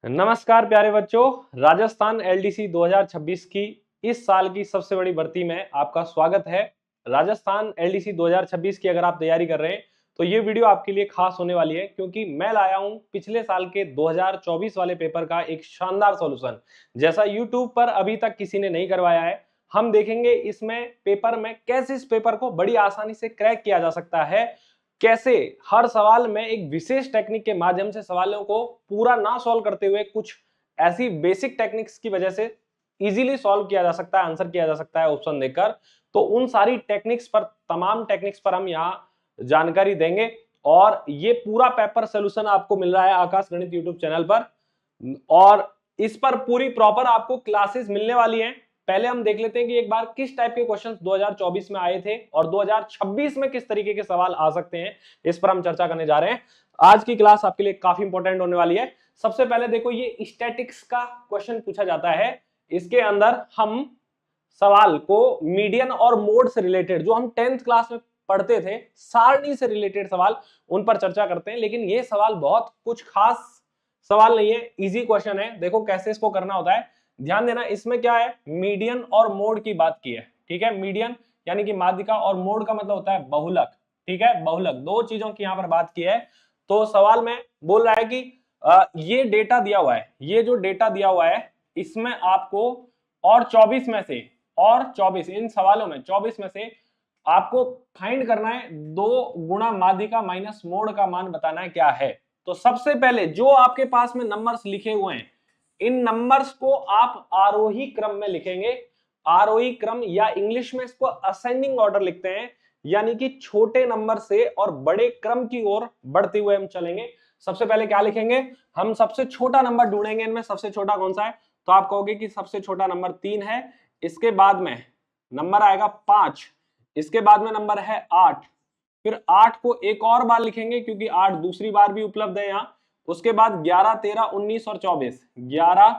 नमस्कार प्यारे बच्चों, राजस्थान एलडीसी 2026 की इस साल की सबसे बड़ी भर्ती में आपका स्वागत है। राजस्थान एलडीसी 2026 की अगर आप तैयारी कर रहे हैं तो ये वीडियो आपके लिए खास होने वाली है, क्योंकि मैं लाया हूं पिछले साल के 2024 वाले पेपर का एक शानदार सॉल्यूशन, जैसा यूट्यूब पर अभी तक किसी ने नहीं करवाया है। हम देखेंगे इसमें पेपर में कैसे इस पेपर को बड़ी आसानी से क्रैक किया जा सकता है, कैसे हर सवाल में एक विशेष टेक्निक के माध्यम से सवालों को पूरा ना सॉल्व करते हुए कुछ ऐसी बेसिक टेक्निक्स की वजह से इजीली सॉल्व किया जा सकता है, आंसर किया जा सकता है ऑप्शन देकर। तो उन सारी टेक्निक्स पर, तमाम टेक्निक्स पर हम यहाँ जानकारी देंगे और ये पूरा पेपर सोल्यूशन आपको मिल रहा है आकाश गणित यूट्यूब चैनल पर, और इस पर पूरी प्रॉपर आपको क्लासेस मिलने वाली हैं। पहले हम देख लेते हैं कि एक बार किस टाइप के क्वेश्चंस 2024 में आए थे और 2026 में किस तरीके के सवाल आ सकते हैं, इस पर हम चर्चा करने जा रहे हैं। आज की क्लास आपके लिए काफी इंपॉर्टेंट होने वाली है। सबसे पहले देखो, ये स्टैटिक्स का क्वेश्चन पूछा जाता है। इसके अंदर हम सवाल को मीडियन और मोड से रिलेटेड, जो हम 10th क्लास में पढ़ते थे, सारणी से रिलेटेड सवाल, उन पर चर्चा करते हैं। लेकिन ये सवाल बहुत कुछ खास सवाल नहीं है, इजी क्वेश्चन है। देखो कैसे इसको करना होता है, ध्यान देना। इसमें क्या है, मीडियन और मोड की बात की है, ठीक है। मीडियन यानी कि माध्यिका और मोड का मतलब होता है बहुलक, ठीक है। बहुलक, दो चीजों की यहां पर बात की है। तो सवाल में बोल रहा है कि ये डेटा दिया हुआ है, ये जो डेटा दिया हुआ है इसमें आपको और 24 में से, और 24 इन सवालों में 24 में से आपको फाइंड करना है 2 गुणा माध्यिका माइनस मोड का मान बताना है क्या है। तो सबसे पहले जो आपके पास में नंबर्स लिखे हुए हैं, इन नंबर्स को आप आरोही क्रम में लिखेंगे। आरोही क्रम, या इंग्लिश में इसको असेंडिंग ऑर्डर लिखते हैं, यानी कि छोटे नंबर से और बड़े क्रम की ओर बढ़ते हुए हम चलेंगे। सबसे पहले क्या लिखेंगे, हम सबसे छोटा नंबर ढूंढेंगे। इनमें सबसे छोटा कौन सा है, तो आप कहोगे कि सबसे छोटा नंबर 3 है। इसके बाद में नंबर आएगा 5, इसके बाद में नंबर है 8, फिर 8 को एक और बार लिखेंगे क्योंकि 8 दूसरी बार भी उपलब्ध है यहाँ। उसके बाद 11, 13, 19 और 24, 11,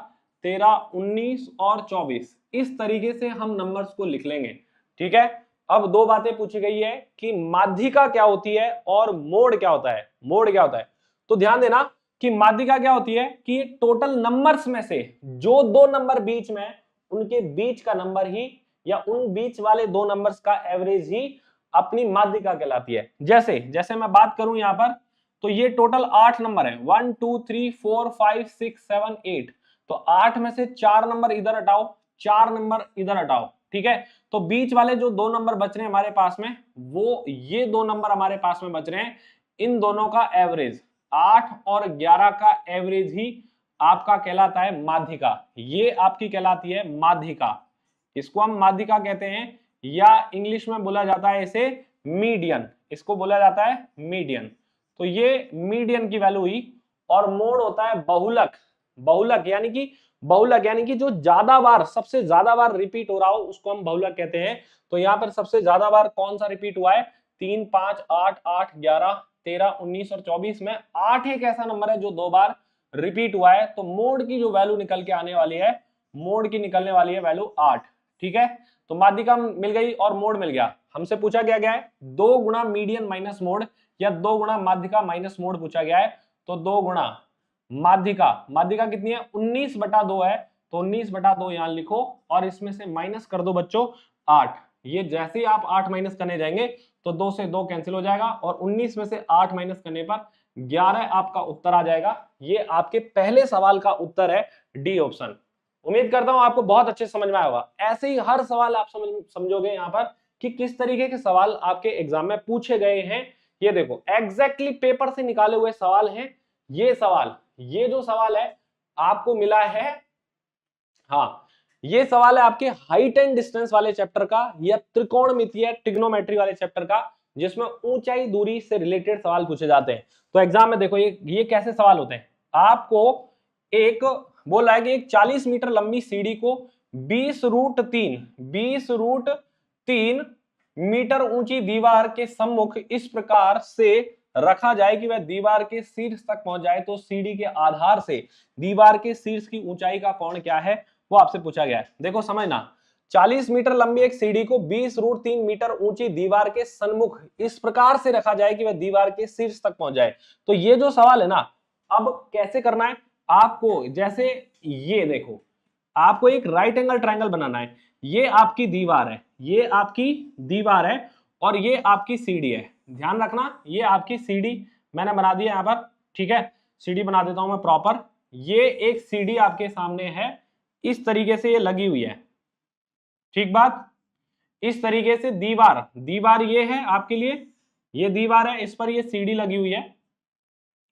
13, 19 और 24, इस तरीके से हम नंबर्स को लिख लेंगे, ठीक है। अब दो बातें पूछी गई है कि माध्यिका क्या होती है और मोड क्या होता है। मोड क्या होता है, तो ध्यान देना कि माध्यिका क्या होती है कि टोटल नंबर्स में से जो दो नंबर बीच में, उनके बीच का नंबर ही, या उन बीच वाले दो नंबर्स का एवरेज ही अपनी माध्यिका कहलाती है। जैसे जैसे मैं बात करूं यहां पर, तो ये टोटल 8 नंबर है, 1 2 3 4 5 6 7 8। तो 8 में से 4 नंबर इधर हटाओ, 4 नंबर इधर हटाओ, ठीक है। तो बीच वाले जो दो नंबर बच रहे हैं हमारे पास में, वो ये दो नंबर हमारे पास में बच रहे हैं। इन दोनों का एवरेज, 8 और 11 का एवरेज ही आपका कहलाता है माध्यिका। ये आपकी कहलाती है माध्यिका, इसको हम माध्यिका कहते हैं, या इंग्लिश में बोला जाता है इसे मीडियन, इसको बोला जाता है मीडियन। तो ये मीडियन की वैल्यू हुई। और मोड होता है बहुलक। बहुलक यानी कि, बहुलक यानी कि जो ज्यादा बार, सबसे ज्यादा बार रिपीट हो रहा हो उसको हम बहुलक कहते हैं। तो यहाँ पर सबसे ज्यादा बार कौन सा रिपीट हुआ है, 3, 5, 8, 8, 11, 13, 19 और 24 में 8 एक ऐसा नंबर है जो दो बार रिपीट हुआ है। तो मोड की जो वैल्यू निकल के आने वाली है, मोड की निकलने वाली है वैल्यू 8, ठीक है। तो माध्यिका मिल गई और मोड मिल गया। हमसे पूछा गया है 2 गुणा मीडियन माइनस मोड, या 2 गुणा माध्यिका माइनस मोड पूछा गया है। तो 2 गुणा माध्यिका, माध्यिका कितनी है, 19/2 है। तो 19/2 यहां लिखो और इसमें से माइनस कर दो बच्चों 8। ये जैसे ही आप 8 माइनस करने जाएंगे तो 2 से 2 कैंसिल हो जाएगा, और 19 में से 8 माइनस करने पर 11 आपका उत्तर आ जाएगा। ये आपके पहले सवाल का उत्तर है, डी ऑप्शन। उम्मीद करता हूं आपको बहुत अच्छे समझ में आया होगा। ऐसे ही हर सवाल आप समझोगे यहाँ पर कि किस तरीके के सवाल आपके एग्जाम में पूछे गए हैं। ये देखो एग्जैक्टली पेपर से निकाले हुए सवाल हैं ये सवाल। ये जो सवाल है आपको मिला है, हाँ, ये सवाल है आपके हाइट एंड डिस्टेंस वाले चैप्टर का, या त्रिकोणमितीय ट्रिग्नोमेट्री वाले चैप्टर का, जिसमें ऊंचाई दूरी से रिलेटेड सवाल पूछे जाते हैं। तो एग्जाम में देखो ये कैसे सवाल होते हैं। आपको एक बोला है कि एक 40 मीटर लंबी सीढ़ी को 20√3 मीटर ऊंची दीवार के सम्मुख इस प्रकार से रखा जाए कि वह दीवार के शीर्ष तक पहुंच जाए। तो सीढ़ी के आधार से दीवार के शीर्ष की ऊंचाई का कोण क्या है, वो आपसे पूछा गया है। देखो समझना, 40 मीटर लंबी एक सीढ़ी को 20√3 मीटर ऊंची दीवार के सन्मुख इस प्रकार से रखा जाए कि वह दीवार के शीर्ष तक पहुंच जाए। तो ये जो सवाल है ना, अब कैसे करना है, आपको जैसे ये देखो, आपको एक राइट एंगल ट्रायंगल बनाना है। ये आपकी दीवार है, ये आपकी दीवार है और ये आपकी सीढ़ी है। ध्यान रखना, ये आपकी सीढ़ी मैंने बना दी है यहां पर, ठीक है। सीढ़ी बना देता हूं मैं प्रॉपर। ये एक सीढ़ी आपके सामने है, इस तरीके से ये लगी हुई है, ठीक बात। इस तरीके से दीवार, दीवार ये है आपके लिए, ये दीवार है, इस पर ये सीढ़ी लगी हुई है,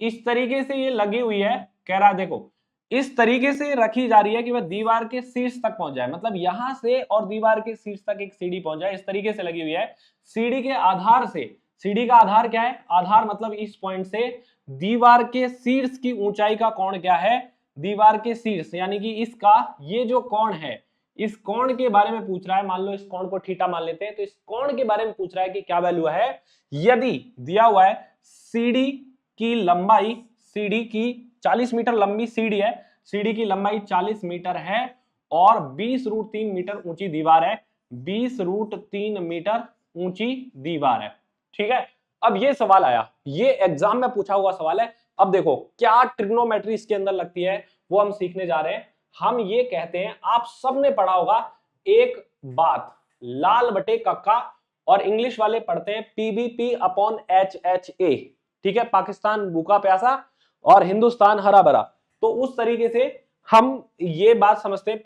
इस तरीके से ये लगी हुई है। कह रहा है देखो, इस तरीके से रखी जा रही है कि वह दीवार के शीर्ष तक पहुंच जाए, मतलब यहां से और दीवार के शीर्ष तक एक सीढ़ी पहुंच जाए, इस तरीके से लगी हुई है। सीढ़ी के आधार से, सीढ़ी का आधार क्या है, आधार मतलब इस पॉइंट से दीवार के शीर्ष की ऊंचाई का कोण क्या है, दीवार के शीर्ष यानी कि इसका ये जो कोण है, इस कोण के बारे में पूछ रहा है। मान लो इस कोण को थीटा मान लेते हैं, तो इस कोण के बारे में पूछ रहा है कि क्या वैल्यू है। यदि दिया हुआ है सीढ़ी की लंबाई, सीढ़ी की 40 मीटर लंबी सीढ़ी है, सीढ़ी की लंबाई 40 मीटर है और 20√3 मीटर ऊंची दीवार है, 20√3 मीटर ऊंची दीवार है, ठीक है। अब ये सवाल आया, ये एग्जाम में पूछा हुआ सवाल है। अब देखो क्या ट्रिग्नोमेट्री इसके अंदर लगती है वो हम सीखने जा रहे हैं। हम ये कहते हैं, आप सबने पढ़ा होगा एक बात, लाल बटे कक्का, और इंग्लिश वाले पढ़ते हैं PBP अपॉन HHA, ठीक है। पाकिस्तान भूखा प्यासा और हिंदुस्तान हरा भरा। तो उस तरीके से हम ये बात समझते हैं,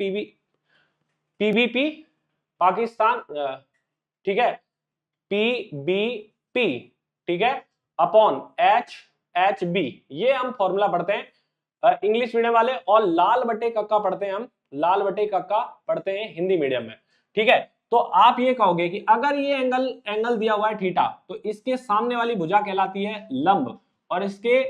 PBP पाकिस्तान, ठीक है, PBP, ठीक है, अपॉन HHB, ये हम फॉर्मूला पढ़ते हैं इंग्लिश मीडियम वाले। और लाल बटे कक्का पढ़ते हैं हम, लाल बटे कक्का पढ़ते हैं हिंदी मीडियम में, ठीक है। तो आप ये कहोगे कि अगर ये एंगल दिया हुआ है थीटा, तो इसके सामने वाली भुजा कहलाती है लंब और इसके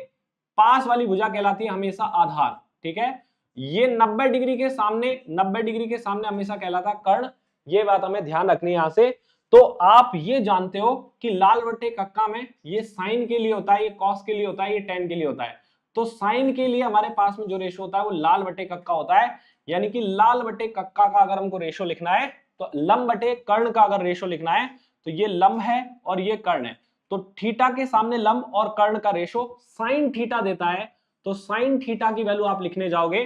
पास वाली भुजा कहलाती है हमेशा आधार, ठीक है। ये 90 डिग्री के सामने, 90 डिग्री के सामने हमेशा कहलाता कर्ण। ये बात हमें ध्यान रखनी है यहां से। तो आप ये जानते हो कि लाल बटे कक्का में ये साइन के लिए होता है, ये कॉस के लिए होता है, ये टेन के लिए होता है। तो साइन के लिए हमारे पास में जो रेशो होता है वो लाल बटे कक्का होता है। यानी कि लाल बटे कक्का का अगर हमको रेशो लिखना है, तो लंब बटे कर्ण का अगर रेशो लिखना है, तो ये लंब है और ये कर्ण है। तो थीटा के सामने लंब और कर्ण का रेशो साइन थीटा देता है। तो साइन थीटा की वैल्यू आप लिखने जाओगे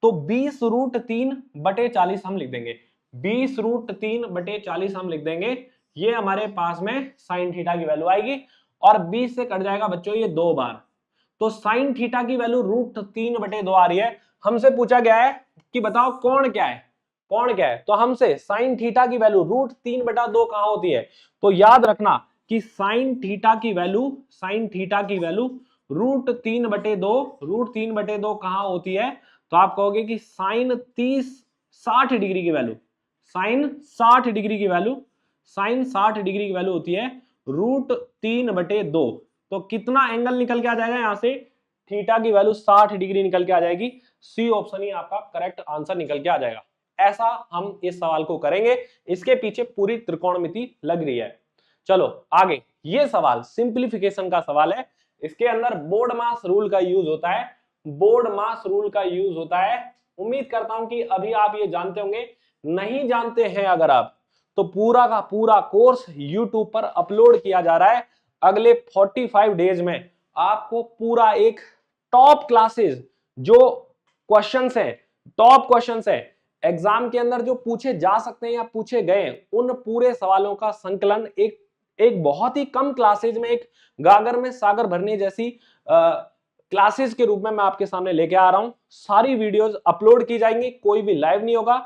तो 20√3/40 हम लिख देंगे, 20√3/40 हम लिख देंगे। ये हमारे पास में साइन थीटा की वैल्यू आएगी और 20 से कट जाएगा बच्चों ये 2 बार। तो साइन थीटा की वैल्यू √3/2 आ रही है। हमसे पूछा गया है कि बताओ कोण क्या है, कोण क्या है। तो हमसे साइन थीटा की वैल्यू √3/2 कहां होती है। तो याद रखना कि साइन थीटा की वैल्यू, साइन थीटा की वैल्यू √3/2 कहां होती है। तो आप कहोगे कि साइन 60 डिग्री की वैल्यू, साइन 60 डिग्री की वैल्यू, साइन 60 डिग्री की वैल्यू होती है √3/2। तो कितना एंगल निकल के आ जाएगा यहां से, थीटा की वैल्यू 60 डिग्री निकल के आ जाएगी। सी ऑप्शन ही आपका करेक्ट आंसर निकल के आ जाएगा। ऐसा हम इस सवाल को करेंगे, इसके पीछे पूरी त्रिकोणमिति लग रही है। चलो आगे, ये सवाल सिंप्लीफिकेशन का सवाल है। इसके अंदर बोर्ड मास रूल का यूज होता है, बोर्ड मास रूल का यूज होता है। उम्मीद करता हूं कि अभी आप ये जानते होंगे। नहीं जानते हैं अगर आप, तो पूरा का पूरा कोर्स YouTube पर अपलोड किया जा रहा है। अगले 45 डेज में आपको पूरा एक टॉप क्लासेस जो क्वेश्चंस है, टॉप क्वेश्चंस है एग्जाम के अंदर जो पूछे जा सकते हैं या पूछे गए, उन पूरे सवालों का संकलन एक बहुत ही कम क्लासेज में, एक गागर में सागर भरने जैसी क्लासेस के रूप में मैं आपके सामने लेके आ रहा हूं। सारी वीडियोस अपलोड की जाएंगी, कोई भी लाइव नहीं होगा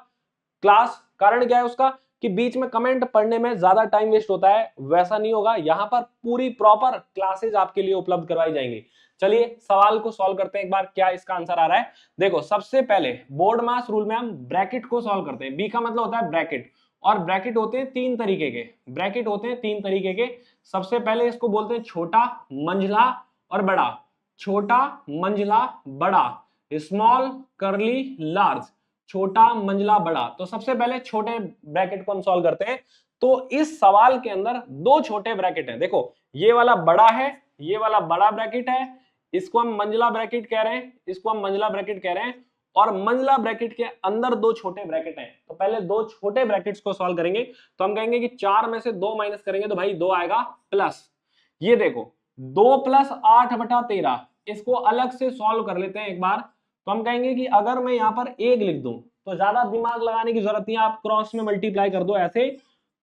क्लास। कारण क्या है उसका कि बीच में कमेंट पढ़ने में ज्यादा टाइम वेस्ट होता है, वैसा नहीं होगा। यहां पर पूरी प्रॉपर क्लासेज आपके लिए उपलब्ध करवाई जाएंगी। चलिए सवाल को सॉल्व करते हैं एक बार, क्या इसका आंसर आ रहा है। देखो सबसे पहले बोर्ड मास रूल में हम ब्रैकेट को सॉल्व करते हैं। बी का मतलब होता है ब्रैकेट, और ब्रैकेट होते हैं 3 तरीके के, ब्रैकेट होते हैं 3 तरीके के। सबसे पहले इसको बोलते हैं छोटा, मंझला और बड़ा। छोटा, मंझला, बड़ा, स्मॉल, करली, लार्ज। छोटा, मंझला, बड़ा। तो सबसे पहले छोटे ब्रैकेट को हम सॉल्व करते हैं। तो इस सवाल के अंदर 2 छोटे ब्रैकेट हैं। देखो ये वाला बड़ा है, ये वाला बड़ा ब्रैकेट है, इसको हम मंझला ब्रैकेट कह रहे हैं, इसको हम मंझला ब्रैकेट कह रहे हैं। और मंझला ब्रैकेट के अंदर 2 छोटे ब्रैकेट हैं। तो पहले 2 छोटे ब्रैकेट्स को सॉल्व करेंगे। तो हम कहेंगे कि 4 में से 2 माइनस करेंगे तो भाई 2 आएगा प्लस। ये देखो 2 + 8/13, इसको अलग से सॉल्व कर लेते हैं एक बार। तो हम कहेंगे कि अगर मैं यहाँ पर 1 लिख दूं तो ज्यादा दिमाग लगाने की जरूरत नहीं है, आप क्रॉस में मल्टीप्लाई कर दो ऐसे।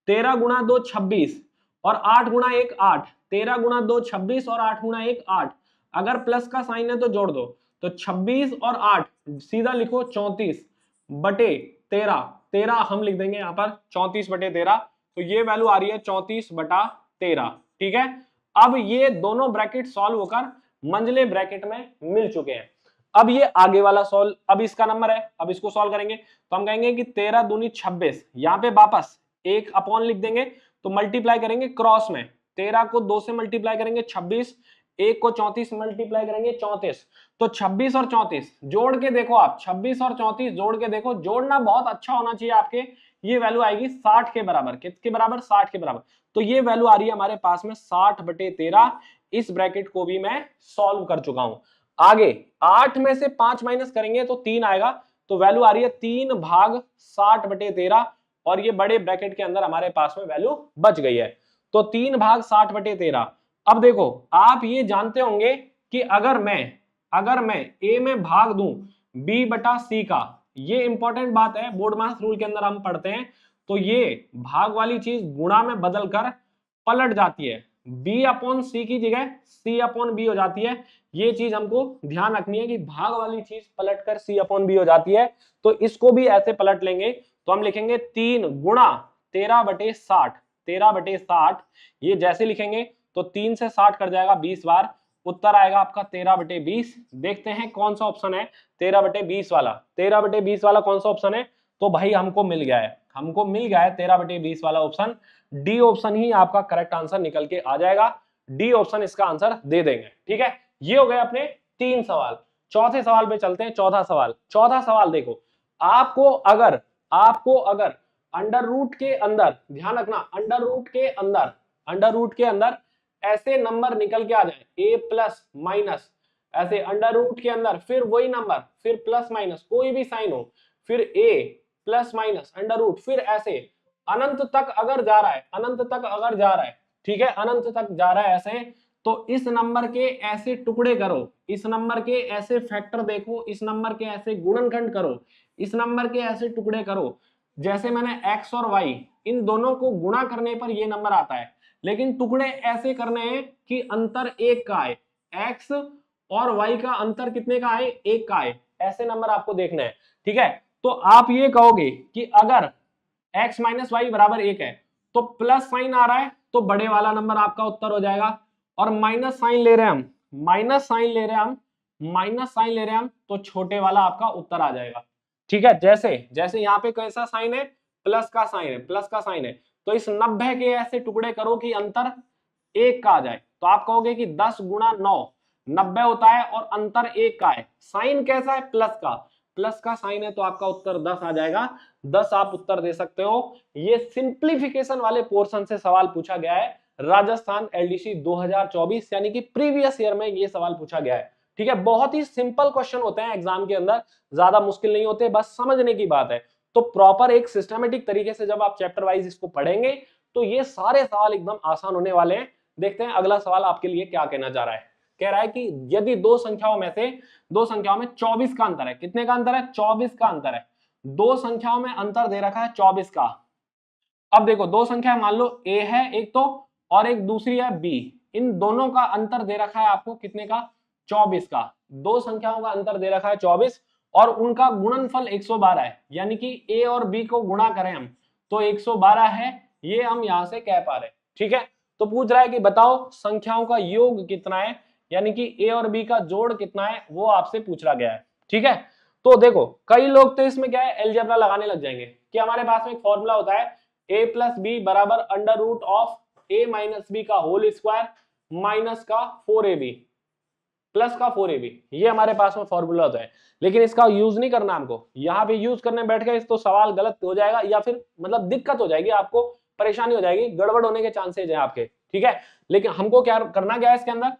13 गुणा 2 26 और 8 गुणा 1 8। 13 गुणा 2 26 और 8 गुणा 1 8। अगर प्लस का साइन है तो जोड़ दो, तो 26 और 8 सीधा लिखो 34 बटे 13। 13 हम लिख देंगे यहाँ पर 34 बटे 13, तो ये वैल्यू आ रही है 34 बटा 13। ठीक है, अब ये दोनों ब्रैकेट सॉल्व होकर मंझले ब्रैकेट में मिल चुके हैं। अब ये आगे वाला सॉल्व, अब इसका नंबर है, अब इसको सॉल्व करेंगे तो हम कहेंगे कि 13 दूनी 26, यहाँ पे वापस एक अपॉन लिख देंगे, तो मल्टीप्लाई करेंगे क्रॉस में। 13 को 2 से मल्टीप्लाई करेंगे 26, 1 को 34 मल्टीप्लाई करेंगे 34, तो 26 और 34 जोड़ के देखो आप, 26 और 34 जोड़ के देखो, जोड़ना बहुत अच्छा होना चाहिए आपके। ये वैल्यू आएगी 60 के बराबर, किसके बराबर, 60 के बराबर। तो ये वैल्यू आ रही है हमारे पास में 60 बटे 13। इस ब्रैकेट को भी मैं सॉल्व कर चुका हूं। आगे 8 में से 5 माइनस करेंगे तो 3 आएगा, तो वैल्यू आ रही है 3 भाग 60 बटे 13, और ये बड़े ब्रैकेट के अंदर हमारे पास में वैल्यू बच गई है, तो 3 भाग 60 बटे 13। अब देखो आप ये जानते होंगे कि अगर मैं ए में भाग दूं बी बटा सी का, ये इंपॉर्टेंट बात है, बोर्ड मास रूल के अंदर हम पढ़ते हैं, तो ये भाग वाली चीज गुणा में बदलकर पलट जाती है, बी अपॉन सी की जगह सी अपॉन बी हो जाती है। ये चीज हमको ध्यान रखनी है कि भाग वाली चीज पलटकर सी अपॉन बी हो जाती है, तो इसको भी ऐसे पलट लेंगे, तो हम लिखेंगे 3 गुणा 13 बटे 60। 13 बटे 60 ये जैसे लिखेंगे तो 3 से 60 कर जाएगा 20 बार, उत्तर आएगा आपका 13 बटे 20। देखते हैं कौन सा ऑप्शन है 13 बटे 20 वाला। 13 बटे 20 वाला कौन सा ऑप्शन है, तो भाई हमको मिल गया है, 13 बटे 20 वाला ऑप्शन। डी ऑप्शन ही आपका करेक्ट आंसर निकल के आ जाएगा, डी ऑप्शन इसका आंसर दे देंगे। ठीक है, ये हो गए अपने 3 सवाल। चौथे सवाल पे चलते हैं। चौथा सवाल देखो, आपको अगर अंडर रूट के अंदर, ध्यान रखना, अंडर रूट के अंदर ऐसे नंबर निकल के आ जाए ए प्लस माइनस, ऐसे अंडर रूट के अंदर फिर वही नंबर, फिर प्लस माइनस कोई भी साइन हो, फिर ए प्लस माइनस अंडर रूट, फिर ऐसे अनंत तक अगर जा रहा है, ठीक है, अनंत तक जा रहा है ऐसे, तो इस नंबर के ऐसे टुकड़े करो, इस नंबर के ऐसे फैक्टर देखो, इस नंबर के ऐसे गुणनखंड करो, इस नंबर के ऐसे टुकड़े करो, जैसे मैंने x और y इन दोनों को गुणा करने पर ये नंबर आता है, लेकिन टुकड़े ऐसे करने हैं कि अंतर 1 का आए, x और y का अंतर कितने का आए, 1 का आए, ऐसे नंबर आपको देखना है। ठीक है, तो आप ये कहोगे कि अगर x माइनस वाई बराबर 1 है, तो प्लस साइन आ रहा है तो बड़े वाला नंबर आपका उत्तर हो जाएगा, और माइनस साइन ले रहे हैं हम, तो छोटे वाला आपका उत्तर आ जाएगा। ठीक है, जैसे यहाँ पे कैसा साइन है, प्लस का साइन है, तो इस 90 के ऐसे टुकड़े करो कि अंतर 1 का आ जाए, तो आप कहोगे कि 10 गुणा 9 90 होता है और अंतर 1 का है, साइन कैसा है, प्लस का साइन है, तो आपका उत्तर 10 आ जाएगा। 10 आप उत्तर दे सकते हो। ये सिंप्लीफिकेशन वाले पोर्शन से सवाल पूछा गया है, राजस्थान एलडीसी 2024, यानी कि प्रीवियस ईयर में ये सवाल पूछा गया है। ठीक है, बहुत ही सिंपल क्वेश्चन होते हैं एग्जाम के अंदर, ज्यादा मुश्किल नहीं होते, बस समझने की बात है। तो प्रॉपर एक सिस्टमेटिक तरीके से जब आप चैप्टर वाइज इसको पढ़ेंगे तो ये सारे सवाल एकदम आसान होने वाले हैं। देखते हैं अगला सवाल आपके लिए क्या कहना चाह रहा है। कह रहा है कि यदि दो संख्याओं में 24 का अंतर है, कितने का अंतर है, 24 का अंतर है, दो संख्याओं में अंतर दे रखा है 24 का। अब देखो दो संख्या मान लो a है एक तो, और एक दूसरी है b, इन दोनों का अंतर दे रखा है आपको कितने का, 24 का। दो संख्याओं का अंतर दे रखा है 24 और उनका गुणनफल 112 है, यानी कि a और b को गुणा करें हम तो 112 है, ये हम यहां से कह पा रहे। ठीक है, तो पूछ रहा है कि बताओ संख्याओं का योग कितना है, यानी कि a और b का जोड़ कितना है, वो आपसे पूछा गया है। ठीक है, तो देखो कई लोग तो इसमें क्या है अलजेब्रा लगाने लग जाएंगे कि हमारे पास में एक फॉर्मूला होता है a प्लस बी बराबर under root of a minus B का होल स्क्वायर माइनस का 4ab प्लस का 4ab, ये हमारे पास में फॉर्मूला होता है। लेकिन इसका यूज नहीं करना हमको, यहाँ पे यूज करने बैठ गए तो सवाल गलत हो जाएगा, या फिर मतलब दिक्कत हो जाएगी, आपको परेशानी हो जाएगी, गड़बड़ होने के चांसेज है आपके। ठीक है, लेकिन हमको क्या करना, क्या है इसके अंदर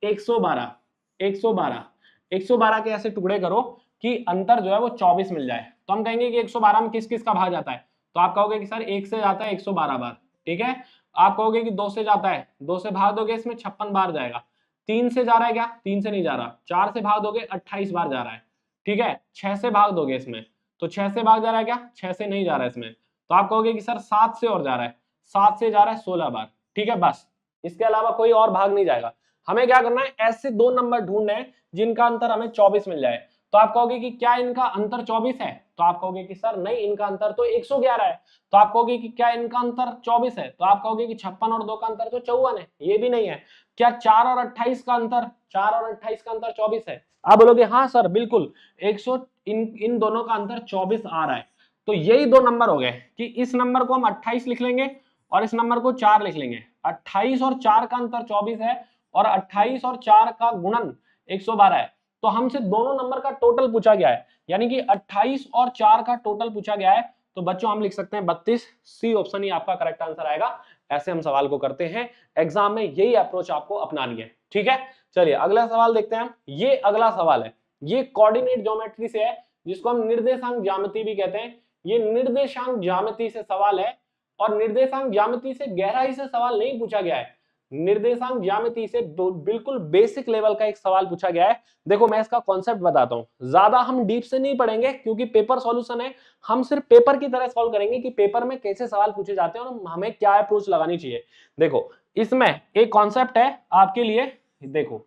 112 के ऐसे टुकड़े करो कि अंतर जो है वो 24 मिल जाए। तो हम कहेंगे कि 112 में किस किस का भाग जाता है, तो आप कहोगे कि सर 1 से जाता है 112 बार। ठीक है, आप कहोगे कि 2 से जाता है, 2 से भाग दोगे इसमें 56 बार जाएगा। 3 से जा रहा है क्या, 3 से नहीं जा रहा, 4 से भाग दोगे 28 बार जा रहा है। ठीक है, 6 से भाग दोगे इसमें, तो 6 से भाग जा रहा है क्या, 6 से नहीं जा रहा है इसमें, तो आप कहोगे कि सर 7 से और जा रहा है, 7 से जा रहा है 16 बार। ठीक है, बस इसके अलावा कोई और भाग नहीं जाएगा। हमें क्या करना है, ऐसे दो नंबर ढूंढने हैं जिनका अंतर हमें 24 मिल जाए। तो आप कहोगे कि क्या इनका अंतर 24 है, तो आप कहोगे कि सर नहीं, इनका अंतर तो 111 है। तो आप कहोगे कि क्या इनका अंतर 24 है, तो आप कहोगे कि 56 और 2 का अंतर तो 54 है, ये भी नहीं है। क्या 4 और 28 का अंतर, 4 और 28 का अंतर 24 है, आप बोलोगे हाँ सर बिल्कुल, 100 इन दोनों का अंतर 24 आ रहा है। तो यही दो नंबर हो गए कि इस नंबर को हम 28 लिख लेंगे और इस नंबर को 4 लिख लेंगे। 28 और 4 का अंतर 24 है और 28 और 4 का गुणन 112 है। तो हमसे दोनों नंबर का टोटल पूछा गया है, यानी कि 28 और 4 का टोटल पूछा गया है। तो बच्चों हम लिख सकते हैं 32, सी ऑप्शन ही आपका करेक्ट आंसर आएगा। ऐसे हम सवाल को करते हैं एग्जाम में, यही अप्रोच आपको अपनानी है। ठीक है, चलिए अगला सवाल देखते हैं। ये अगला सवाल है, ये कोऑर्डिनेट ज्योमेट्री से है, जिसको हम निर्देशांक ज्यामिति भी कहते हैं। ये निर्देशांक ज्यामिति से सवाल है और निर्देशांक ज्यामिति से गहराई से सवाल नहीं पूछा गया है, निर्देशांक ज्यामिति से बिल्कुल बेसिक लेवल का एक सवाल पूछा गया है। देखो मैं इसका कॉन्सेप्ट बताता हूं, ज्यादा हम डीप से नहीं पढ़ेंगे क्योंकि पेपर सॉल्यूशन है, हम सिर्फ पेपर की तरह सॉल्व करेंगे कि पेपर में कैसे सवाल पूछे जाते हैं और हमें क्या अप्रोच लगानी चाहिए। देखो इसमें एक कॉन्सेप्ट है आपके लिए, देखो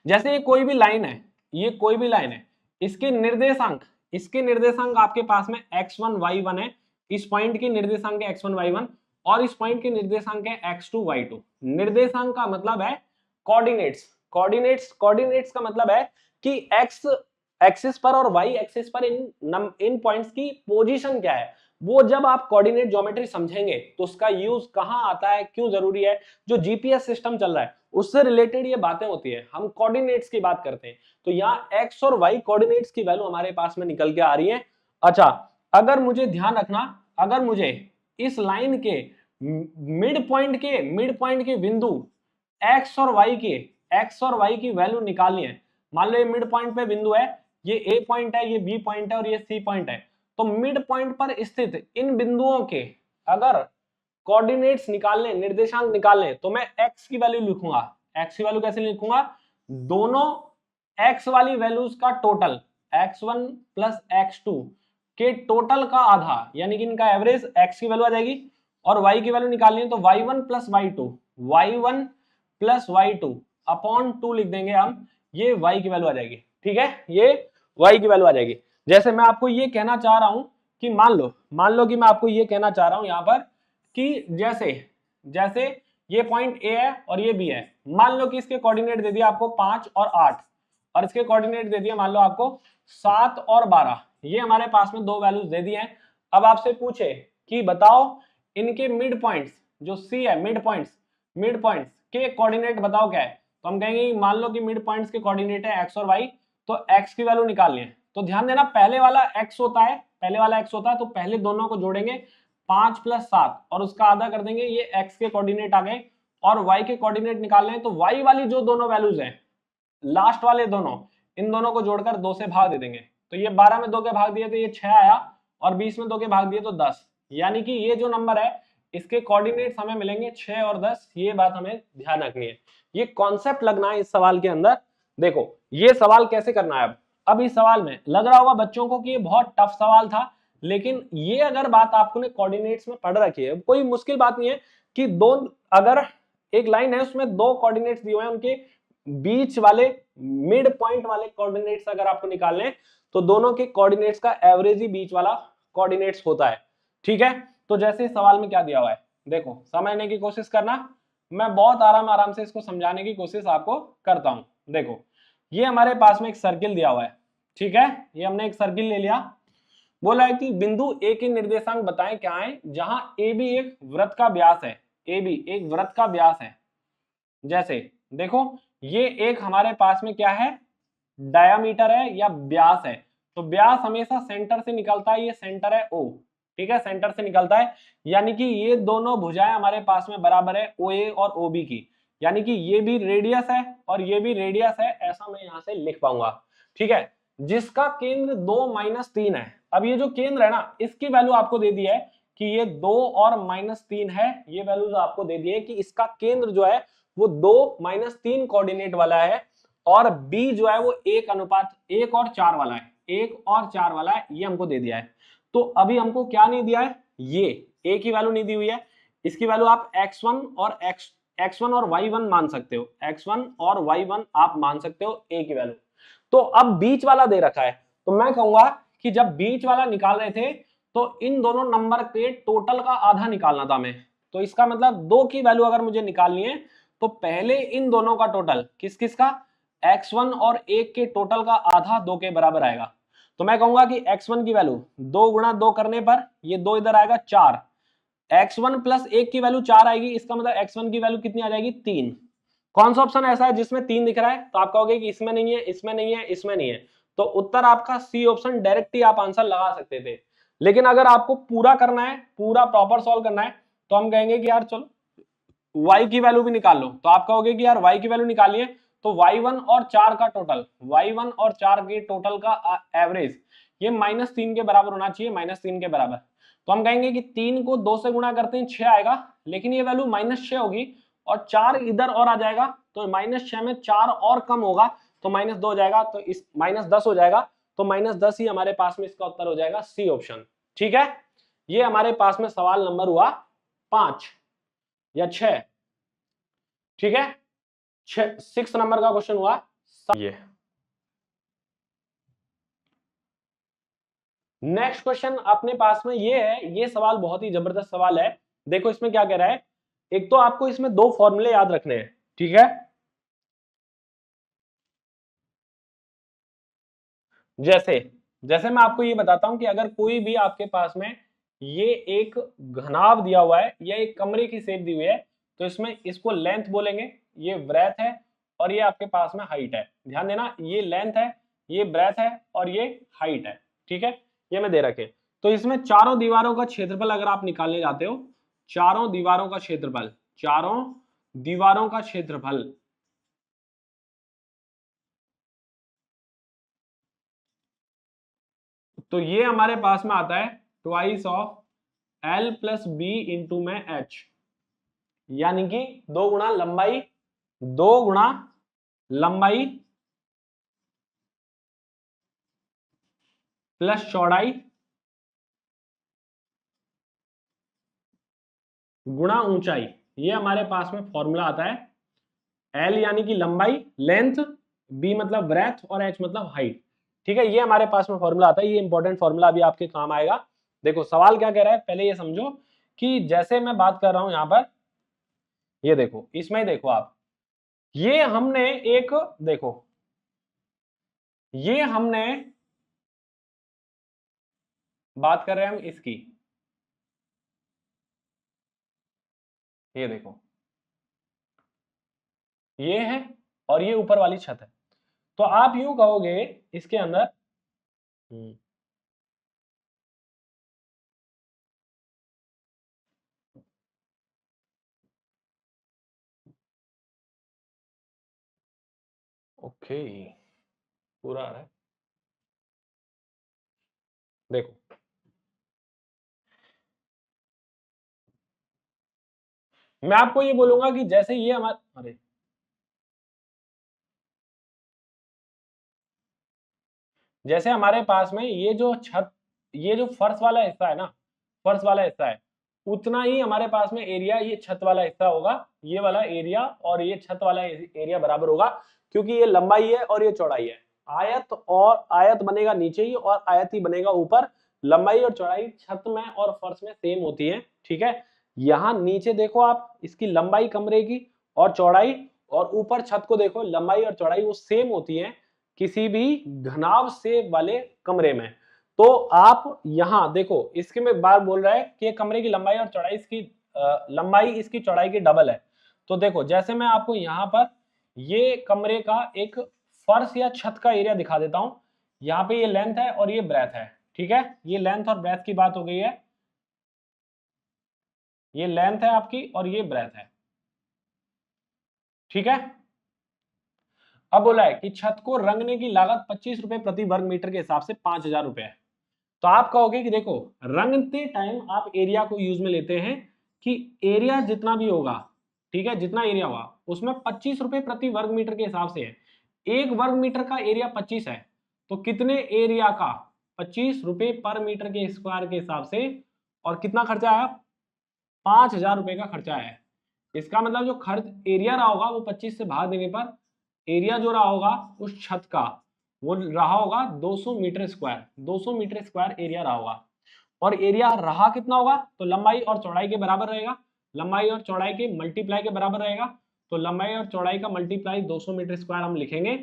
जैसे ये कोई भी लाइन है, ये कोई भी लाइन है, इसके निर्देशांक आपके पास में x1 y1 है, इस पॉइंट के निर्देशांक है x1 y1 और इस पॉइंट के निर्देशांक है x2 y2। निर्देशांक का मतलब है कोऑर्डिनेट्स, कोऑर्डिनेट्स का मतलब है कि x एक्सिस पर और y एक्सिस पर इन पॉइंट्स की पोजीशन क्या है। वो जब आप कोऑर्डिनेट ज्योमेट्री समझेंगे तो उसका यूज कहां आता है, क्यों जरूरी है, जो जीपीएस सिस्टम चल रहा है उससे रिलेटेड ये बातें होती है। हम कोऑर्डिनेट्स की बात करते हैं, तो यहाँ x और y कोऑर्डिनेट्स की वैल्यू हमारे पास में निकल के आ रही है। अच्छा, अगर मुझे ध्यान रखना, अगर मुझे इस लाइन के मिड पॉइंट के बिंदु x और y की वैल्यू निकालनी है, मान लो ये मिड पॉइंट पे बिंदु है, ये a पॉइंट है, ये b पॉइंट है और ये c पॉइंट है, तो मिड पॉइंट पर स्थित इन बिंदुओं के अगर कोऑर्डिनेट्स निकालने, निर्देशांक निकालने, तो मैं x की वैल्यू लिखूंगा। x की वैल्यू कैसे लिखूंगा, दोनों x वाली वैल्यूज का टोटल, x1 प्लस x2 के टोटल का आधा, यानी कि इनका एवरेज x की वैल्यू आ जाएगी। और y की वैल्यू निकालनी है तो y1 प्लस y2 अपॉन 2 लिख देंगे हम, ये y की वैल्यू आ जाएगी। ठीक है, ये y की वैल्यू आ जाएगी। जैसे मैं आपको ये कहना चाह रहा हूं कि मान लो कि मैं आपको ये कहना चाह रहा हूं यहां पर कि जैसे ये पॉइंट A है और ये B है, मान लो कि इसके कोऑर्डिनेट दे दिया आपको 5 और 8 और इसके कोऑर्डिनेट दे दिया मान लो आपको 7 और 12, ये हमारे पास में दो वैल्यूज दे दी हैं। अब आपसे पूछे कि बताओ इनके मिड पॉइंट्स, जो C है मिड पॉइंट्स के कोऑर्डिनेट बताओ क्या है, तो हम कहेंगे मान लो कि मिड पॉइंट्स के कोऑर्डिनेट है x और y, तो x की वैल्यू निकालनी है। तो ध्यान देना पहले वाला x होता है, तो पहले दोनों को जोड़ेंगे 5 प्लस 7 और उसका आधा कर देंगे, ये x के कोऑर्डिनेट आ गए और y के कोऑर्डिनेट निकालने हैं, तो y वाली जो दोनों वैल्यूज हैं लास्ट वाले दोनों, इन दोनों को जोड़कर 2 से भाग दे देंगे। तो ये 12 में 2 के भाग दिए तो ये 6 आया और 20 में 2 के भाग दिए तो 10, यानी कि ये जो नंबर है इसके कोऑर्डिनेट्स हमें मिलेंगे 6 और 10। ये बात हमें ध्यान रखनी है, ये कॉन्सेप्ट लगना है इस सवाल के अंदर। देखो ये सवाल कैसे करना है। अब इस सवाल में लग रहा होगा बच्चों को कि ये बहुत टफ सवाल था, लेकिन ये अगर बात आपने कोऑर्डिनेट्स में पढ़ रखी है, कोई मुश्किल बात नहीं है कि दो, अगर एक लाइन है उसमें दो कोऑर्डिनेट्स दिए हुए हैं, उनके बीच वाले मिड पॉइंट वाले कोऑर्डिनेट्स अगर आपको निकालने हैं तो दोनों के कोऑर्डिनेट्स का एवरेज ही बीच वाला कोऑर्डिनेट्स होता है। ठीक है, तो जैसे इस सवाल में क्या दिया हुआ है, देखो समझने की कोशिश करना, मैं बहुत आराम से इसको समझाने की कोशिश आपको करता हूं। देखो ये हमारे पास में एक सर्किल दिया हुआ है, ठीक है, ये हमने एक सर्किल ले लिया, बोला है कि बिंदु ए के निर्देशांक बताएं क्या है, जहां ए बी एक वृत्त का व्यास है, ए बी एक वृत्त का व्यास है। जैसे देखो ये एक हमारे पास में क्या है, डायामीटर है या व्यास है, तो व्यास हमेशा सेंटर से निकलता है, ये सेंटर है O, ठीक है, सेंटर से निकलता है, यानी कि ये दोनों भुजाएं हमारे पास में बराबर है OA और OB की, यानी कि ये भी रेडियस है और ये भी रेडियस है, ऐसा मैं यहां से लिख पाऊंगा। ठीक है, जिसका केंद्र 2-3 है। अब ये जो केंद्र है ना, इसकी वैल्यू आपको दे दी है कि ये 2 और -3 है, ये वैल्यूज आपको दे दी है कि इसका केंद्र जो है वो 2-3 कोऑर्डिनेट वाला है और बी जो है वो 1:1 और 4 वाला है, 1 और 4 वाला है, ये हमको दे दिया है। तो अभी हमको क्या नहीं दिया है, ये ए की वैल्यू नहीं दी हुई है, इसकी वैल्यू आप x1 और x1 और y1 मान सकते हो, x1 और y1 आप मान सकते हो ए की वैल्यू। तो अब बीच वाला दे रखा है, तो मैं कहूंगा कि जब बीच वाला निकाल रहे थे तो इन दोनों नंबर के टोटल का आधा निकालना था हमें। तो इसका मतलब 2 की वैल्यू अगर मुझे निकालनी है तो पहले इन दोनों का टोटल, किस किस का, x1 और 1 के टोटल का आधा 2 के बराबर आएगा। तो मैं कहूंगा कि x1 की वैल्यू 2 गुणा 2 करने पर ये 2 इधर आएगा 4, x1 प्लस 1 की वैल्यू 4 आएगी, इसका मतलब x1 की वैल्यू कितनी आ जाएगी 3। कौन सा ऑप्शन ऐसा है जिसमें 3 दिख रहा है, तो आप कहोगे कि इसमें नहीं है, इसमें नहीं है, इसमें नहीं है, तो उत्तर आपका सी ऑप्शन, डायरेक्ट ही आप आंसर लगा सकते थे। लेकिन अगर आपको पूरा करना है, पूरा प्रॉपर सॉल्व करना है, तो हम कहेंगे कि यार चलो y की वैल्यू भी निकाल लो। तो आप कहोगे कि यार y की वैल्यू निकालिए, तो y1 और 4 का टोटल, y1 और 4 के टोटल का एवरेज ये -3 के बराबर होना चाहिए, -3 के बराबर। तो हम कहेंगे कि 3 को 2 से गुणा करते हैं 6 आएगा, लेकिन ये वैल्यू -6 होगी और 4 इधर और आ जाएगा, तो -6 में 4 और कम होगा तो -2 हो जाएगा, तो इस -10 हो जाएगा, तो -10 ही हमारे पास में इसका उत्तर हो जाएगा, सी ऑप्शन। ठीक है, ये हमारे पास में सवाल नंबर हुआ 5 या 6। ठीक है, 6 नंबर का क्वेश्चन हुआ ये। नेक्स्ट क्वेश्चन अपने पास में ये है, ये सवाल बहुत ही जबरदस्त सवाल है। देखो इसमें क्या कह रहा है, एक तो आपको इसमें 2 फॉर्मूले याद रखने हैं। ठीक है, जैसे जैसे मैं आपको ये बताता हूं कि अगर कोई भी आपके पास में ये एक घनाभ दिया हुआ है या एक कमरे की शेप दी हुई है, तो इसमें इसको लेंथ बोलेंगे, ये ब्रेथ है और ये आपके पास में हाइट है। ध्यान देना, ये लेंथ है, ये ब्रेथ है और ये हाइट है। ठीक है, ये मैं दे रखे। तो इसमें चारों दीवारों का क्षेत्रफल अगर आप निकालने जाते हो, चारों दीवारों का क्षेत्रफल, चारों दीवारों का क्षेत्रफल, तो ये हमारे पास में आता है twice of L plus B into में H, यानी कि 2 गुणा लंबाई, 2 गुणा लंबाई प्लस चौड़ाई गुणा ऊंचाई। ये हमारे पास में फॉर्मूला आता है। L यानी कि लंबाई, लेंथ, B मतलब ब्रेथ और H मतलब हाइट। ठीक है, ये हमारे पास में फॉर्मूला आता है, ये इंपॉर्टेंट फॉर्मूला अभी आपके काम आएगा। देखो सवाल क्या कह रहा है, पहले ये समझो कि जैसे मैं बात कर रहा हूं यहां पर, ये देखो इसमें देखो आप, ये हमने एक, देखो ये हमने बात कर रहे हैं हम इसकी, ये देखो ये है और ये ऊपर वाली छत है। तो आप यूं कहोगे इसके अंदर, ओके पूरा आ रहा है, देखो मैं आपको ये बोलूंगा कि जैसे ये हमारे, अरे जैसे हमारे पास में ये जो छत, ये जो फर्श वाला हिस्सा है ना, फर्श वाला हिस्सा है, उतना ही हमारे पास में एरिया ये छत वाला हिस्सा होगा, ये वाला एरिया और ये छत वाला एरिया बराबर होगा, क्योंकि ये लंबाई है और ये चौड़ाई है। आयत और आयत बनेगा नीचे ही और आयत ही बनेगा ऊपर। लंबाई और चौड़ाई छत में और फर्श में सेम होती है। ठीक है, यहाँ नीचे देखो आप, इसकी लंबाई कमरे की और चौड़ाई, और ऊपर छत को देखो, लंबाई और चौड़ाई वो सेम होती है किसी भी घनाभ से वाले कमरे में। तो आप यहां देखो, इसके में बार बोल रहा है कि कमरे की लंबाई और चौड़ाई, इसकी लंबाई इसकी चौड़ाई की डबल है। तो देखो जैसे मैं आपको यहां पर ये कमरे का एक फर्श या छत का एरिया दिखा देता हूं। यहाँ पे ये लेंथ है और ये ब्रेथ है। ठीक है, ये लेंथ और ब्रेथ की बात हो गई है, ये लेंथ है आपकी और ये ब्रेथ है। ठीक है, अब बोला है कि छत को रंगने की लागत 25 रुपए प्रति वर्ग मीटर के हिसाब से 5,000 रुपए है। तो आप कहोगे कि देखो रंगते टाइम आप एरिया को यूज में लेते हैं कि एरिया जितना भी होगा, ठीक है, जितना एरिया होगा उसमें 25 रुपए प्रति वर्ग मीटर के हिसाब से है। 1 वर्ग मीटर का एरिया 25 है, तो कितने एरिया का 25 रुपए पर मीटर के स्क्वायर के हिसाब से, और कितना खर्चा आया 5,000 रुपए का खर्चा है। इसका मतलब जो खर्च एरिया रहा होगा वो 25 से भाग देने पर एरिया जो रहा होगा उस छत का वो रहा होगा 200 meter square, 200 meter square area रहा होगा। और एरिया रहा कितना होगा, तो लंबाई और चौड़ाई के बराबर रहेगा, लंबाई और चौड़ाई के मल्टीप्लाई के बराबर रहेगा। तो लंबाई और चौड़ाई का मल्टीप्लाई 200 मीटर स्क्वायर हम लिखेंगे।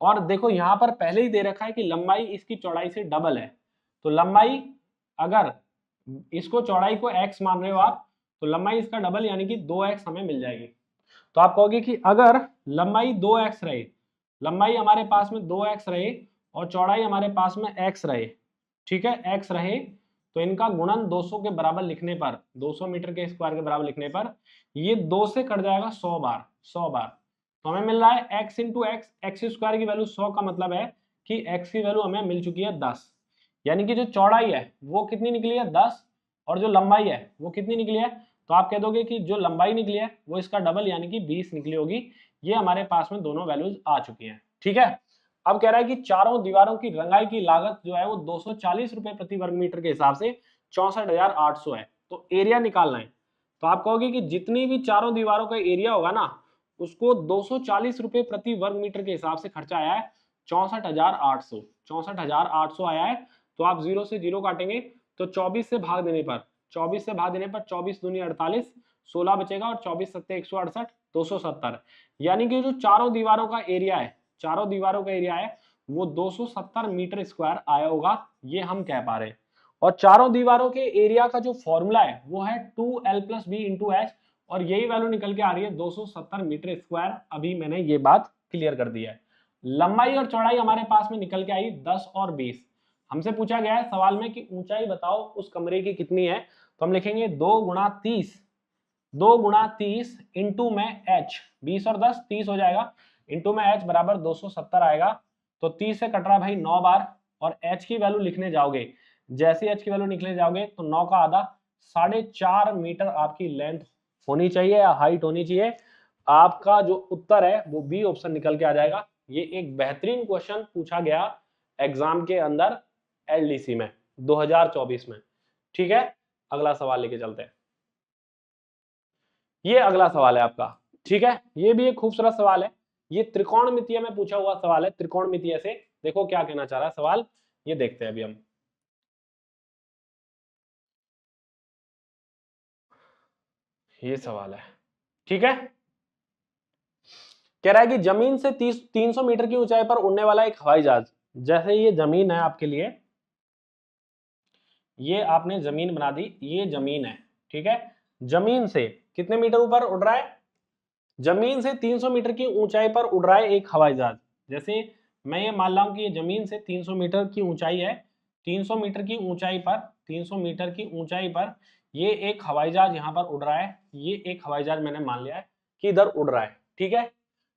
और देखो यहाँ पर पहले ही दे रखा है कि लंबाई इसकी चौड़ाई से डबल है, तो लंबाई अगर इसको चौड़ाई को x मान रहे हो आप, तो लंबाई इसका डबल यानी कि 2x हमें मिल जाएगी। तो आप कहोगे कि अगर लंबाई 2x रहे, लंबाई हमारे पास में 2x रहे और चौड़ाई हमारे पास में x रहे, ठीक है, x रहे, तो इनका गुणन 200 के बराबर लिखने पर, 200 मीटर के स्क्वायर के बराबर लिखने पर ये 2 से कट जाएगा 100 बार, 100 बार। तो हमें मिल रहा है x into x, x square की वैल्यू 100 का मतलब है कि x की वैल्यू हमें मिल चुकी है 10, यानी कि जो चौड़ाई है वो कितनी निकली है 10, और जो लंबाई है वो कितनी निकली है, तो आप कह दोगे कि जो लंबाई निकली है वो इसका डबल यानी कि 20 निकली होगी। ये हमारे पास में दोनों वैल्यूज आ चुकी हैं, ठीक है। अब कह रहा है कि चारों दीवारों की रंगाई की लागत जो है वो 240 रुपए प्रति वर्ग मीटर के हिसाब से 64,800 है। तो एरिया निकालना है, तो आप कहोगे कि जितनी भी चारों दीवारों का एरिया होगा ना उसको 240 रुपए प्रति वर्ग मीटर के हिसाब से खर्चा आया है 64,800, 64,800 आया है। तो आप 0 से 0 काटेंगे तो 24 से भाग देने पर, 24 से भाग देने पर 24 दूनी 48, 16 बचेगा और 24 सत्ते 168, 270, यानी कि जो चारों दीवारों का एरिया है, चारों दीवारों का एरिया है वो 270 मीटर स्क्वायर आया होगा, ये हम कह पा रहे हैं। और चारों दीवारों के एरिया का जो फॉर्मूला है वो है 2l + b × h, और यही वैल्यू निकल के आ रही है 270 मीटर स्क्वायर। अभी मैंने ये बात क्लियर कर दी है। लंबाई और चौड़ाई हमारे पास में निकल के आई 10 और 20। हमसे पूछा गया है सवाल में कि ऊंचाई बताओ उस कमरे की कितनी है, तो हम लिखेंगे 2 × 30, 2 × 30 इंटू में h, 20 और 10 30 हो जाएगा, इंटू में h बराबर 270 आएगा। तो 30 से कट रहा भाई 9 बार, और h की वैल्यू लिखने जाओगे, जैसे h की वैल्यू निकलने जाओगे तो 9 का आधा 4.5 मीटर आपकी लेंथ होनी चाहिए या हाइट होनी चाहिए। आपका जो उत्तर है वो बी ऑप्शन निकल के आ जाएगा। ये एक बेहतरीन क्वेश्चन पूछा गया एग्जाम के अंदर एलडीसी में 2024 में, ठीक है। अगला सवाल लेके चलते हैं। ये अगला सवाल है आपका, ठीक है। ये भी एक खूबसूरत सवाल है, ये त्रिकोणमितीय में पूछा हुआ सवाल है। त्रिकोणमितीय से देखो क्या कहना चाह रहा है सवाल, ये देखते हैं अभी हम। ये सवाल है, ठीक है। कह रहा है कि जमीन से 300 मीटर की ऊंचाई पर उड़ने वाला एक हवाई जहाज, जैसे ये जमीन है आपके लिए, ये आपने जमीन बना दी, ये जमीन है, ठीक है। जमीन से कितने मीटर ऊपर उड़ रहा है, जमीन से 300 मीटर की ऊंचाई पर उड़ रहा है एक हवाई जहाज। जैसे मैं ये मान रहा हूं कि ये जमीन से 300 मीटर की ऊंचाई है, 300 मीटर की ऊंचाई पर, 300 मीटर की ऊंचाई पर ये एक हवाई जहाज यहाँ पर उड़ रहा है। ये एक हवाई जहाज मैंने मान लिया है कि इधर उड़ रहा है, ठीक है,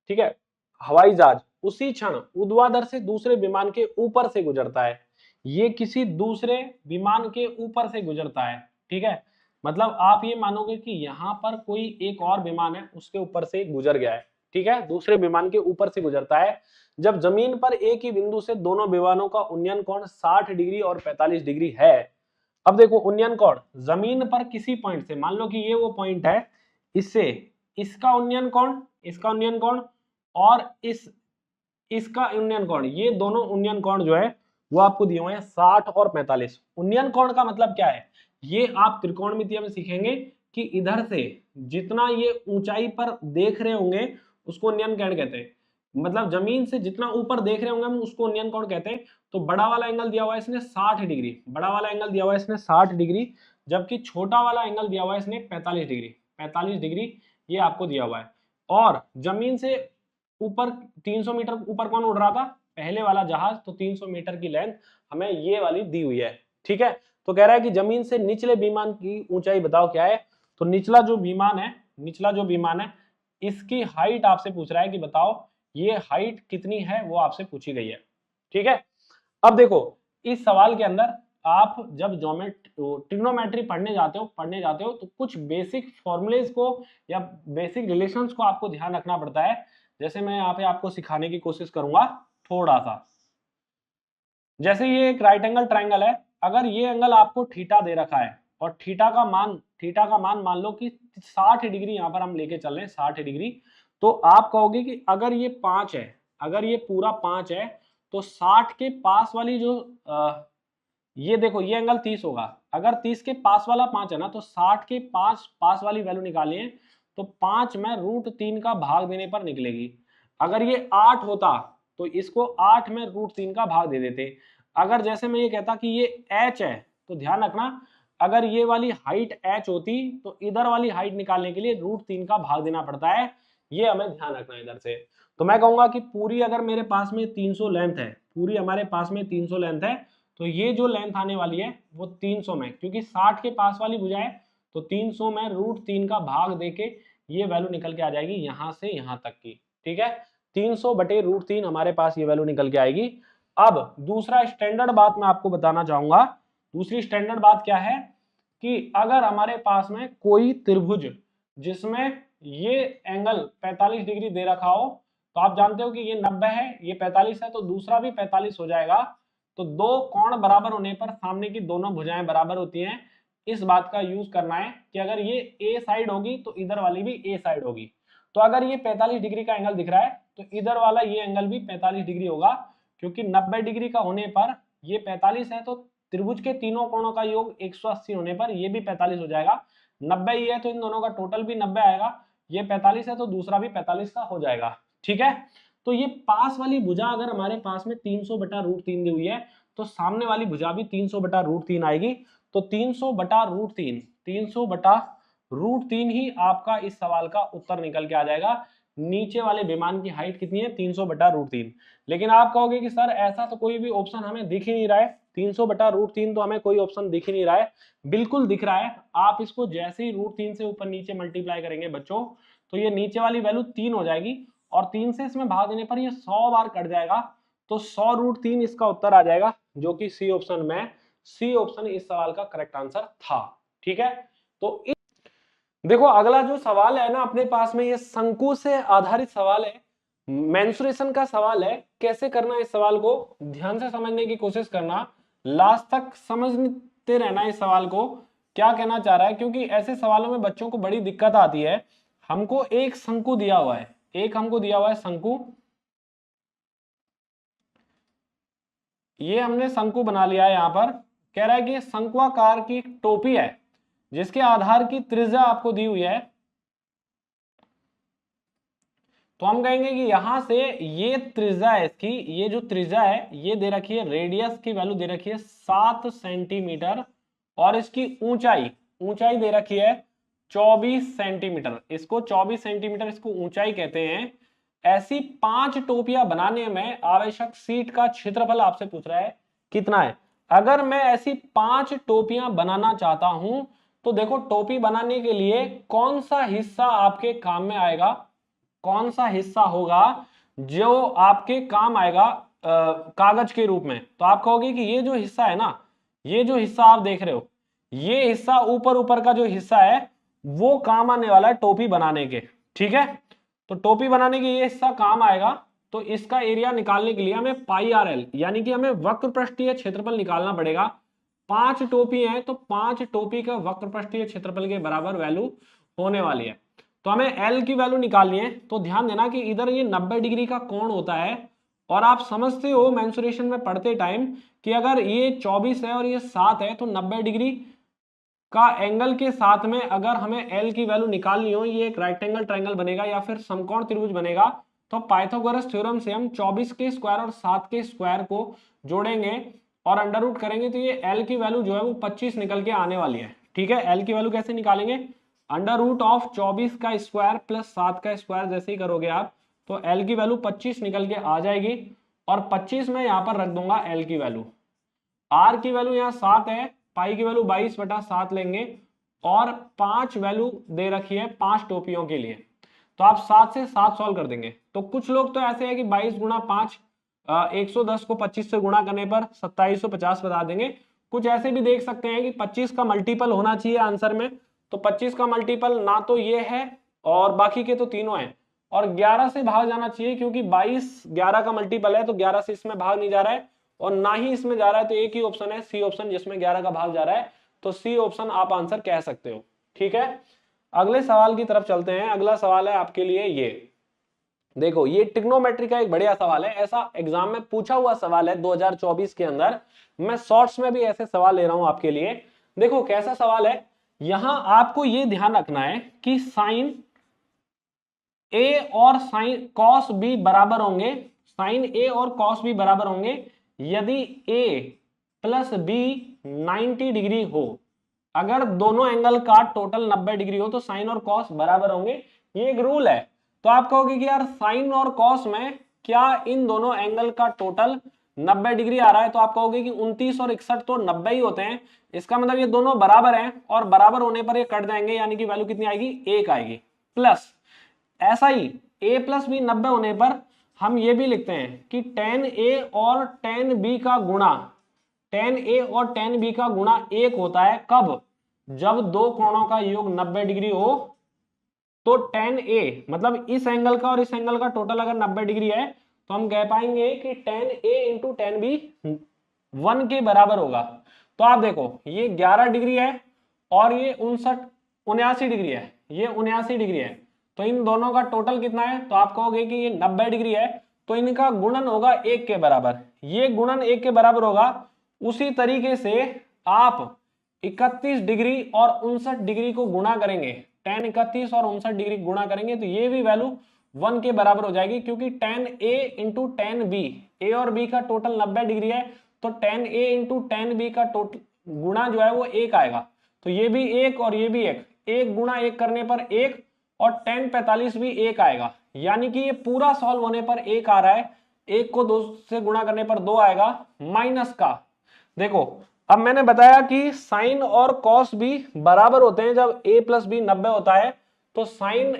ठीक है। हवाई जहाज उसी क्षण ऊर्ध्वाधर से दूसरे विमान के ऊपर से गुजरता है, ये किसी दूसरे विमान के ऊपर से गुजरता है, ठीक है। मतलब आप ये मानोगे कि यहाँ पर कोई एक और विमान है उसके ऊपर से गुजर गया है, ठीक है, दूसरे विमान के ऊपर से गुजरता है। जब जमीन पर एक ही बिंदु से दोनों विमानों का उन्नयन कोण 60 डिग्री और 45 डिग्री है। अब देखो उन्नयन कोण जमीन पर किसी पॉइंट से, मान लो कि ये वो पॉइंट है, इससे इसका उन्नयन कोण, इसका उन्नयन कोण और इसका उन्नयन कोण, ये दोनों उन्नयन कोण जो है वो आपको दिए हुए हैं 60 और 45। उन्नयन कोण का मतलब क्या है, ये आप त्रिकोणमितीय में सीखेंगे कि इधर से जितना ये ऊंचाई पर देख रहे होंगे उसको उन्नयन कोण कहते हैं। मतलब जमीन से जितना ऊपर देख रहे होंगे हम उसको उन्नयन कोण कहते हैं। तो बड़ा वाला एंगल दिया हुआ है इसने 60 डिग्री, बड़ा वाला एंगल दिया हुआ है इसने 60 डिग्री, जबकि छोटा वाला एंगल दिया हुआ है इसने 45 डिग्री, 45 डिग्री ये आपको दिया हुआ है। और जमीन से ऊपर 300 मीटर ऊपर कौन उड़ रहा था, पहले वाला जहाज। तो 300 मीटर की लेंथ हमें ये वाली दी हुई है, ठीक है। तो कह रहा है कि जमीन से निचले विमान की ऊंचाई बताओ क्या है। तो निचला जो विमान है, निचला जो विमान है इसकी हाइट आपसे पूछ रहा है कि बताओ ये हाइट कितनी है, वो आपसे पूछी गई है, ठीक है। अब देखो इस सवाल के अंदर आप जब ट्रिग्नोमेट्री पढ़ने जाते हो तो कुछ बेसिक फॉर्मूलेज को या बेसिक रिलेशंस को आपको ध्यान रखना पड़ता है। जैसे मैं यहाँ पे आपको सिखाने की कोशिश करूंगा थोड़ा सा। जैसे ये एक राइट एंगल ट्रायंगल है, अगर ये एंगल आपको थीटा दे रखा है और थीटा का मान मान लो कि 60 डिग्री यहाँ पर हम लेके चल रहे हैं 60 डिग्री, तो आप कहोगे कि अगर ये 5 है, अगर ये पूरा 5 है तो 60 के पास वाली जो ये देखो ये एंगल 30 होगा, अगर 30 के पास वाला 5 है ना तो 60 के पास वाली वैल्यू निकालिए तो 5 में √3 का भाग देने पर निकलेगी। अगर ये 8 होता तो इसको 8 में √3 का भाग दे देते। अगर जैसे मैं ये कहता कि ये h है तो ध्यान रखना, अगर ये वाली हाइट h होती तो इधर वाली हाइट निकालने के लिए √3 का भाग देना पड़ता है, ये हमें ध्यान रखना है इधर से। तो मैं कहूंगा कि पूरी अगर मेरे पास में 300 लेंथ है, पूरी हमारे पास में 300 लेंथ है, तो ये जो लेंथ आने वाली है वो 300 में, क्योंकि 60 के पास वाली भुजा है तो 300 में √3 का भाग देके ये वैल्यू निकल के आ जाएगी यहां से यहां तक की। ठीक है, 300 बटे √3 हमारे पास ये वैल्यू निकल के आएगी। अब दूसरा स्टैंडर्ड बात मैं आपको बताना चाहूंगा। दूसरी स्टैंडर्ड बात क्या है कि अगर हमारे पास में कोई त्रिभुज जिसमें ये एंगल 45 डिग्री दे रखा हो, तो आप जानते हो कि ये 90 है, ये 45 है, तो दूसरा भी 45 हो जाएगा। तो दो कोण बराबर होने पर सामने की दोनों भुजाएं बराबर होती हैं। इस बात का यूज करना है कि अगर ये ए साइड होगी तो इधर वाली भी ए साइड होगी। तो अगर ये 45 डिग्री का एंगल दिख रहा है तो इधर वाला ये एंगल भी 45 डिग्री होगा, क्योंकि 90 डिग्री का होने पर ये 45 है तो त्रिभुज के तीनों कोणों का योग 180 होने पर ये भी 45 हो जाएगा। 90 ही है तो इन दोनों का टोटल भी 90 आएगा, ये 45 है तो दूसरा भी 45 का हो जाएगा। ठीक है, तो ये पास वाली भुजा अगर हमारे पास में 300 बटा √3 दी हुई है तो सामने वाली भुजा भी 300 बटा √3 आएगी। तो 300 बटा √3 ही आपका इस सवाल का उत्तर निकल के आ जाएगा। नीचे वाले विमान की हाइट कितनी है? 300 बटा √3। लेकिन आप कहोगे कि सर ऐसा तो कोई भी ऑप्शन हमें दिख ही नहीं रहा है, 300 बटा √3 तो हमें कोई ऑप्शन दिख ही नहीं रहा है। बिल्कुल दिख रहा है, आप इसको जैसे ही √3 से ऊपर नीचे मल्टीप्लाई करेंगे बच्चों तो ये नीचे वाली वैल्यू 3 हो जाएगी और 3 से इसमें भाग देने पर ये 100 बार कट जाएगा, तो 100 √3 इसका उत्तर आ जाएगा, जो कि सी ऑप्शन में, सी ऑप्शन इस सवाल का करेक्ट आंसर था। ठीक है, तो देखो अगला जो सवाल है ना अपने पास में, ये शंकु से आधारित सवाल है, मेंसुरेशन का सवाल है। कैसे करना है इस सवाल को, ध्यान से समझने की कोशिश करना, लास्ट तक समझते रहना इस सवाल को क्या कहना चाह रहा है, क्योंकि ऐसे सवालों में बच्चों को बड़ी दिक्कत आती है। हमको एक शंकु दिया हुआ है, एक हमको दिया हुआ है शंकु, ये हमने शंकु बना लिया है। यहां पर कह रहा है कि शंक्वाकार की टोपी है जिसके आधार की त्रिज्या आपको दी हुई है, तो हम कहेंगे कि यहां से ये त्रिज्या है इसकी, ये जो त्रिज्या है ये दे रखी है, रेडियस की वैल्यू दे रखी है 7 सेंटीमीटर और इसकी ऊंचाई दे रखी है 24 सेंटीमीटर। इसको 24 सेंटीमीटर इसको ऊंचाई कहते हैं। ऐसी 5 टोपियां बनाने में आवश्यक सीट का क्षेत्रफल आपसे पूछ रहा है कितना है। अगर मैं ऐसी 5 टोपियां बनाना चाहता हूं तो देखो टोपी बनाने के लिए कौन सा हिस्सा आपके काम में आएगा, कौन सा हिस्सा होगा जो आपके काम आएगा कागज के रूप में। तो आप कहोगे कि ये जो हिस्सा है ना, ये जो हिस्सा आप देख रहे हो, ये हिस्सा ऊपर का जो हिस्सा है वो काम आने वाला है टोपी बनाने के। ठीक है, तो टोपी बनाने के ये हिस्सा काम आएगा, तो इसका एरिया निकालने के लिए हमें पाई आर एल यानी कि हमें वक्र पृष्ठीय क्षेत्रफल निकालना पड़ेगा। 5 टोपी है तो 5 टोपी का वक्र पृष्ठीय क्षेत्रफल के बराबर वैल्यू होने वाली है। तो हमें एल की वैल्यू निकालनी है। तो ध्यान देना कि इधर ये 90 डिग्री का कोण होता है और आप समझते हो मेंसुरेशन में पढ़ते टाइम कि अगर ये 24 है और ये 7 है तो 90 डिग्री का एंगल के साथ में अगर हमें एल की वैल्यू निकालनी हो, ये एक राइट एंगल ट्रायंगल बनेगा या फिर समकोण त्रिभुज बनेगा, तो पाइथागोरस थ्योरम से हम 24 के स्क्वायर और 7 के स्क्वायर को जोड़ेंगे और अंडर रूट करेंगे तो ये एल की वैल्यू जो है वो 25 निकल के आने वाली है। ठीक है, एल की वैल्यू कैसे निकालेंगे, अंडर रूट ऑफ 24 का स्क्वायर प्लस 7 का स्क्वायर जैसे ही करोगे आप तो एल की वैल्यू 25 निकल के आ जाएगी और 25 में यहाँ पर रख दूंगा एल की वैल्यू। आर की वैल्यू यहाँ 7 है, पाई की वैल्यू 22/7 लेंगे और 5 वैल्यू दे रखी है 5 टोपियों के लिए, तो आप 7 से 7 सॉल्व कर देंगे। तो कुछ लोग तो ऐसे है कि 22 गुणा 5 110 को 25 से गुणा करने पर 2750 बता देंगे। कुछ ऐसे भी देख सकते हैं कि 25 का मल्टीपल होना चाहिए आंसर में, तो 25 का मल्टीपल ना तो ये है और बाकी के तो तीनों हैं, और 11 से भाग जाना चाहिए, क्योंकि 22 11 का मल्टीपल है, तो 11 से इसमें भाग नहीं जा रहा है और ना ही इसमें जा रहा है, तो एक ही ऑप्शन है सी ऑप्शन जिसमें 11 का भाग जा रहा है, तो सी ऑप्शन आप आंसर कह सकते हो। ठीक है, अगले सवाल की तरफ चलते हैं। अगला सवाल है आपके लिए ये, देखो ये ट्रिग्नोमेट्री का एक बढ़िया सवाल है, ऐसा एग्जाम में पूछा हुआ सवाल है 2024 के अंदर। मैं शॉर्ट्स में भी ऐसे सवाल ले रहा हूं आपके लिए। देखो कैसा सवाल है, यहां आपको ये ध्यान रखना है कि साइन ए और साइन कॉस बी बराबर होंगे, साइन ए और कॉस बी बराबर होंगे यदि ए प्लस बी 90 डिग्री हो। अगर दोनों एंगल का टोटल 90 डिग्री हो तो साइन और कॉस बराबर होंगे, ये एक रूल है। तो आप कहोगे कि यार साइन और कॉस में क्या इन दोनों एंगल का टोटल 90 डिग्री आ रहा है, तो आप कहोगे कि 29 और 61 तो 90 ही होते हैं, इसका मतलब ये दोनों बराबर हैं और बराबर होने पर ये कट जाएंगे, यानी कि वैल्यू कितनी आएगी, 1 आएगी। प्लस ऐसा ही a प्लस बी 90 होने पर हम ये भी लिखते हैं कि tan a और tan b का गुणा, tan a और tan b का गुणा 1 होता है कब, जब दो कोणों का योग 90 डिग्री हो। तो tan a मतलब इस एंगल का और इस एंगल का टोटल अगर 90 डिग्री है तो हम कह पाएंगे कि tan a into tan b 1 के बराबर होगा। तो आप देखो ये 11 डिग्री है और ये 79 डिग्री है, ये 79 डिग्री है, तो इन दोनों का टोटल कितना है, तो आप कहोगे कि ये 90 डिग्री है, तो इनका गुणन होगा 1 के बराबर, ये गुणन 1 के बराबर होगा। उसी तरीके से आप 31 डिग्री और 59 डिग्री को गुणा करेंगे, tan 31 और 59 डिग्री गुणा करेंगे तो ये भी वैल्यू 1 के बराबर हो जाएगी, क्योंकि tan a into tan b, a और b का टोटल 90 डिग्री है, तो tan a into tan b का टोटल गुणा जो है वो 1 आएगा, तो ये भी 1 और ये भी 1, 1 गुणा 1 करने पर 1 और tan 45 भी 1 आएगा, यानी कि ये पूरा सॉल्व होने पर 1 आ रहा है, 1 को 2 से गुणा करने पर 2 आएगा, माइनस का। देखो अब मैंने बताया कि साइन और कॉस भी बराबर होते हैं जब a प्लस बी 90 होता है, तो साइन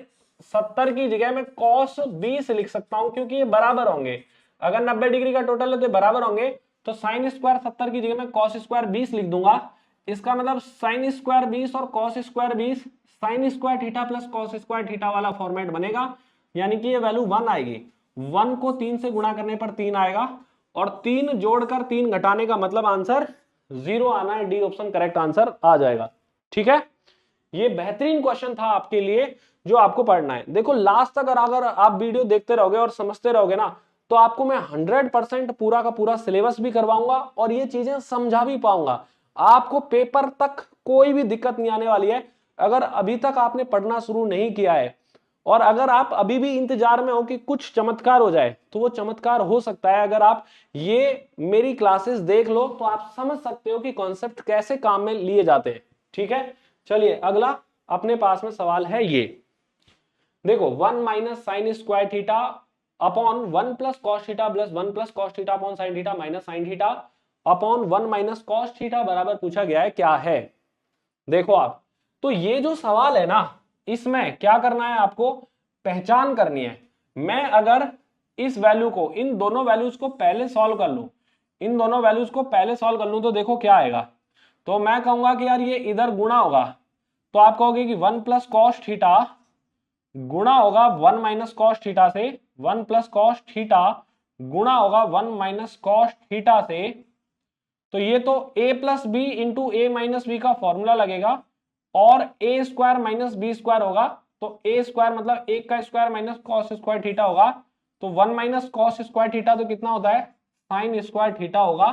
70 की जगह मैं कॉस 20 लिख सकता हूं, क्योंकि ये बराबर होंगे, अगर 90 डिग्री का टोटल है तो बराबर होंगे, तो साइन स्क्वायर 70 की जगह मैं कॉस स्क्वायर 20 लिख दूंगा। इसका मतलब साइन स्क्वायर 20 और cos square 20 sine square theta plus cos square theta वाला फॉर्मेट बनेगा, यानी कि ये वैल्यू 1 आएगी। 1 को 3 से गुणा करने पर 3 आएगा और 3 जोड़कर 3 घटाने का मतलब आंसर 0 आना है, डी ऑप्शन करेक्ट आंसर आ जाएगा। ठीक है, ये बेहतरीन क्वेश्चन था आपके लिए जो आपको पढ़ना है। देखो लास्ट तक अगर आप वीडियो देखते रहोगे और समझते रहोगे ना, तो आपको मैं 100% पूरा का पूरा सिलेबस भी करवाऊंगा और ये चीजें समझा भी पाऊंगा, आपको पेपर तक कोई भी दिक्कत नहीं आने वाली है। अगर अभी तक आपने पढ़ना शुरू नहीं किया है और अगर आप अभी भी इंतजार में हो कि कुछ चमत्कार हो जाए, तो वो चमत्कार हो सकता है अगर आप ये मेरी क्लासेस देख लो, तो आप समझ सकते हो कि कॉन्सेप्ट कैसे काम में लिए जाते हैं। ठीक है, चलिए अगला अपने पास में सवाल है ये, देखो 1 minus sine square theta upon 1 plus cos theta plus 1 plus cos theta upon sine theta minus sine theta upon 1 minus cos theta बराबर पूछा गया है, क्या है। देखो आप, तो ये जो सवाल है ना, इसमें क्या करना है, आपको पहचान करनी है। मैं अगर इस वैल्यू को, इन दोनों वैल्यूज को पहले सॉल्व कर लूं, इन दोनों वैल्यूज को पहले सॉल्व कर लूं, तो देखो क्या आएगा। तो मैं कहूंगा कि यार ये इधर गुणा होगा, तो आप कहोगे कि 1 प्लस कॉस थीटा गुणा होगा 1 माइनस कॉस थीटा से, 1 प्लस कॉस थीटा गुणा होगा 1 माइनस कॉस थीटा से, तो ये तो a plus B into A minus B का फॉर्मूला लगेगा और a square minus B square होगा, तो a स्क्वायर मतलब 1 का square minus cos square theta होगा, तो 1 माइनस कॉस स्क्वायर थीटा तो कितना होता है, साइन स्क्वायर थीटा होगा,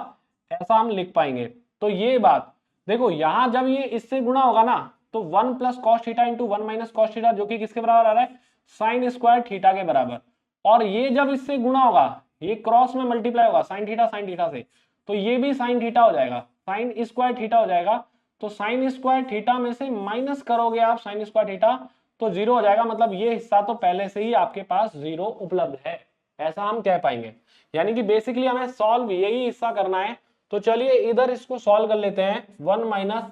ऐसा हम लिख पाएंगे। तो ये बात देखो, यहां जब ये इससे गुणा होगा ना, तो 1 plus cos theta into 1 minus cos theta, जो कि किसके बराबर आ रहा है, साइन स्क्वायर थीटा के बराबर, और ये जब इससे गुणा होगा, ये क्रॉस में मल्टीप्लाई होगा साइन थीटा से, तो ये भी साइन थीटा हो जाएगा, साइन स्क्वायर थीटा हो जाएगा, तो साइन स्क्वायर थीटा में से माइनस करोगे आप साइन स्क्वायर थीटा, तो 0 हो जाएगा, मतलब ये हिस्सा तो पहले से ही आपके पास 0 उपलब्ध है, ऐसा हम कह पाएंगे। यानी कि बेसिकली हमें सॉल्व यही हिस्सा करना है। तो चलिए इधर इसको सॉल्व कर लेते हैं, 1 minus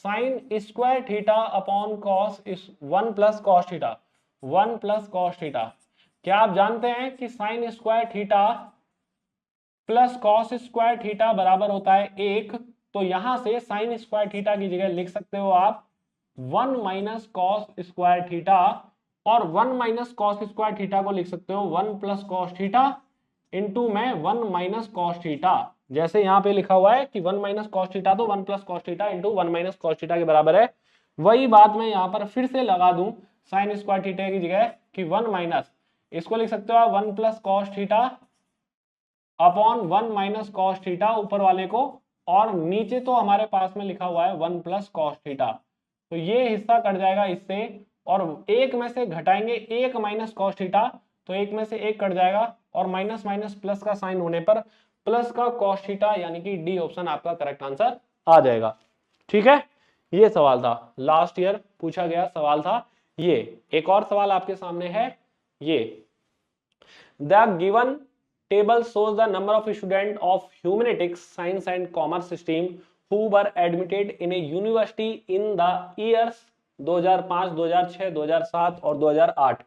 sine square theta upon cos 1 plus cos theta, 1 plus cos theta. क्या आप जानते हैं कि sine square theta plus cos square theta बराबर होता है 1, तो यहां से साइन स्क्वायर थीटा की जगह लिख सकते हो आप 1 माइनस कॉस स्क्वायर थीटा और 1 माइनस कॉस स्क्वायर थीटा को लिख सकते हो 1 प्लस कॉस थीटा इंटू में 1 माइनस कॉस थीटा। जैसे यहाँ पे लिखा हुआ है कि 1 माइनस कॉस थीटा तो 1 plus cos theta into 1 minus cos theta के बराबर है। वही बात मैं यहाँ पर फिर से लगा दूं साइन स्क्वायर थीटा की जगह कि 1 माइनस, इसको लिख सकते हो आप 1 plus cos theta upon 1 minus cos theta ऊपर वाले को, और नीचे तो हमारे पास में लिखा हुआ है 1 प्लस कॉस थीटा, तो ये हिस्सा कट जाएगा इससे, और एक में से घटाएंगे 1 माइनस कॉस थीटा, तो एक में से एक कट जाएगा, और माइनस माइनस प्लस का साइन होने पर प्लस का कॉस थीटा, यानी कि डी ऑप्शन आपका करेक्ट आंसर आ जाएगा। ठीक है, ये सवाल था, लास्ट ईयर पूछा गया सवाल था ये। एक और सवाल आपके सामने है ये, the given table shows the number of students of humanities, science and commerce stream who were admitted in a university in the years 2005, 2006, 2007 और 2008।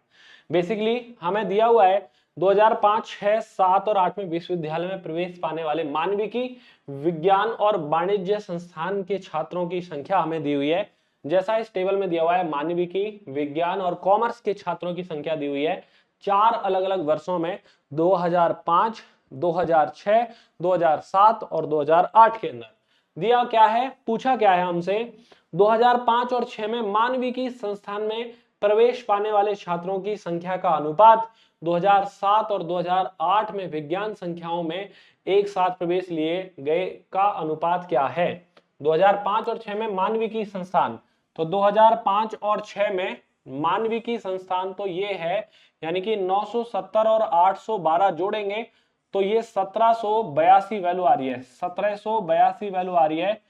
बेसिकली हमें दिया हुआ है 2005, 6, 7 और 8 में विश्वविद्यालय में प्रवेश पाने वाले मानविकी, विज्ञान और वाणिज्य संस्थान के छात्रों की संख्या हमें दी हुई है। जैसा इस टेबल में दिया हुआ है, मानविकी, विज्ञान और कॉमर्स के छात्रों की संख्या दी हुई है 4 अलग अलग वर्षों में, 2005, 2006, 2007 और 2008 के अंदर। दिया क्या है, पूछा क्या है हमसे, 2005 और 6 में मानविकी संस्थान में प्रवेश पाने वाले छात्रों की संख्या का अनुपात 2007 और 2008 में विज्ञान संख्याओं में एक साथ प्रवेश लिए गए का अनुपात क्या है। 2005 और 6 में मानविकी संस्थान, तो 2005 और 6 में मानविकी संस्थान तो ये है, यानी कि 970 और 812 जोड़ेंगे तो ये 1782 वैल्यू आ रही है, 1782 वैल्यू आ रही है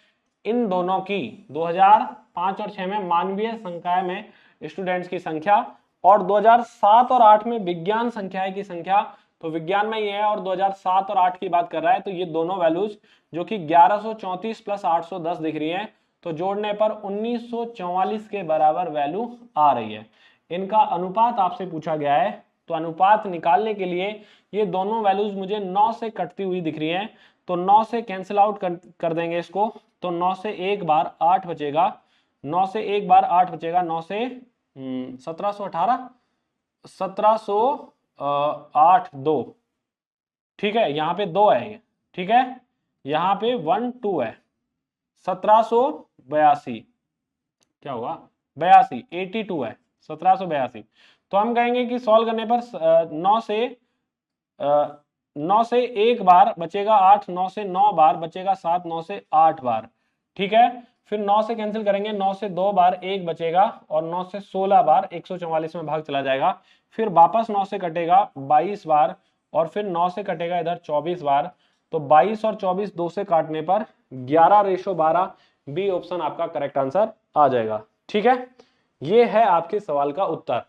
इन दोनों की, 2005 और 6 में मानवीय संकाय में स्टूडेंट्स की संख्या, और 2007 और 8 में विज्ञान संख्याएं की संख्या, तो विज्ञान में ये है और 2007 और 8 की बात कर रहा है, तो ये दोनों वैल्यूज जो कि 1134 प्लस 810 दिख रही है, तो जोड़ने पर 1944 के बराबर वैल्यू आ रही है। इनका अनुपात आपसे पूछा गया है, तो अनुपात निकालने के लिए ये दोनों वैल्यूज मुझे 9 से कटती हुई दिख रही हैं, तो 9 से कैंसिल आउट कर देंगे इसको, तो 9 से एक बार 8 बचेगा, 9 से एक बार 8 बचेगा, 9 से 1718, 1708 2, ठीक है, यहाँ पे 2 है ये, ठीक है, यहाँ पे 1 2 है, 1782 क्या होगा, 82, 82 है, 1782। तो हम कहेंगे कि सॉल्व करने पर 9 से एक बार बचेगा 8, 9 से 9 बार बचेगा 7, 9 से 8 बार, ठीक है, फिर 9 से कैंसिल करेंगे, 9 से 2 बार 1 बचेगा, और 9 से 16 बार 144 में भाग चला जाएगा, फिर वापस 9 से कटेगा 22 बार, और फिर 9 से कटेगा इधर 24 बार, तो 22 और 24 2 से काटने पर 11:12, बी ऑप्शन आपका करेक्ट आंसर आ जाएगा। ठीक है, ये है आपके सवाल का उत्तर।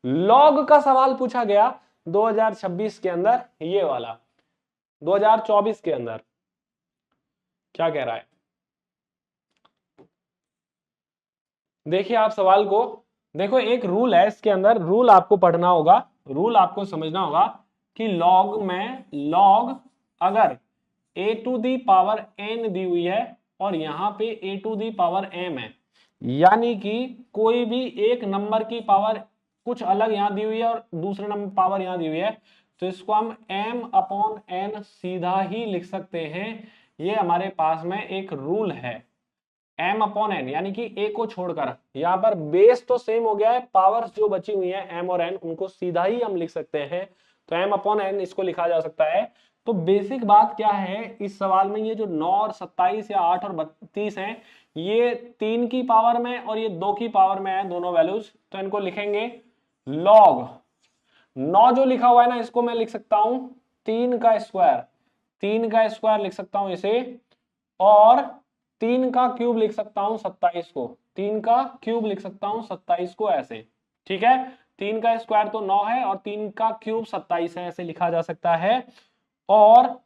लॉग का सवाल पूछा गया 2026 के अंदर, ये वाला 2024 के अंदर क्या कह रहा है, देखिए आप सवाल को देखो, एक रूल है इसके अंदर, रूल आपको पढ़ना होगा, रूल आपको समझना होगा कि लॉग में, लॉग अगर a to the power n दी हुई है और यहाँ पे a to the power m है, यानी कि कोई भी एक नंबर की पावर कुछ अलग यहाँ दी हुई है और दूसरे नंबर पावर यहाँ दी हुई है, तो इसको हम m अपॉन n सीधा ही लिख सकते हैं। ये हमारे पास में एक रूल है, m अपॉन n, यानी कि a को छोड़कर, यहाँ पर बेस तो सेम हो गया है, पावर्स जो बची हुई है m और n उनको सीधा ही हम लिख सकते हैं, तो m अपॉन n इसको लिखा जा सकता है। तो बेसिक बात क्या है इस सवाल में, ये जो 9 और 27 या 8 और 32 हैं, ये 3 की पावर में और ये 2 की पावर में है दोनों वैल्यूज, तो इनको लिखेंगे लॉग 9 जो लिखा हुआ है ना, इसको मैं लिख सकता हूं 3 का स्क्वायर, 3 का स्क्वायर लिख सकता हूं इसे, और 3 का क्यूब लिख सकता हूं 27 को, 3 का क्यूब लिख सकता हूं 27 को ऐसे, ठीक है, 3 का स्क्वायर तो 9 है और 3 का क्यूब 27 है, ऐसे लिखा जा सकता है। और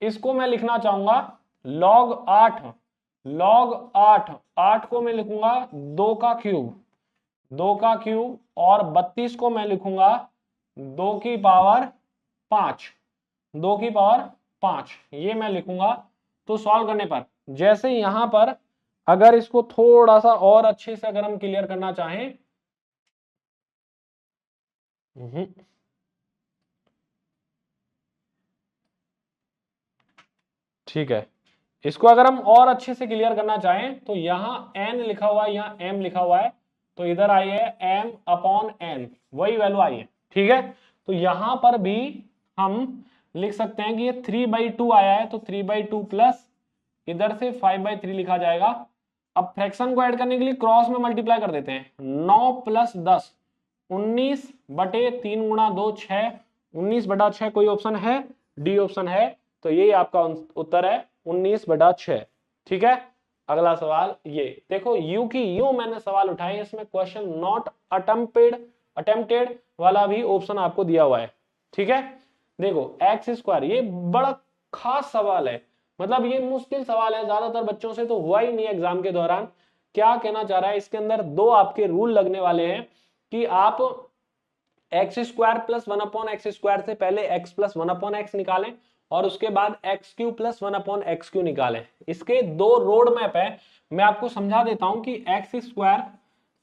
इसको मैं लिखना चाहूंगा log 8, log 8, 8 को मैं लिखूंगा 2 का क्यूब, 2 का क्यूब, और 32 को मैं लिखूंगा 2 की पावर 5, 2 की पावर 5, ये मैं लिखूंगा। तो सॉल्व करने पर जैसे यहां पर अगर इसको थोड़ा सा और अच्छे से अगर हम क्लियर करना चाहें, ठीक है, इसको अगर हम और अच्छे से क्लियर करना चाहें तो यहाँ n लिखा हुआ है, यहाँ m लिखा हुआ है, तो इधर आई है m अपॉन n, वही वैल्यू आई है। ठीक है, तो यहां पर भी हम लिख सकते हैं कि ये 3/2 आया है, तो 3/2 प्लस इधर से 5/3 लिखा जाएगा। अब फ्रैक्शन को ऐड करने के लिए क्रॉस में मल्टीप्लाई कर देते हैं, 9 प्लस 10 19/3 गुणा 2 6, 19/6 कोई ऑप्शन है, डी ऑप्शन है, तो यही आपका उत्तर है 19/6। ठीक है, अगला सवाल ये देखो, यू की यू मैंने सवाल उठाए, इसमें क्वेश्चन नॉट अटेम्प्टेड वाला भी ऑप्शन आपको दिया हुआ है। ठीक है, देखो एक्स स्क्वायर, ये बड़ा खास सवाल है, मतलब ये मुश्किल सवाल है, ज्यादातर बच्चों से तो हुआ ही नहीं एग्जाम के दौरान। क्या कहना चाह रहा है, इसके अंदर दो आपके रूल लगने वाले हैं कि आप एक्स स्क्वायर प्लस 1/x² से पहले x प्लस 1/x निकालें और उसके बाद x³ प्लस 1/x³ निकालें। इसके दो रोड मैप है, मैं आपको समझा देता हूं कि एक्स स्क्वायर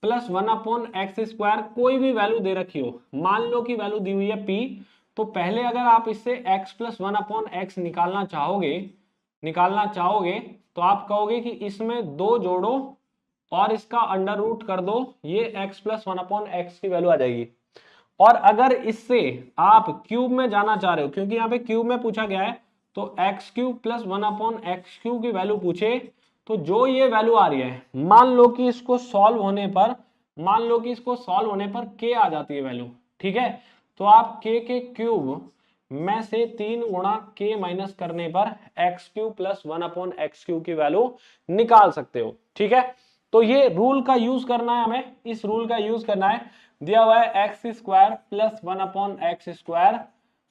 प्लस 1/x² कोई भी वैल्यू दे रखी हो, मान लो कि वैल्यू दी हुई है p, तो पहले अगर आप इससे x प्लस 1/x निकालना चाहोगे तो आप कहोगे कि इसमें 2 जोड़ो और इसका अंडर रूट कर दो, ये x प्लस 1/x की वैल्यू आ जाएगी। और अगर इससे आप क्यूब में जाना चाह रहे हो, क्योंकि यहाँ पे क्यूब में पूछा गया है, तो x³ प्लस 1/x³ की वैल्यू पूछे, तो जो ये वैल्यू आ रही है, मान लो कि इसको सॉल्व होने पर k आ जाती है वैल्यू। ठीक है, तो आप k के क्यूब में से 3 गुणा k माइनस करने पर x³ प्लस 1/x³ की वैल्यू निकाल सकते हो। ठीक है, तो ये रूल का यूज करना है, हमें इस रूल का यूज करना है। दिया हुआ है x² प्लस 1/x²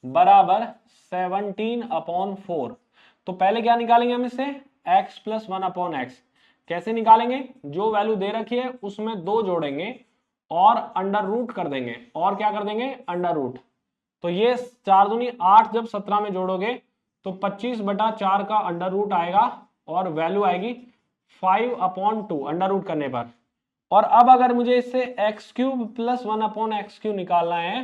बराबर 17/4। तो पहले क्या निकालेंगे हम इससे, x प्लस 1/x। कैसे निकालेंगे, जो वैल्यू दे रखी है उसमें 2 जोड़ेंगे और अंडर रूट कर देंगे, और क्या कर देंगे, अंडर रूट। तो ये 4 दूनी 8, जब 17 में जोड़ोगे तो 25/4 का अंडर रूट आएगा और वैल्यू आएगी 5/2 अंडर रूट करने पर। और अब अगर मुझे इससे x³ प्लस 1/x³ निकालना है,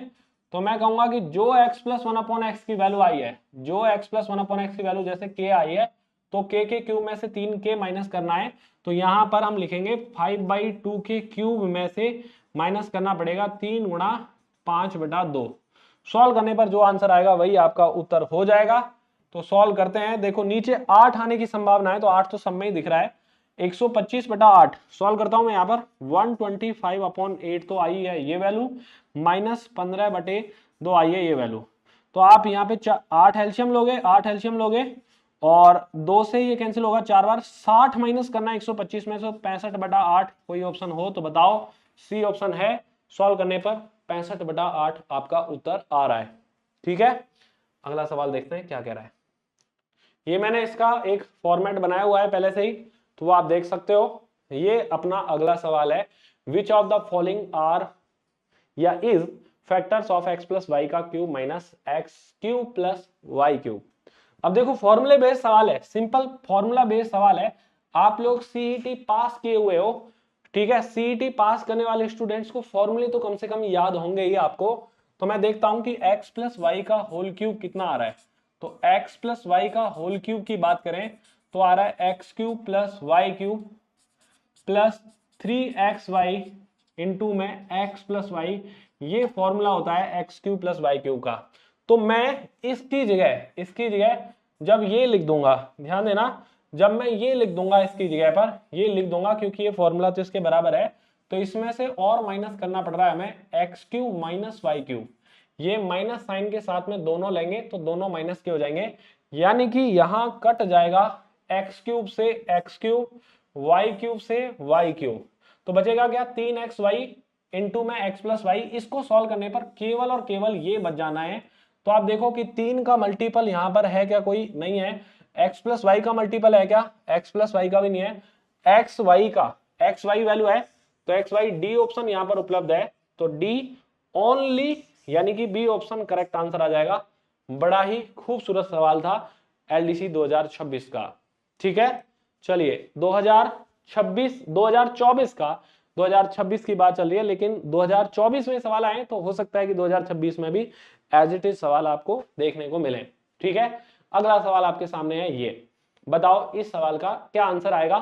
तो मैं कहूंगा कि जो x प्लस 1/x की वैल्यू आई है, जो x प्लस 1/x की वैल्यू जैसे k आई है, तो k के क्यूब में से 3k माइनस करना है, तो यहां पर हम लिखेंगे 5/2 के क्यूब में से माइनस करना पड़ेगा 3 गुणा 5/2। सॉल्व करने पर जो आंसर आएगा वही आपका उत्तर हो जाएगा। तो सॉल्व करते हैं, देखो नीचे 8 आने की संभावना है, तो 8 तो सब में ही दिख रहा है, 125/8 सॉल्व करता हूं मैं यहाँ पर, 125/8 तो आई है ये वैल्यू, माइनस 15/2 आई है ये वैल्यू। तो आप यहाँ पे 8 एलसीएम लोगे और 2 से ये कैंसिल होगा 4 बार, 60 माइनस करना 125 में से, 65/8 कोई ऑप्शन हो तो बताओ, सी ऑप्शन है। सॉल्व करने पर 65/8 आपका उत्तर आ रहा है। ठीक है, अगला सवाल देखते हैं क्या कह रहा है। ये मैंने इसका एक फॉर्मेट बनाया हुआ है पहले से ही, तो वो आप देख सकते हो। ये अपना अगला सवाल है, which of the following are या is factors of x plus y का cube minus x³ plus y³। अब देखो फॉर्मूले बेस्ड सवाल है, सिंपल फॉर्मूला बेस्ड सवाल है। आप लोग सीईटी पास किए हुए हो, ठीक है, सीईटी पास करने वाले स्टूडेंट्स को फॉर्मूले तो कम से कम याद होंगे ही आपको। तो मैं देखता हूं कि x प्लस वाई का होल क्यूब कितना आ रहा है, तो x प्लस वाई का होल क्यूब की बात करें तो आ रहा है x³ plus y³ plus 3xy into में x प्लस वाई, ये फॉर्मूला होता है x³ प्लस y³ का। तो मैं इसकी जगह जब ये लिख दूंगा, ध्यान देना, जब मैं ये लिख दूंगा इसकी जगह पर ये लिख दूंगा, क्योंकि ये फॉर्मूला तो इसके बराबर है, तो इसमें से और माइनस करना पड़ रहा है हमें, x³ माइनस y³। ये माइनस साइन के साथ में दोनों लेंगे तो दोनों माइनस के हो जाएंगे, यानी कि यहां कट जाएगा x³ से x³ y³ से y³, तो बचेगा क्या, 3xy इंटू में x प्लस वाई। इसको सॉल्व करने पर केवल और केवल ये बच जाना है। तो आप देखो कि 3 का मल्टीपल यहां पर है क्या, कोई नहीं है। x प्लस वाई का मल्टीपल है क्या, x प्लस वाई का भी नहीं है। एक्स वाई का एक्स वाई वैल्यू है, तो एक्स वाई, डी ऑप्शन यहां पर उपलब्ध है, तो डी ओनली, यानी कि बी ऑप्शन करेक्ट आंसर आ जाएगा। बड़ा ही खूबसूरत सवाल था एलडीसी 2026 का। ठीक है, चलिए 2024 का 2026 की बात चल रही है, लेकिन 2024 में सवाल आए तो हो सकता है कि 2026 में भी एज इट इज सवाल आपको देखने को मिले। ठीक है, अगला सवाल आपके सामने है, ये बताओ इस सवाल का क्या आंसर आएगा।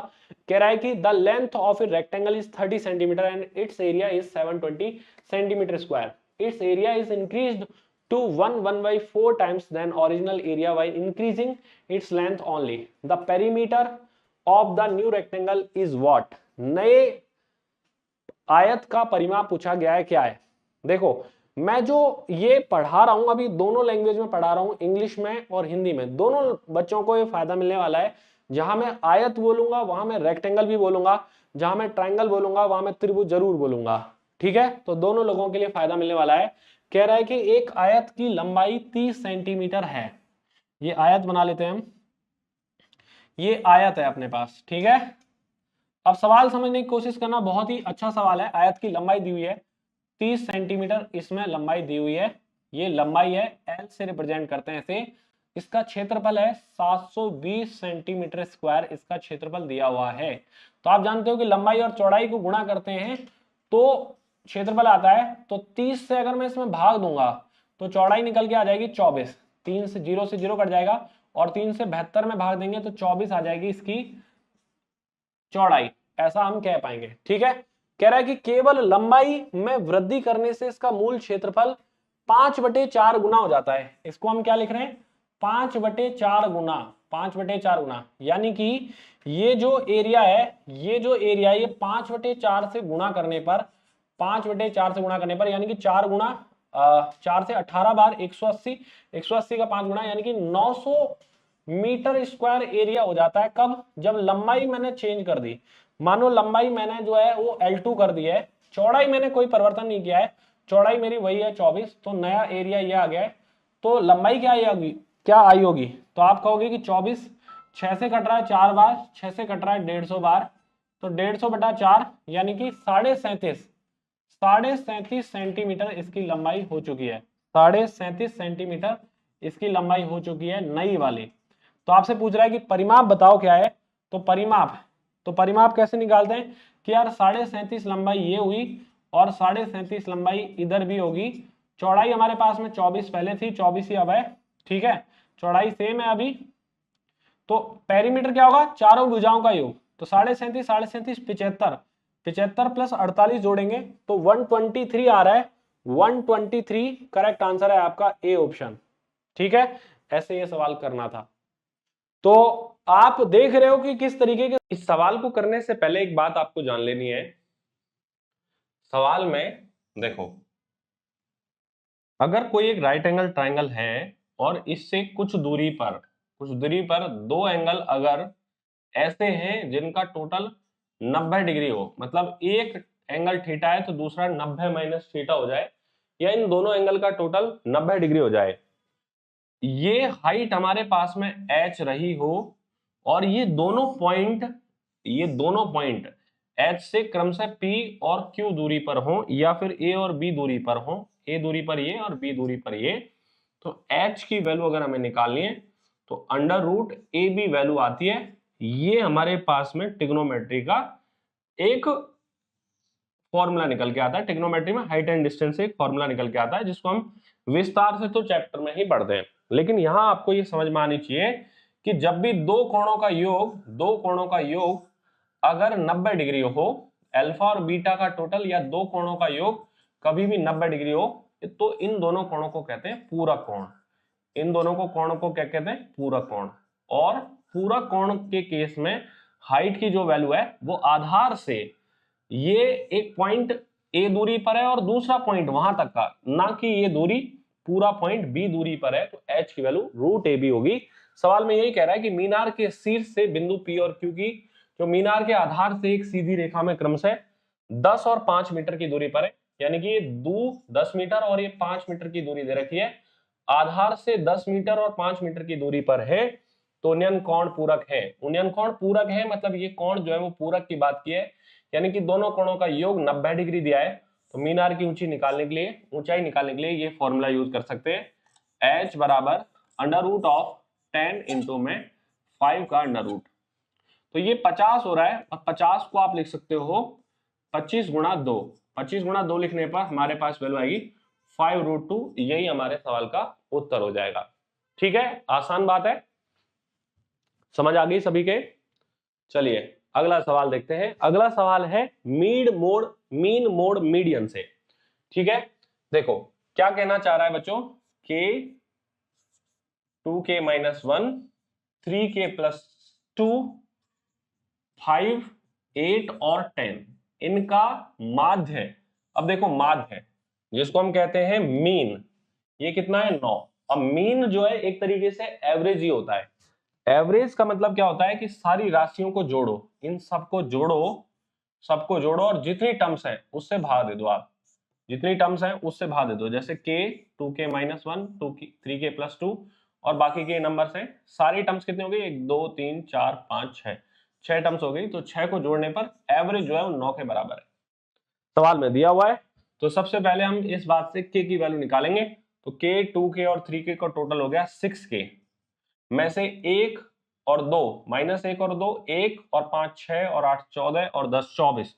कह रहा है कि the length of a rectangle is 30 centimetre and it's area is 720 centimetre square. It's area is increased to 1/4 times than original area while increasing its length only. The perimeter of the new rectangle is what? नए आयत का परिमाप पूछा गया है, क्या है। देखो मैं जो ये पढ़ा रहा हूं अभी दोनों लैंग्वेज में पढ़ा रहा हूं, इंग्लिश में और हिंदी में, दोनों बच्चों को ये फायदा मिलने वाला है। जहां मैं आयत बोलूंगा वहां मैं रेक्टेंगल भी बोलूंगा, जहां मैं ट्रायंगल बोलूंगा वहां मैं त्रिभुज जरूर बोलूंगा। ठीक है, तो दोनों लोगों के लिए फायदा मिलने वाला है। कह रहा है कि एक आयत की लंबाई 30 सेंटीमीटर है। ये आयत बना लेते हैं हम, ये आयत है अपने पास। ठीक है, अब सवाल समझने की कोशिश करना, बहुत ही अच्छा सवाल है। आयत की लंबाई दी हुई है 30 सेंटीमीटर, इसमें लंबाई दी हुई है, ये लंबाई है, एल से रिप्रेजेंट करते हैं इसे। इसका क्षेत्रफल है 720 सेंटीमीटर स्क्वायर, इसका क्षेत्रफल दिया हुआ है। तो आप जानते हो कि लंबाई और चौड़ाई को गुणा करते हैं तो क्षेत्रफल आता है। तो 30 से अगर मैं इसमें भाग दूंगा तो चौड़ाई निकल के आ जाएगी 24, 3 से 0 कट जाएगा, और 3 से 72 में भाग देंगे तो 24 आ जाएगी इसकी चौड़ाई, ऐसा हम कह पाएंगे। ठीक है, कह रहा है कि केवल लंबाई में वृद्धि करने से इसका मूल क्षेत्रफल 5/4 गुना हो जाता है। इसको हम क्या लिख रहे हैं, 5/4 गुना, 5/4 गुना, यानी कि ये जो एरिया है, ये जो एरिया है, ये 5/4 से गुणा करने पर, 5/4 से गुणा करने पर, यानी कि 4 गुना 4 से 18 बार 180, 180 का 5 गुना, यानी कि 900 मीटर स्क्वायर एरिया हो जाता है। कब, जब लंबाई मैंने चेंज कर दी। मानो लंबाई मैंने जो है वो L2 कर दी है, चौड़ाई मैंने कोई परिवर्तन नहीं किया है, चौड़ाई मेरी वही है 24, तो नया एरिया ये आ गया है। तो लंबाई क्या आई, क्या आई होगी, तो आप कहोगे कि 24 6 से कट रहा है 4 बार, 6 से कट रहा है 150 बार, तो 150/4 यानी कि 37.5 सेंटीमीटर इसकी लंबाई हो चुकी है। 37.5 सेंटीमीटर इसकी लंबाई हो चुकी है नई वाली। तो आपसे पूछ रहा है कि परिमाप बताओ क्या है। तो परिमाप कैसे निकालते हैं कि यार 37.5 लंबाई ये हुई और 37.5 लंबाई इधर भी होगी। चौड़ाई हमारे पास में 24 पहले थी, 24 ही अब है। ठीक है, चौड़ाई सेम है अभी। तो पेरीमीटर क्या होगा, चारों भुजाओं का योग। तो 37.5 75, 75 प्लस 48 जोड़ेंगे तो 123 आ रहा है। 123 करेक्ट आंसर है आपका, ए ऑप्शन। ठीक है, ऐसे ये सवाल करना था। तो आप देख रहे हो कि किस तरीके के, इस सवाल को करने से पहले एक बात आपको जान लेनी है। सवाल में देखो, अगर कोई एक राइट एंगल ट्रायंगल है और इससे कुछ दूरी पर दो एंगल अगर ऐसे हैं जिनका टोटल 90 डिग्री हो, मतलब एक एंगल थीटा है तो दूसरा 90 माइनस थीटा हो जाए, या इन दोनों एंगल का टोटल 90 डिग्री हो जाए, ये हाइट हमारे पास में h रही हो, और ये दोनों पॉइंट h से क्रमशः p और q दूरी पर हो, या फिर a और b दूरी पर हो, a दूरी पर ये और b दूरी पर ये, तो h की वैल्यू अगर हमें निकालनी है तो under root A B value आती है। ये हमारे पास में ट्रिग्नोमेट्री का एक फॉर्मूला निकल के आता है। ट्रिग्नोमेट्री में हाइट एंड डिस्टेंस से एक फॉर्मूला निकल के आता है, जिसको हम विस्तार से तो चैप्टर में ही पढ़ते हैं, लेकिन यहां आपको ये समझ में आनी चाहिए कि जब भी दो कोणों का योग अगर 90 डिग्री हो, अल्फा और बीटा का टोटल या दो कोणों का योग कभी भी 90 डिग्री हो, तो इन दोनों कोणों को कहते हैं पूरक कोण। इन दोनों को कोण को क्या कहते हैं, पूरक कोण। और पूरक कोण के केस में हाइट की जो वैल्यू है वो आधार से, ये एक पॉइंट ए दूरी पर है और दूसरा पॉइंट वहां तक का, ना कि ये दूरी पूरा पॉइंट बी दूरी पर है, तो एच की वैल्यू रूट ए बी होगी। सवाल में यही कह रहा है कि मीनार के शीर्ष से बिंदु पी और क्यू की जो मीनार के आधार से एक सीधी रेखा में क्रमशः 10 और 5 मीटर की दूरी पर है, यानी कि ये 10 मीटर और ये 5 मीटर की दूरी दे रखी है, आधार से 10 मीटर और 5 मीटर की दूरी पर है, तो उन्नयन कोण पूरक है। उन्नयन कोण पूरक है मतलब ये कोण जो है वो पूरक की बात की है, यानी कि दोनों कोणों का योग 90 डिग्री दिया है। तो मीनार की ऊंचाई निकालने के लिए ये फॉर्मूला यूज कर सकते हैं, h बराबर अंडर रूट ऑफ 10 इंटू में 5 का अंडर रूट। तो ये 50 हो रहा है, और 50 को आप लिख सकते हो 25 गुणा 2, 25 गुणा 2 लिखने पर हमारे पास वैल्यू आएगी 5√2। यही हमारे सवाल का उत्तर हो जाएगा। ठीक है, आसान बात है, समझ आ गई सभी के। चलिए अगला सवाल देखते हैं। अगला सवाल है मीन मोड मीडियन से। ठीक है, देखो क्या कहना चाह रहा है बच्चों, k 2k - 1 3k + 2 5 8 और 10 इनका माध्य है। अब देखो माध्य है जिसको हम कहते हैं मीन, ये कितना है 9। अब मीन जो है एक तरीके से एवरेज ही होता है। एवरेज का मतलब क्या होता है कि सारी राशियों को जोड़ो, इन सबको जोड़ो और जितनी टर्म्स है उससे भाग दे दो। आप जितनी टर्म्स हैं उससे भाग दे दो, जैसे k 2k - 1 3k + 2 और बाकी के नंबर्स हैं, सारी टर्म्स कितनी हो गई 1 2 3 4 5 6 टर्म्स हो गई। तो 6 को जोड़ने पर एवरेज जो है वो 9 के बराबर है, सवाल में दिया हुआ है। तो सबसे पहले हम इस बात से k की वैल्यू निकालेंगे। तो k 2k और 3k का टोटल हो गया 6k, में से 1 और 2 -1 और 2 1 और 5 6 और 8 14 और 10 24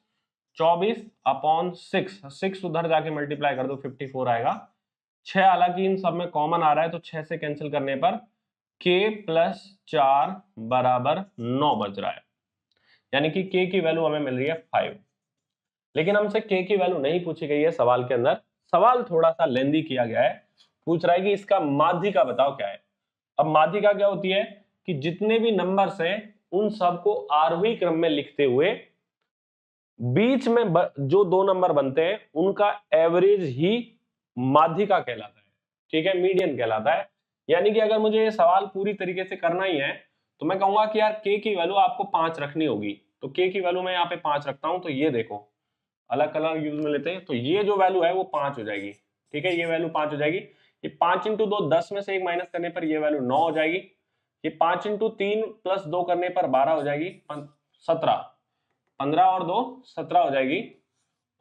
24/6, 6 उधर जाके मल्टीप्लाई कर दो 54 आएगा। 6 हालांकि इन सब में कॉमन आ रहा है तो 6 से कैंसिल करने पर k + 4 = 9 बच रहा है, यानी कि k की वैल्यू हमें मिल रही है 5। लेकिन हमसे k की वैल्यू नहीं पूछी गई है सवाल के अंदर। सवाल थोड़ा सा लेंदी किया गया है, पूछ रहा है कि इसका माध्यिका बताओ क्या है। अब माध्यिका क्या होती है कि जितने भी नंबर्स हैं उन सबको आरोही क्रम में लिखते हुए बीच में जो दो नंबर बनते हैं उनका एवरेज ही माध्यिका कहलाता है। ठीक है, मीडियन कहलाता है। यानी कि अगर मुझे ये सवाल पूरी तरीके से करना ही है तो मैं कहूंगा कि यार k की वैल्यू आपको 5 रखनी होगी। तो k की वैल्यू मैं यहाँ पे 5 रखता हूं। तो ये देखो अलग कलर यूज में लेते हैं, तो ये जो वैल्यू है वो 5 हो जाएगी। ठीक है, ये वैल्यू 5 हो जाएगी। ये 5 × 2 10 में से 1 माइनस करने पर ये वैल्यू 9 हो जाएगी। ये 5 × 3 + 2 करने पर 12 हो जाएगी, 17 15 और 2 17 हो जाएगी।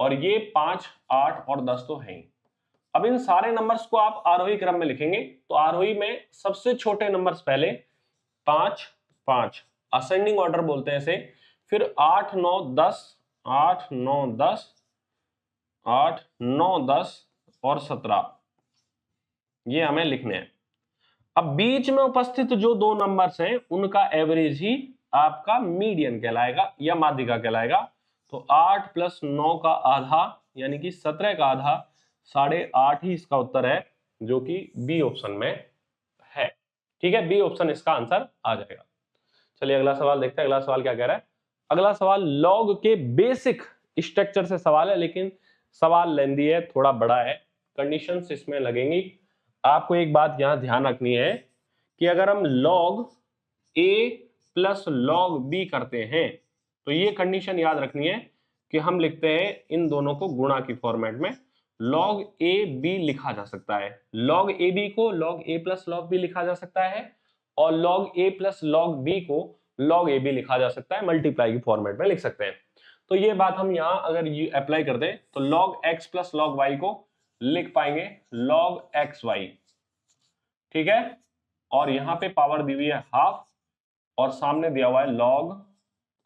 और ये 5 8 और 10 तो है ही। अब इन सारे नंबर्स को आप आरोही क्रम में लिखेंगे तो आरोही में सबसे छोटे नंबर्स पहले 5 5 असेंडिंग ऑर्डर बोलते हैं इसे, फिर 8 9 10 8 9 10 8 9 10 और 17 ये हमें लिखने हैं। अब बीच में उपस्थित जो दो नंबर्स हैं उनका एवरेज ही आपका मीडियन कहलाएगा या माध्यिका कहलाएगा। तो 8 + 9 का आधा यानी कि 17 का आधा 8.5 ही इसका उत्तर है, जो कि बी ऑप्शन में है। ठीक है, बी ऑप्शन इसका आंसर आ जाएगा। चलिए अगला सवाल देखते हैं। अगला सवाल क्या कह रहा है। अगला सवाल लॉग के बेसिक स्ट्रक्चर से सवाल है, लेकिन सवाल लेंदी है, थोड़ा बड़ा है, कंडीशंस इसमें लगेंगी। आपको एक बात यहां ध्यान रखनी है कि अगर हम log a + log b करते हैं तो ये कंडीशन याद रखनी है कि हम लिखते हैं इन दोनों को गुणा की फॉर्मेट में। log a b लिखा जा सकता है, log a b को log a + log b लिखा जा सकता है और log a + log b को log a b लिखा जा सकता है, मल्टीप्लाई की फॉर्मेट में लिख सकते हैं। तो ये बात हम यहां अगर ये अप्लाई कर दें तो log x + log y को लिख पाएंगे log xy। ठीक है, और यहां पे पावर दी हुई है हाफ और सामने दिया हुआ है log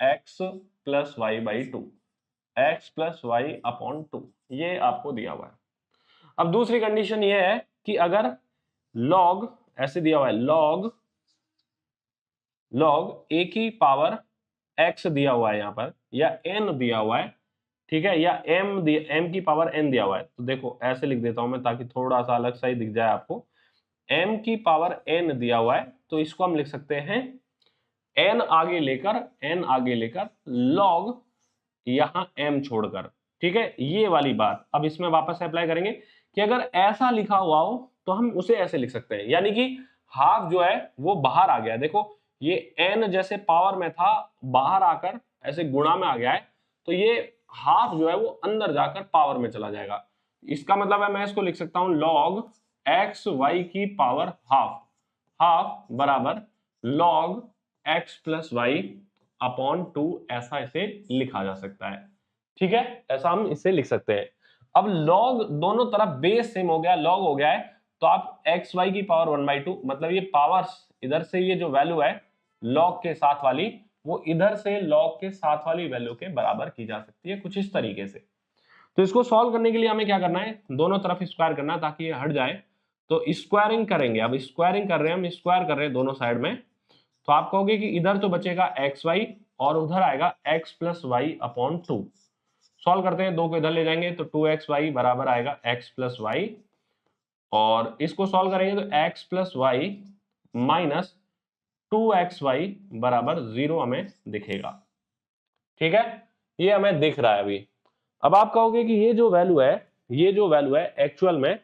x + y/2, x + y/2 ये आपको दिया हुआ है। अब दूसरी कंडीशन ये है कि अगर log ऐसे दिया हुआ है log a की पावर x दिया हुआ है यहां पर, या n दिया हुआ है, ठीक है, या m की पावर n दिया हुआ है, तो देखो ऐसे लिख देता हूं मैं ताकि थोड़ा सा अलग सा ही दिख जाए आपको। m की पावर n दिया हुआ है तो इसको हम लिख सकते हैं n आगे लेकर log यहां m छोड़कर। ठीक है, ये वाली बात अब इसमें वापस अप्लाई करेंगे कि अगर ऐसा लिखा हुआ हो तो हम उसे ऐसे लिख सकते हैं, यानी कि हाफ जो है वो बाहर आ गया। देखो ये n जैसे पावर में था, बाहर आकर ऐसे गुणा में आ गया है, तो ये हाफ जो है वो अंदर जाकर पावर में चला जाएगा। इसका मतलब है मैं इसको लिख सकता हूं log x y की पावर हाफ बराबर log x + y/2, ऐसा इसे लिखा जा सकता है। ठीक है, ऐसा हम इसे लिख सकते हैं। अब log दोनों तरफ बेस सेम हो गया, log हो गया है, तो आप x y की पावर 1/2 मतलब ये पावर्स इधर से ये जो वैल्यू है log के साथ वाली वो इधर से log के साथ वाली वैल्यू के बराबर की जा सकती है कुछ इस तरीके से। तो इसको सॉल्व करने के लिए हमें क्या करना है, दोनों तरफ स्क्वायर करना है ताकि ये हट जाए। तो स्क्वायरिंग करेंगे, अब स्क्वायरिंग कर रहे हैं हम, स्क्वायर कर रहे हैं दोनों साइड में। तो आप कहोगे कि इधर तो बचेगा एक्स वाई और उधर आएगा X plus Y upon 2। Solve करते हैं, 2 को इधर ले जाएंगे तो 2xy बराबर आएगा x प्लस वाई, और इसको सॉल्व करेंगे तो x plus Y minus 2xy बराबर 0 हमें दिखेगा। ठीक है, ये हमें दिख रहा है अभी। अब आप कहोगे कि ये जो वैल्यू है, ये जो वैल्यू है एक्चुअल में,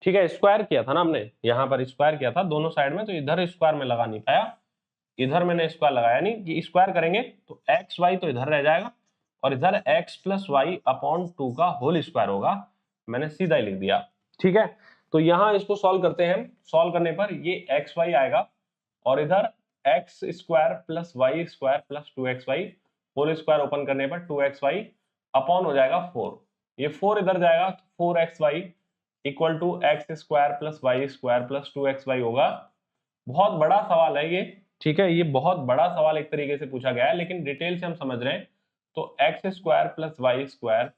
ठीक है, स्क्वायर किया था ना हमने, यहां पर स्क्वायर किया था दोनों साइड में, तो इधर स्क्वायर में लगा नहीं पाया, इधर मैंने स्क्वायर लगाया नहीं, कि स्क्वायर करेंगे तो एक्स वाई तो इधर रह जाएगा और इधर एक्स प्लस वाई अपॉन 2 का होल स्क्वायर होगा, मैंने सीधा ही लिख दिया। ठीक है, तो यहां इसको सॉल्व करते हैं, सॉल्व करने पर ये एक्स वाई आएगा और इधर X square plus Y square plus 2xy whole square open करने पर 2xy अपॉन हो जाएगा 4, ये 4 इधर जाएगा तो 4xy equal to X square plus Y square plus 2xy होगा। बहुत बड़ा सवाल है ये, ठीक है, ये बहुत बड़ा सवाल एक तरीके से पूछा गया है, लेकिन डिटेल से हम समझ रहे हैं। तो X square plus Y square,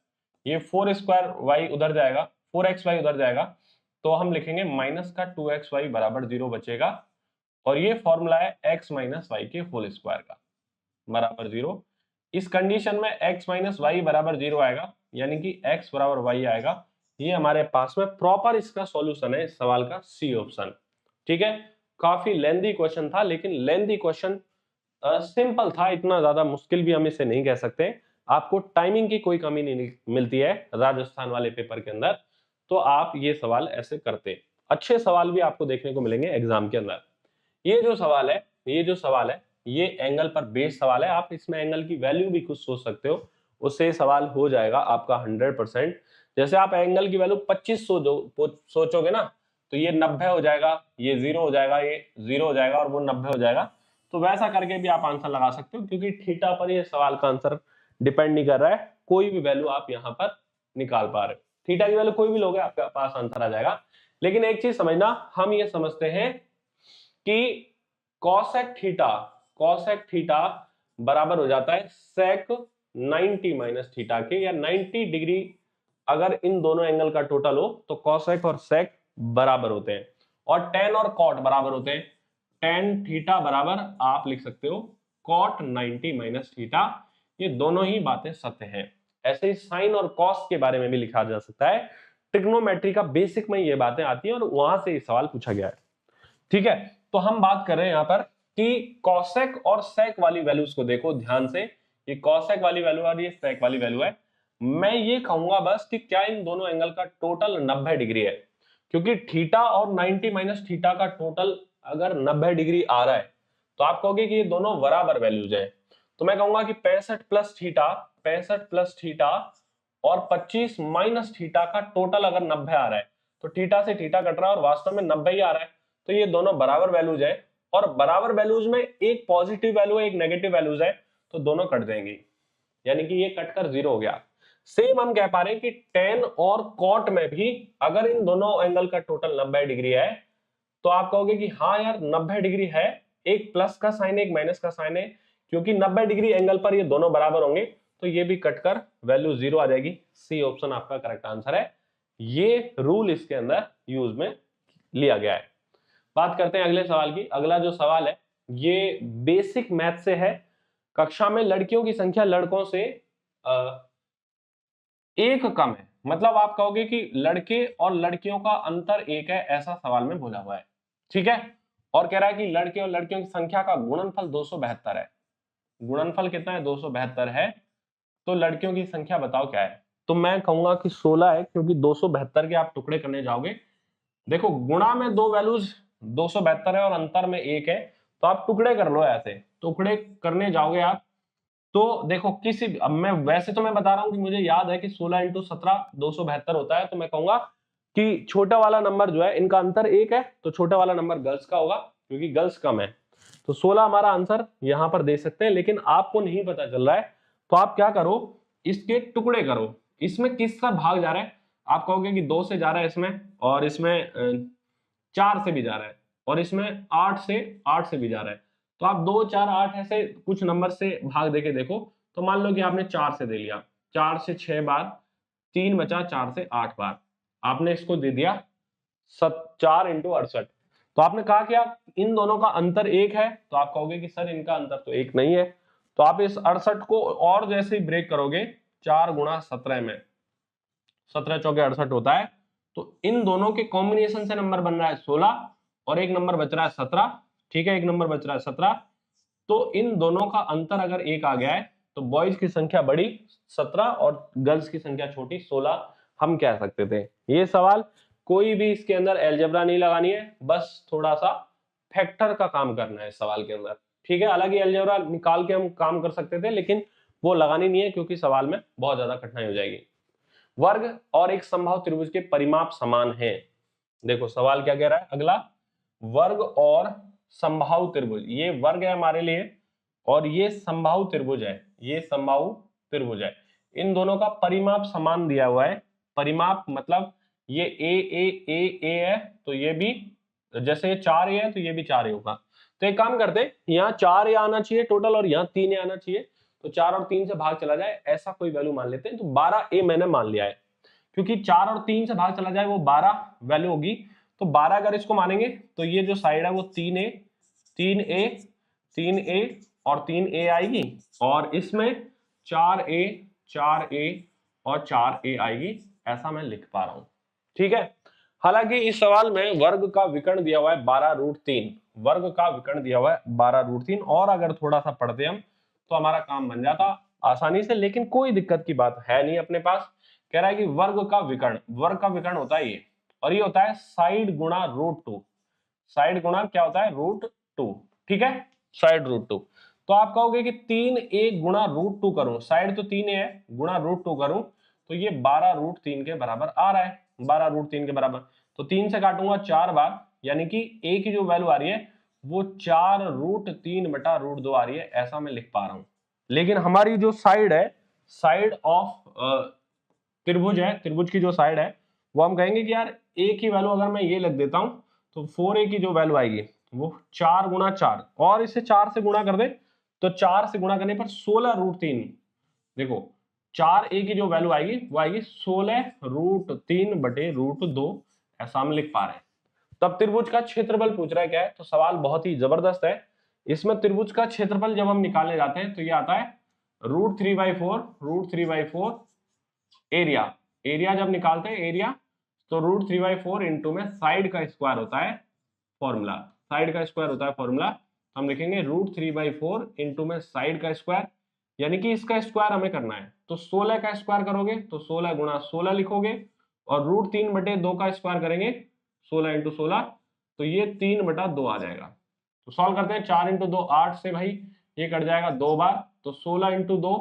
ये 4 स्क्वायर वाई उधर जाएगा, 4xy उधर जाएगा, तो हम लिखेंगे माइनस का 2xy बराबर 0 बचेगा, और ये फॉर्मूला है x माइनस वाई के होल स्क्वायर का बराबर 0। इस कंडीशन में x माइनस वाई बराबर 0 आएगा, यानी कि x बराबर y आएगा। ये हमारे पास में प्रॉपर इसका सॉल्यूशन है इस सवाल का, सी ऑप्शन। ठीक है, काफी लेंथी क्वेश्चन था, लेकिन लेंथी क्वेश्चन सिंपल था, इतना ज्यादा मुश्किल भी हम इसे नहीं कह सकते। आपको टाइमिंग की कोई कमी नहीं मिलती है राजस्थान वाले पेपर के अंदर, तो आप ये सवाल ऐसे करते, अच्छे सवाल भी आपको देखने को मिलेंगे एग्जाम के अंदर। ये जो सवाल है, ये जो सवाल है, ये एंगल पर बेस्ड सवाल है, आप इसमें एंगल की वैल्यू भी कुछ सोच सकते हो, उससे सवाल हो जाएगा आपका 100%। जैसे आप एंगल की वैल्यू 25 सोचोगे ना, तो ये 90 हो जाएगा, ये 0 हो जाएगा, ये 0 हो जाएगा और वो 90 हो जाएगा। तो वैसा करके भी आप आंसर लगा सकते हो, क्योंकि थीटा पर ये सवाल का आंसर डिपेंड नहीं कर रहा है, कोई भी वैल्यू आप यहाँ पर निकाल पा रहे हो, थीटा की वैल्यू कोई भी लोगे आपके पास आंसर आ जाएगा। लेकिन एक चीज समझना, हम ये समझते हैं कि कॉसेक थीटा बराबर हो जाता है सेक 90 माइनस थीटा के, या 90 डिग्री अगर इन दोनों एंगल का टोटल हो तो कॉसेक और सेक बराबर होते हैं, और टेन और कॉट बराबर होते हैं। टेन थीटा बराबर आप लिख सकते हो कॉट 90 माइनस थीटा, ये दोनों ही बातें सत्य हैं। ऐसे ही साइन और कॉस के बारे में भी लिखा जा सकता है, ट्रिग्नोमेट्री का बेसिक में ये बातें आती हैं और वहां से ये सवाल पूछा गया है। ठीक है, तो हम बात कर रहे हैं यहां पर कि कॉसेक और सेक वाली वैल्यूज को देखो ध्यान से, ये कॉसेक वाली वैल्यू और ये सेक वाली वैल्यू है। मैं ये कहूंगा बस कि क्या इन दोनों एंगल का टोटल 90 डिग्री है, क्योंकि थीटा और 90 माइनस थीटा का टोटल अगर 90 डिग्री आ रहा है तो आप कहोगे कि ये दोनों बराबर वैल्यूज हैं। तो मैं कहूंगा कि 65 प्लस थीटा और 25 माइनस थीटा का टोटल अगर 90 आ रहा है, तो थीटा से थीटा कट रहा है और वास्तव में 90 ही आ रहा है, तो ये दोनों बराबर वैल्यूज है, और बराबर वैल्यूज में एक पॉजिटिव वैल्यू है एक नेगेटिव वैल्यूज है, तो दोनों कट जाएंगी, यानी कि ये कटकर 0 हो गया। सेम हम कह पा रहे हैं कि टेन और कॉट में भी अगर इन दोनों एंगल का टोटल 90 डिग्री है, तो आप कहोगे कि हाँ यार 90 डिग्री है, एक प्लस का साइन एक माइनस का साइन है, क्योंकि 90 डिग्री एंगल पर ये दोनों बराबर होंगे, तो ये भी कटकर वैल्यू 0 आ जाएगी। सी ऑप्शन आपका करेक्ट आंसर है, ये रूल इसके अंदर यूज में लिया गया है। बात करते हैं अगले सवाल की। अगला जो सवाल है ये बेसिक मैथ से है। कक्षा में लड़कियों की संख्या लड़कों से एक कम है, मतलब आप कहोगे कि लड़के और लड़कियों का अंतर एक है, ऐसा सवाल में बोला हुआ है। ठीक है, और कह रहा है कि लड़के और लड़कियों की संख्या का गुणनफल 272 है। गुणनफल कितना है? 272 है। तो लड़कियों की संख्या बताओ क्या है? तो मैं कहूंगा कि 16 है, क्योंकि 272 के आप टुकड़े करने जाओगे, देखो गुणा में दो वैल्यूज 272 है और अंतर में एक है, तो आप टुकड़े कर लो, ऐसे टुकड़े करने जाओगे आप, तो देखो किसी, अब मैं वैसे तो मैं बता रहा हूं कि मुझे याद है कि 16 इंटू 17 272 होता है, तो मैं कहूंगा कि छोटा वाला नंबर जो है इनका अंतर एक है, तो छोटा वाला नंबर गर्ल्स का होगा, क्योंकि गर्ल्स कम है, तो 16 हमारा आंसर यहां पर दे सकते हैं। लेकिन आपको नहीं पता चल रहा है, तो आप क्या करो, इसके टुकड़े करो, इसमें किसका भाग जा रहा है? आप कहोगे कि 2 से जा रहा है इसमें, और इसमें 4 से भी जा रहा है, और इसमें 8 से भी जा रहा है, तो आप 2 4 8 ऐसे कुछ नंबर से भाग देके देखो, तो मान लो कि आपने 4 से दे लिया, 4 से 6 बार, 3 बचा, 4 से 8 बार आपने इसको दे दिया 4 इंटू 68। तो आपने कहा कि आप इन दोनों का अंतर 1 है, तो आप कहोगे कि सर इनका अंतर तो 1 नहीं है। तो आप इस 68 को और जैसे ही ब्रेक करोगे, 4 गुणा 17 में 17 चौके 68 होता है, तो इन दोनों के कॉम्बिनेशन से नंबर बन रहा है 16 और एक नंबर बच रहा है 17। ठीक है, एक नंबर बच रहा है 17। तो इन दोनों का अंतर अगर 1 आ गया है तो बॉयज की संख्या बड़ी 17 और गर्ल्स की संख्या छोटी 16 हम कह सकते थे। ये सवाल कोई भी इसके अंदर अलजेब्रा नहीं लगानी है, बस थोड़ा सा फैक्टर का काम करना है इस सवाल के अंदर। ठीक है, हालांकि अलजेब्रा निकाल के हम काम कर सकते थे, लेकिन वो लगानी नहीं है क्योंकि सवाल में बहुत ज्यादा कठिनाई हो जाएगी। वर्ग और एक समबाहु त्रिभुज के परिमाप समान हैं। देखो सवाल क्या कह रहा है अगला, वर्ग और समबाहु त्रिभुज, ये वर्ग है हमारे लिए और ये समबाहु त्रिभुज है, ये समबाहु त्रिभुज है। इन दोनों का परिमाप समान दिया हुआ है। परिमाप मतलब ये ए है, तो ये भी जैसे ये 4a है तो ये भी 4a होगा। तो एक काम करते हैं, यहाँ 4a आना चाहिए टोटल और यहाँ 3a आना चाहिए, तो 4 और 3 से भाग चला जाए ऐसा कोई वैल्यू मान लेते हैं। तो 12a मैंने मान लिया है, क्योंकि 4 और 3 से भाग चला जाए वो 12 वैल्यू होगी। तो 12 अगर इसको मानेंगे तो ये जो साइड है वो 3a 3a 3a और 3a आएगी, और इसमें 4a 4a और 4a आएगी, ऐसा मैं लिख पा रहा हूं। ठीक है, हालांकि इस सवाल में वर्ग का विकर्ण दिया हुआ है 12√3, वर्ग का विकर्ण दिया हुआ है 12√3, और अगर थोड़ा सा पढ़ते हम तो हमारा काम बन जाता आसानी से, लेकिन कोई दिक्कत की बात है नहीं अपने पास। कह रहा है कि वर्ग का विकर्ण, वर्ग का विकर्ण होता है ये, और ये होता है साइड गुणा √2, साइड गुणा क्या होता है √2। ठीक है, साइड √2। तो आप कहोगे कि 3a गुणा √2 करूं, साइड तो 3a है, गुणा √2 करूं तो ये 12√3 के बराबर आ रहा है, 12√3 के बराबर। तो 3 से काटूंगा 4 बार, यानी कि a की जो वैल्यू आ रही है वो 4√3/√2 आ रही है, ऐसा मैं लिख पा रहा हूं। लेकिन हमारी जो साइड है, साइड ऑफ त्रिभुज है, त्रिभुज की जो साइड है वो हम कहेंगे कि यार a की वैल्यू अगर मैं ये लिख देता हूं तो 4a की जो वैल्यू आएगी वो 4 गुणा 4, और इसे 4 से गुणा कर दे तो 4 से गुणा करने पर 16√3। देखो 4a की जो वैल्यू आएगी वो आएगी 16√3/√2, ऐसा हम लिख पा रहे हैं। तब त्रिभुज का क्षेत्रफल पूछ रहा है क्या है, तो सवाल बहुत ही जबरदस्त है। इसमें त्रिभुज का क्षेत्रफल जब हम निकालने जाते हैं तो ये आता है √3/4 एरिया, एरिया जब निकालते हैं एरिया तो √3/4 इंटू में साइड का स्क्वायर होता है फॉर्मूला, साइड का स्क्वायर होता है फॉर्मूला। हम लिखेंगे √3/4 इंटू में साइड का स्क्वायर, यानी कि इसका स्क्वायर हमें करना है। तो 16 का स्क्वायर करोगे तो 16 गुणा 16 लिखोगे, और √3/2 का स्क्वायर करेंगे 16 इंटू 16, तो ये 3/2 आ जाएगा। तो सॉल्व करते हैं, 4 इंटू 2 8 से भाई ये कट जाएगा 2 बार, तो 16 इंटू 2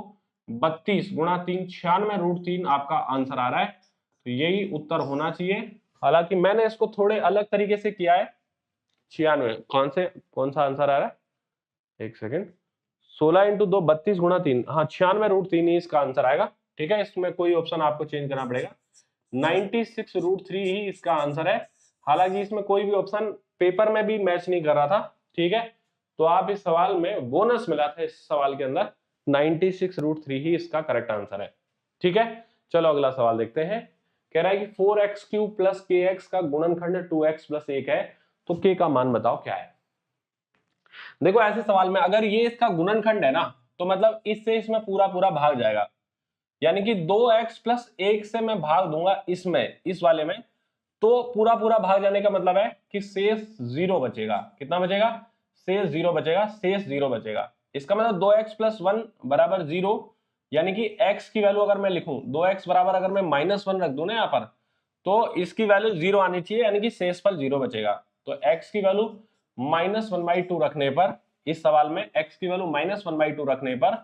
32 गुणा 3 96√3 आपका आंसर आ रहा है। तो यही उत्तर होना चाहिए। हालांकि मैंने इसको थोड़े अलग तरीके से किया है। 96 कौन सा आंसर आ रहा है, एक सेकेंड, 16 इंटू 2 32 गुणा 3, हाँ 96√3 ही इसका आंसर आएगा। ठीक है, इसमें कोई ऑप्शन आपको चेंज करना पड़ेगा, 96√3 ही इसका आंसर है। हालांकि इसमें कोई भी ऑप्शन पेपर में भी मैच नहीं कर रहा था। ठीक है, तो आप इस सवाल में बोनस मिला था, इस सवाल के अंदर 96√3 ही इसका करेक्ट आंसर है। ठीक है, चलो अगला सवाल देखते हैं। कह रहा है कि 4x³ प्लस kx का गुणनखंड 2x प्लस 1 है, तो k का मान बताओ क्या है। देखो ऐसे सवाल में अगर ये इसका गुणनखंड है ना, तो मतलब इससे इसमें पूरा पूरा भाग जाएगा, यानी कि 2x प्लस 1 से मैं भाग दूंगा इसमें, इस वाले में, तो पूरा पूरा भाग जाने का मतलब है कि शेष 0 बचेगा। कितना बचेगा, शेष 0 बचेगा, शेष 0 बचेगा। इसका मतलब 2x प्लस 1 बराबर 0, यानी कि x की वैल्यू अगर मैं लिखूं 2x बराबर, अगर मैं -1 रख दूं ना यहाँ पर, तो इसकी वैल्यू 0 आनी चाहिए, यानी कि शेषफल 0 बचेगा। तो x की वैल्यू -1/2 रखने पर, इस सवाल में x की वैल्यू -1/2 रखने पर,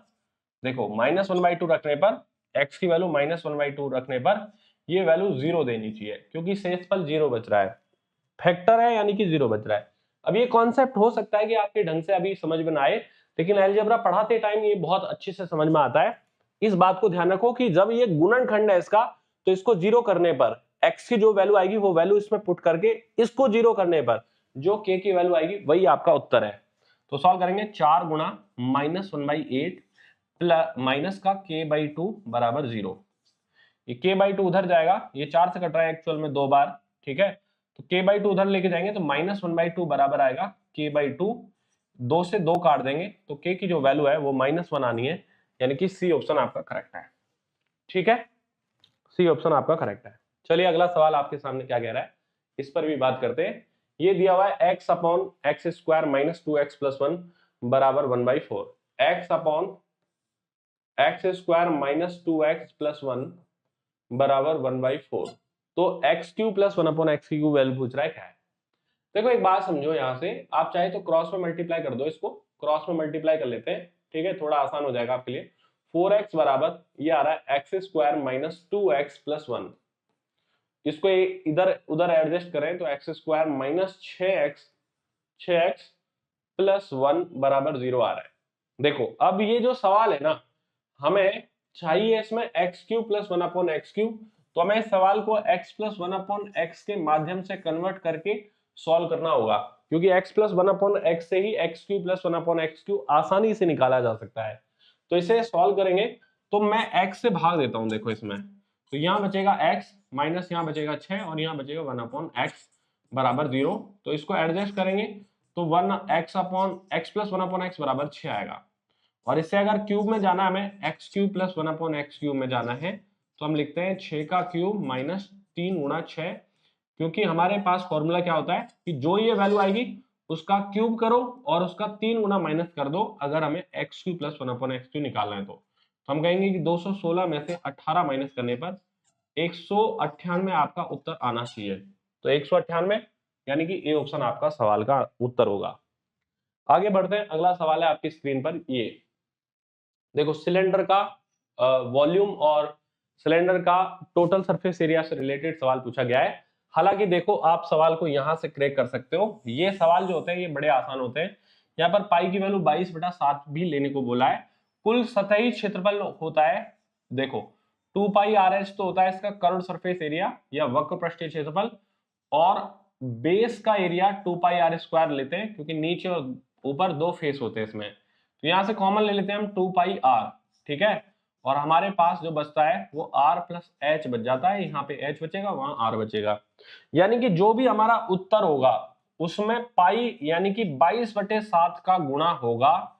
देखो -1/2 रखने पर, x की वैल्यू -1/2 रखने पर ये वैल्यू 0 देनी चाहिए, क्योंकि शेषफल 0 बच रहा है, फैक्टर है यानी कि 0 बच रहा है। अब ये कॉन्सेप्ट हो सकता है कि आपके ढंग से अभी समझ में ना आए, लेकिन अलजेब्रा पढ़ाते टाइम ये बहुत अच्छे से समझ में आता है। इस बात को ध्यान रखो कि जब ये गुणनखंड है इसका, तो इसको 0 करने पर x की जो वैल्यू आएगी वो वैल्यू इसमें पुट करके इसको 0 करने पर जो k की वैल्यू आएगी वही आपका उत्तर है। तो सॉल्व करेंगे 4 गुणा -1/8 प्लस माइनस का k/2 बराबर 0। ये k/2 उधर जाएगा, ये 4 से कट रहा है एक्चुअल में 2 बार, ठीक है। तो k/2 उधर लेके जाएंगे तो -1/2 बराबर आएगा k/2, 2 से 2 काट देंगे तो k की जो वैल्यू है वो -1 आनी है, यानी कि सी ऑप्शन आपका करेक्ट है। ठीक है, सी ऑप्शन आपका करेक्ट है। चलिए अगला सवाल आपके सामने क्या कह रहा है, इस पर भी बात करते हैं। ये दिया हुआ है x upon x square minus 2x plus 1 बराबर 1/4। x upon x square minus 2x plus 1 बराबर 1/4। तो x cube plus 1 upon x Q value पूछ रहा है क्या है। देखो एक बात समझो, यहां से आप चाहे तो क्रॉस में मल्टीप्लाई कर दो, इसको क्रॉस में मल्टीप्लाई कर लेते हैं, ठीक है, थोड़ा आसान हो जाएगा आपके लिए। 4x बराबर ये आ रहा है x square minus 2x plus 1। इसको इधर उधर एडजस्ट करें तो X square minus 6x plus 1 बराबर 0 आ रहा है। देखो अब ये जो सवाल है ना, हमें चाहिए इसमें x cube plus 1 upon x Q, तो हमें इस सवाल को x प्लस 1 अपॉन एक्स के माध्यम से कन्वर्ट करके सॉल्व करना होगा, क्योंकि x प्लस 1 अपॉन एक्स से ही x cube plus 1 upon x cube आसानी से निकाला जा सकता है। तो इसे सॉल्व करेंगे तो मैं x से भाग देता हूं, देखो इसमें तो यहां बचेगा x माइनस यहां बचेगा 6 और यहां बचेगा 1 अपॉन एक्स बराबर 0। तो इसको एडजस्ट करेंगे तो 1x upon x plus 1 upon x बराबर 6 आएगा। और इससे अगर क्यूब में जाना है, हमें x cube plus 1 upon x cube में जाना है, तो हम लिखते हैं 6 का क्यूब माइनस 3 गुणा 6, क्योंकि हमारे पास फॉर्मूला क्या होता है कि जो ये वैल्यू आएगी उसका क्यूब करो और उसका 3 गुना माइनस कर दो, अगर हमें x cube plus 1 upon x cube निकालना है तो हम कहेंगे कि 216 में से 18 माइनस करने पर 198 आपका उत्तर आना चाहिए। तो 198 यानी कि ए ऑप्शन आपका सवाल का उत्तर होगा। आगे बढ़ते हैं, अगला सवाल है आपकी स्क्रीन पर। ये देखो सिलेंडर का वॉल्यूम और सिलेंडर का टोटल सरफेस एरिया से रिलेटेड सवाल पूछा गया है। हालांकि देखो आप सवाल को यहां से क्रैक कर सकते हो, ये सवाल जो होते हैं ये बड़े आसान होते हैं। यहाँ पर पाई की वैल्यू 22/7 भी लेने को बोला है। कुल सतही क्षेत्रफल होता है, देखो 2πRH तो होता है इसका कर्व्ड सरफेस एरिया या वक्र पृष्ठीय क्षेत्रफल, और बेस का एरिया 2πr² लेते हैं, क्योंकि नीचे और ऊपर दो फेस होते हैं इसमें, तो यहां से कॉमन ले लेते हैं हम 2πr, ठीक है। और हमारे पास जो बचता है वो r प्लस एच बच जाता है, यहाँ पे h बचेगा वहां r बचेगा, यानी कि जो भी हमारा उत्तर होगा उसमें पाई यानी कि 22/7 का गुणा होगा,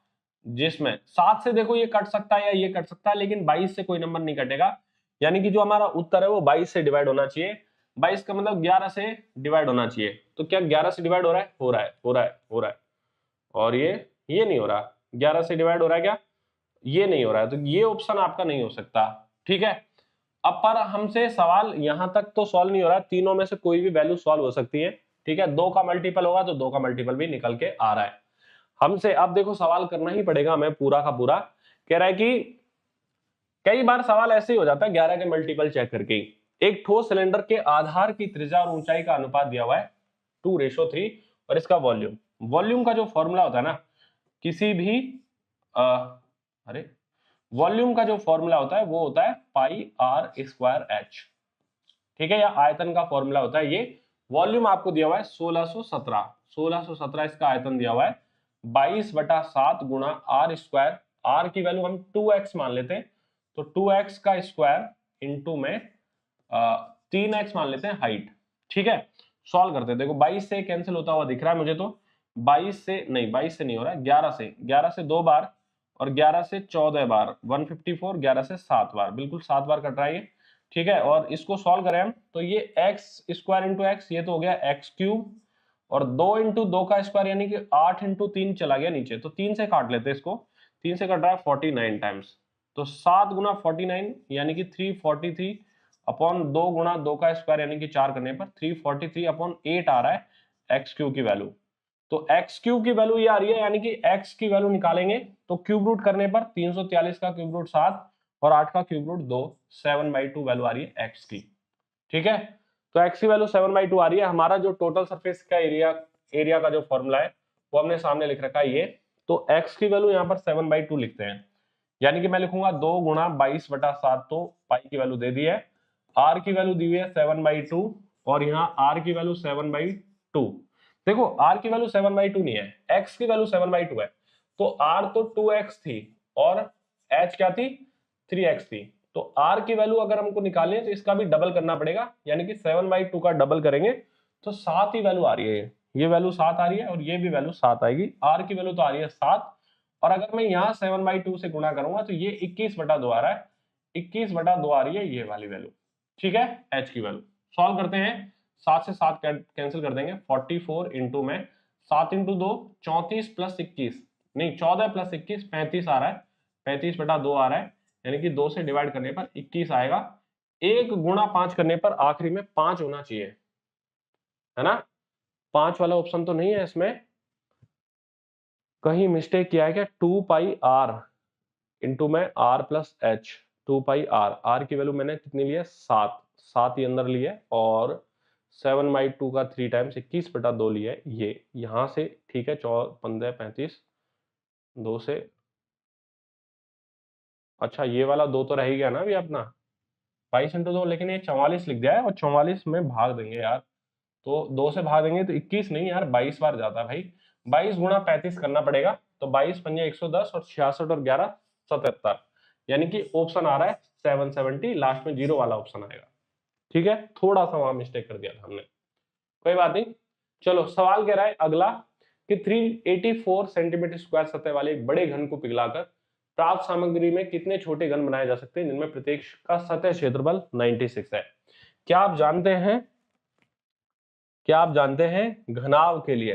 जिसमें 7 से देखो ये कट सकता है या ये कट सकता है, लेकिन 22 से कोई नंबर नहीं कटेगा, यानी कि जो हमारा उत्तर है वो 22 से डिवाइड होना चाहिए। 22 का मतलब 11 से डिवाइड होना चाहिए। तो क्या 11 से डिवाइड हो रहा है? हो रहा है, हो रहा है, हो रहा है। और ये नहीं हो रहा, 11 से डिवाइड हो रहा है क्या? ये नहीं हो रहा है, तो ये ऑप्शन आपका नहीं हो सकता, ठीक है। अब पर हमसे सवाल यहां तक तो सॉल्व नहीं हो रहा है, तीनों में से कोई भी वैल्यू सॉल्व हो सकती है, ठीक है। 2 का मल्टीपल होगा तो 2 का मल्टीपल भी निकल के आ रहा है हमसे। अब देखो सवाल करना ही पड़ेगा हमें पूरा का पूरा। कह रहा है कि कई बार सवाल ऐसे ही हो जाता है 11 के मल्टीपल चेक करके ही। एक ठोस सिलेंडर के आधार की त्रिज्या और ऊंचाई का अनुपात दिया हुआ है 2:3 और इसका वॉल्यूम, वॉल्यूम का जो फॉर्मूला होता है ना, किसी भी अरे वॉल्यूम का जो फॉर्मूला होता है वो होता है πr²h, ठीक है, या आयतन का फॉर्मूला होता है ये। वॉल्यूम आपको दिया हुआ है 1617 इसका आयतन दिया हुआ है, 22/7 गुणा r², r की वैल्यू हम 2x मान लेते हैं, तो 2x का स्क्वायर इंटू में 3x मान लेते हैं हाइट, ठीक है। सॉल्व करते हैं, देखो 22 से कैंसिल होता हुआ दिख रहा है मुझे, तो 22 से नहीं हो रहा है, 11 से 2 बार और 11 से 14 बार 154, 11 से 7 बार, बिल्कुल 7 बार कट रहा है ये, ठीक है। और इसको सॉल्व करें हम तो ये एक्स स्क्वायर इंटू एक्स, ये तो हो गया एक्स क्यूब, और 2 इंटू 2 का स्क्वायर यानी कि 8 इंटू 3 चला गया नीचे, तो 3 से काट लेते हैं इसको, 3 से कट रहा है 49 टाइम्स, तो 7 गुना 49 यानी कि 343 अपॉन 2 गुना 2 का स्क्वायर यानी कि 4 करने पर 343 अपॉन 8 आ रहा है एक्स क्यूब की वैल्यू। तो एक्स क्यूब की वैल्यू ये आ रही है, यानी कि एक्स की वैल्यू निकालेंगे तो क्यूब रूट करने पर 343 का क्यूब रूट 7 और 8 का क्यूब रूट 2, 7/2 वैल्यू आ रही है एक्स की, ठीक है। तो एक्स की वैल्यू 7/2 आ रही है। हमारा जो टोटल सरफेस का एरिया का जो फॉर्मूला है वो हमने सामने लिख रखा है ये, तो एक्स की वैल्यू यहाँ पर 7/2 लिखते हैं, यानी कि मैं लिखूंगा 2 गुणा 22/7, तो पाई की वैल्यू दे दी है, आर की वैल्यू दी हुई है 7/2 और यहाँ आर की वैल्यू 7/2। देखो r की वैल्यू 7/2 नहीं है, x की वैल्यू 7/2 है, तो r तो 2x थी और h क्या थी, 3x थी। तो r की वैल्यू अगर हमको निकालनी है तो इसका भी डबल करना पड़ेगा, यानी कि 7/2 का डबल करेंगे तो 7 ही वैल्यू आ रही है, ये वैल्यू 7 आ रही है और ये भी वैल्यू 7 आएगी। r की वैल्यू तो आ रही है 7, और अगर मैं यहाँ 7/2 से गुणा करूंगा तो ये 21/2 आ रहा है, 21/2 आ रही है ये वाली वैल्यू। ठीक है, h की वैल्यू सॉल्व करते हैं, 7 से 7 कैंसिल कर देंगे, 44 इंटू में 7 इंटू 2 34 प्लस 21, नहीं 14 प्लस 21 35 आ रहा है, 35/2 आ रहा है, यानी कि 2 से डिवाइड करने पर 21 आएगा। 1 गुणा 5 करने पर आखिरी में 5 होना चाहिए, है ना, 5 वाला ऑप्शन तो नहीं है इसमें, कहीं मिस्टेक किया है क्या, 2πr इंटू में r plus H, 2πr, r की वैल्यू मैंने कितनी ली है 7, 7 ही अंदर ली है, और 7/2 का 3 टाइम्स 21/2 लिया है, ये यहां से ठीक है, 15 35 2 से, अच्छा ये वाला 2 तो रह ही गया ना अभी अपना, 22 इंटू 2, लेकिन ये 44 लिख दिया है और 44 में भाग देंगे यार, तो 2 से भाग देंगे तो 21 नहीं यार 22 बार जाता है भाई, 22 गुणा 35 करना पड़ेगा, तो 22 पंजे 110 और 66 और 11 77, यानी कि ऑप्शन आ रहा है 770, लास्ट में 0 वाला ऑप्शन आएगा। ठीक है, थोड़ा सा वहां मिस्टेक कर दिया था हमने, कोई बात नहीं। चलो सवाल कह रहा है अगला कि 384 सेंटीमीटर स्क्वायर सतह वाले एक बड़े घन को पिघलाकर प्राप्त सामग्री में कितने छोटे घन बनाए जा सकते हैं जिनमें प्रत्येक का सतह क्षेत्रफल 96 है। क्या आप जानते हैं, क्या आप जानते हैं घनाभ के लिए,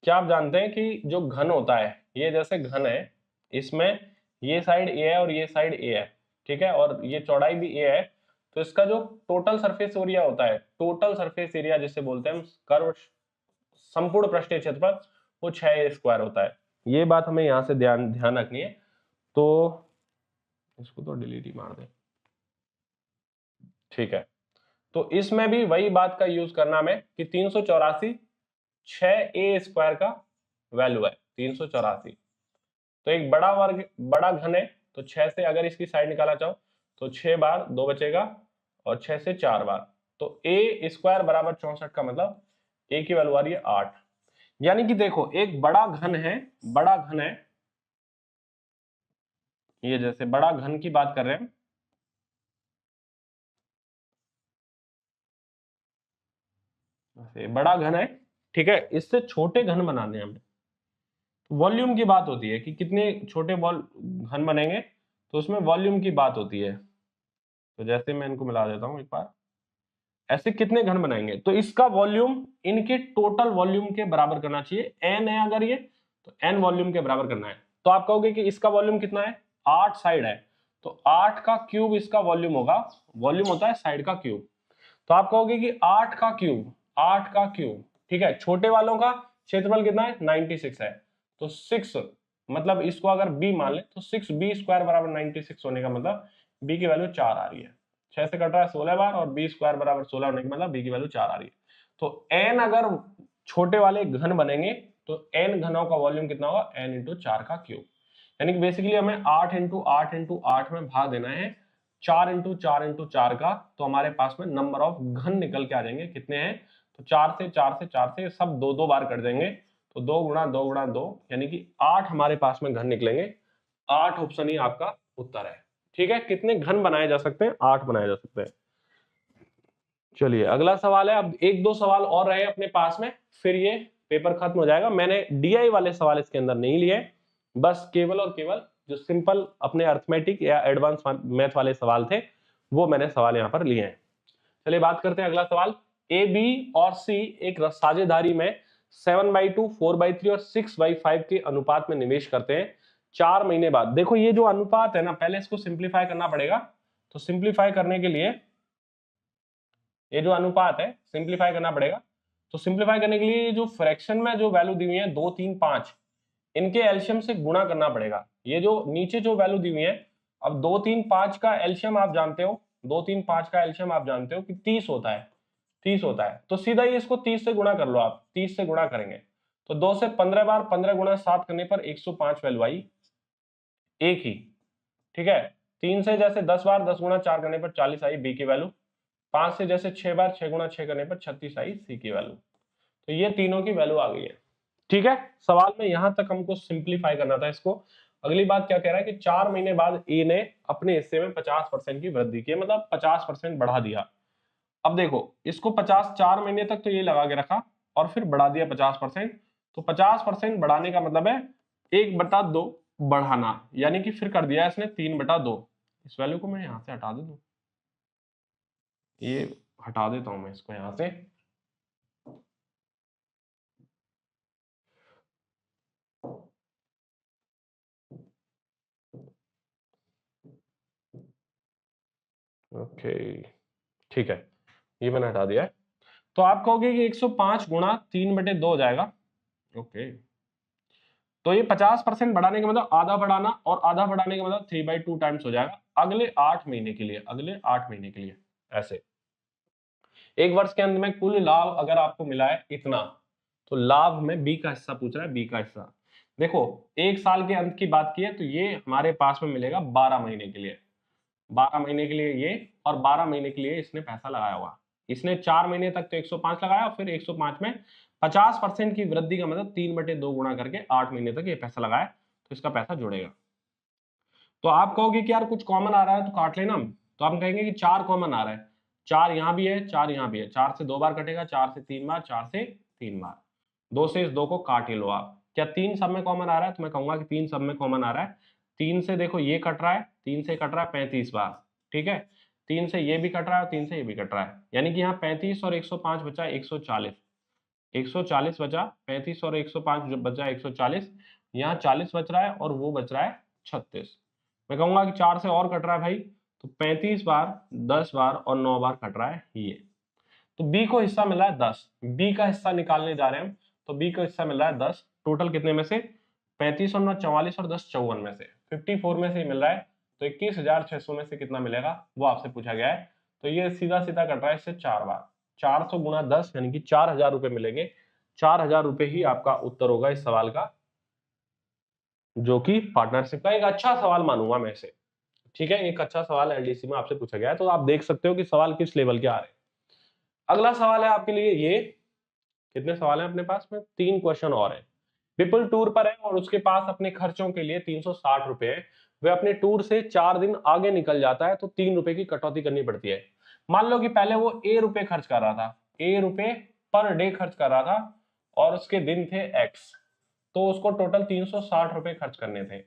क्या आप जानते हैं कि जो घन होता है, ये जैसे घन है, इसमें ये साइड ए है और ये साइड ए है, ठीक है, और ये चौड़ाई भी ए है, तो इसका जो टोटल सरफेस एरिया होता है, टोटल सरफेस एरिया जिसे बोलते हैं हम, कर्व संपूर्ण पृष्ठीय क्षेत्रफल, वो 6a स्क्वायर होता है। ये बात हमें यहां से ध्यान ध्यान रखनी है, तो इसको तो डिलीट ही मार दे, ठीक है। तो इसमें भी वही बात का यूज करना हमें कि 384 6a स्क्वायर का वैल्यू है 384, तो एक बड़ा वर्ग, बड़ा घन है, तो 6 से अगर इसकी साइड निकाला चाहो तो 6 बार 2 बचेगा और 6 से 4 बार, तो a स्क्वायर बराबर 64 का मतलब a की वैल्यू आ रही है 8। यानी कि देखो एक बड़ा घन है, बड़ा घन है, ये जैसे बड़ा घन की बात कर रहे हैं, बड़ा घन है, ठीक है, इससे छोटे घन बनाने हैं हमें, वॉल्यूम की बात होती है कि कितने छोटे बॉल घन बनेंगे, तो उसमें वॉल्यूम की बात होती है। तो जैसे मैं इनको मिला देता हूं एक बार, ऐसे कितने घन बनाएंगे, तो इसका वॉल्यूम इनके टोटल वॉल्यूम के बराबर करना चाहिए, एन है अगर ये, तो एन वॉल्यूम के बराबर करना है। तो आप कहोगे कि इसका वॉल्यूम कितना है, 8 साइड है, तो 8 का क्यूब इसका वॉल्यूम होगा, वॉल्यूम होता है साइड का क्यूब, तो आप कहोगे कि 8 का क्यूब, 8 का क्यूब, ठीक है, छोटे वालों का क्षेत्रफल कितना है 96 है, तो 6, मतलब इसको अगर b मान ले तो 6b स्क्वायर बराबर 96 होने का मतलब b की वैल्यू 4 आ रही है, 6 से कट रहा है 16 बार, और b स्क्वायर बराबर 16 होने का मतलब b की वैल्यू 4 आ रही है। तो n अगर छोटे वाले घन बनेंगे तो n घनों का वॉल्यूम कितना होगा, n इंटू 4 का क्यूब, यानी कि बेसिकली हमें 8 इंटू 8 इंटू 8 में भाग देना है 4 इंटू 4 इंटू 4 का, तो हमारे पास में नंबर ऑफ घन निकल के आ जाएंगे, कितने हैं, तो 4 से 4 से 4 से सब 2 बार कट जाएंगे, तो 2 गुणा 2 गुणा 2, यानी कि 8 हमारे पास में घन निकलेंगे, 8 ऑप्शन ही आपका उत्तर है। ठीक है, कितने घन बनाए जा सकते हैं, 8 बनाए जा सकते हैं। चलिए अगला सवाल है, अब एक दो सवाल और रहे अपने पास में, फिर ये पेपर खत्म हो जाएगा। मैंने डीआई वाले सवाल इसके अंदर नहीं लिए, बस केवल और केवल जो सिंपल अपने अर्थमेटिक या एडवांस मैथ वाले सवाल थे वो मैंने सवाल यहाँ पर लिए हैं। चलिए बात करते हैं अगला सवाल, ए बी और सी एक साझेदारी में 7/2 4/3 और 6/5 के अनुपात में निवेश करते हैं 4 महीने बाद। देखो ये जो अनुपात है ना, पहले इसको सिंप्लीफाई करना पड़ेगा, तो सिंप्लीफाई करने के लिए ये जो अनुपात है सिंप्लीफाई करना पड़ेगा, तो सिंप्लीफाई करने के लिए जो फ्रैक्शन में जो वैल्यू दी हुई है 2 3 5, इनके एलसीएम से गुणा करना पड़ेगा। ये जो नीचे जो वैल्यू दी हुई है, अब 2 3 5 का एलसीएम आप जानते हो, 2 3 5 का एलसीएम आप जानते हो कि 30 होता है, 30 होता है, तो सीधा ही इसको 30 से गुणा कर लो आप, 30 से गुणा करेंगे तो 2 से 15 बार 15 गुणा 7 करने पर 105 वैल्यू आई, एक ही, ठीक है, 3 से जैसे 10 बार 10 गुणा 4 करने पर 40 आई बी की वैल्यू, 5 से जैसे 6 बार 6 गुणा 6 करने पर 36 आई सी की वैल्यू। तो ये तीनों की वैल्यू आ गई है। ठीक है, सवाल में यहां तक हमको सिंप्लीफाई करना था इसको। अगली बात क्या कह रहा है कि 4 महीने बाद ए ने अपने हिस्से में 50% की वृद्धि की, मतलब 50% बढ़ा दिया। अब देखो इसको 4 महीने तक तो ये लगा के रखा और फिर बढ़ा दिया 50%। तो 50% बढ़ाने का मतलब है 1/2 बढ़ाना, यानी कि फिर कर दिया इसने 3/2। इस वैल्यू को मैं यहां से हटा दूं, ये हटा देता हूं मैं इसको यहां से। ओके ठीक है, ये मैंने हटा दिया है। तो आप कहोगे कि 105 गुणा 3/2 हो जाएगा। ओके, तो ये 50% बढ़ाने का मतलब आधा बढ़ाना, और आधा बढ़ाने का मतलब 3/2 टाइम्स हो जाएगा अगले 8 महीने के लिए, अगले 8 महीने के लिए। ऐसे एक वर्ष के अंत में कुल लाभ अगर आपको मिला है इतना, तो लाभ में बी का हिस्सा पूछ रहा है, बी का हिस्सा। देखो एक साल के अंत की बात की है तो ये हमारे पास में मिलेगा 12 महीने के लिए, 12 महीने के लिए ये, और 12 महीने के लिए इसने पैसा लगाया हुआ। इसने 4 महीने तक तो 105 लगाया, फिर 105 में 50% की वृद्धि का मतलब 3/2 गुणा करके 8 महीने तक ये पैसा लगाया, तो इसका पैसा जुड़ेगा। तो आप कहोगे कि यार कुछ कॉमन आ रहा है तो काट लेना, तो हम कहेंगे कि 4 कॉमन आ रहा है, 4 यहां भी है 4 यहां भी है, 4 से 2 बार कटेगा, 4 से 3 बार, 4 से 3 बार, 2 से इस 2 को काट ही लो आप। क्या 3 सब में कॉमन आ रहा है? तो मैं कहूंगा कि 3 सब में कॉमन आ रहा है। 3 से देखो ये कट रहा है, 3 से कट रहा है 35 बार, ठीक है, 3 से ये भी कट रहा है और 3 से ये भी कट रहा है, यानी कि यहाँ 35 और 105 बचा 140, 140 बचा, 35 और 105 बचा 140, यहाँ 40 बच रहा है और वो बच रहा है 36। मैं कहूंगा कि 4 से और कट रहा है भाई, तो 35 बार 10 बार और 9 बार कट रहा है ये। तो बी को हिस्सा मिला है 10, बी का हिस्सा निकालने जा रहे हैं हम, तो बी का हिस्सा मिल रहा है 10। टोटल कितने में से? 35 और 9 44 और 10 54 में से, 54 में से ही मिल रहा है। तो 21,600 में से कितना मिलेगा वो आपसे पूछा गया है। तो ये सीधा सीधा कट रहा है इससे 4 बार, 400 गुणा 10 यानी कि 4,000 रुपए मिलेंगे। 4,000 रुपए ही आपका उत्तर होगा इस सवाल का, जो कि पार्टनरशिप का एक अच्छा सवाल मानूंगा मैं इसे। ठीक है, एक अच्छा सवाल एलडीसी में आपसे पूछा गया है, तो आप देख सकते हो कि सवाल किस लेवल के आ रहे हैं। अगला सवाल है आपके लिए ये, कितने सवाल हैं अपने पास में? 3 क्वेश्चन और है। विपुल टूर पर है और उसके पास अपने खर्चों के लिए 360 रुपए है। वह अपने टूर से 4 दिन आगे निकल जाता है तो 3 रुपए की कटौती करनी पड़ती है। मान लो कि पहले वो ए रुपए खर्च कर रहा था, ए रुपए पर डे खर्च कर रहा था, और उसके दिन थे एक्स, तो उसको टोटल 360 रुपए खर्च करने थे।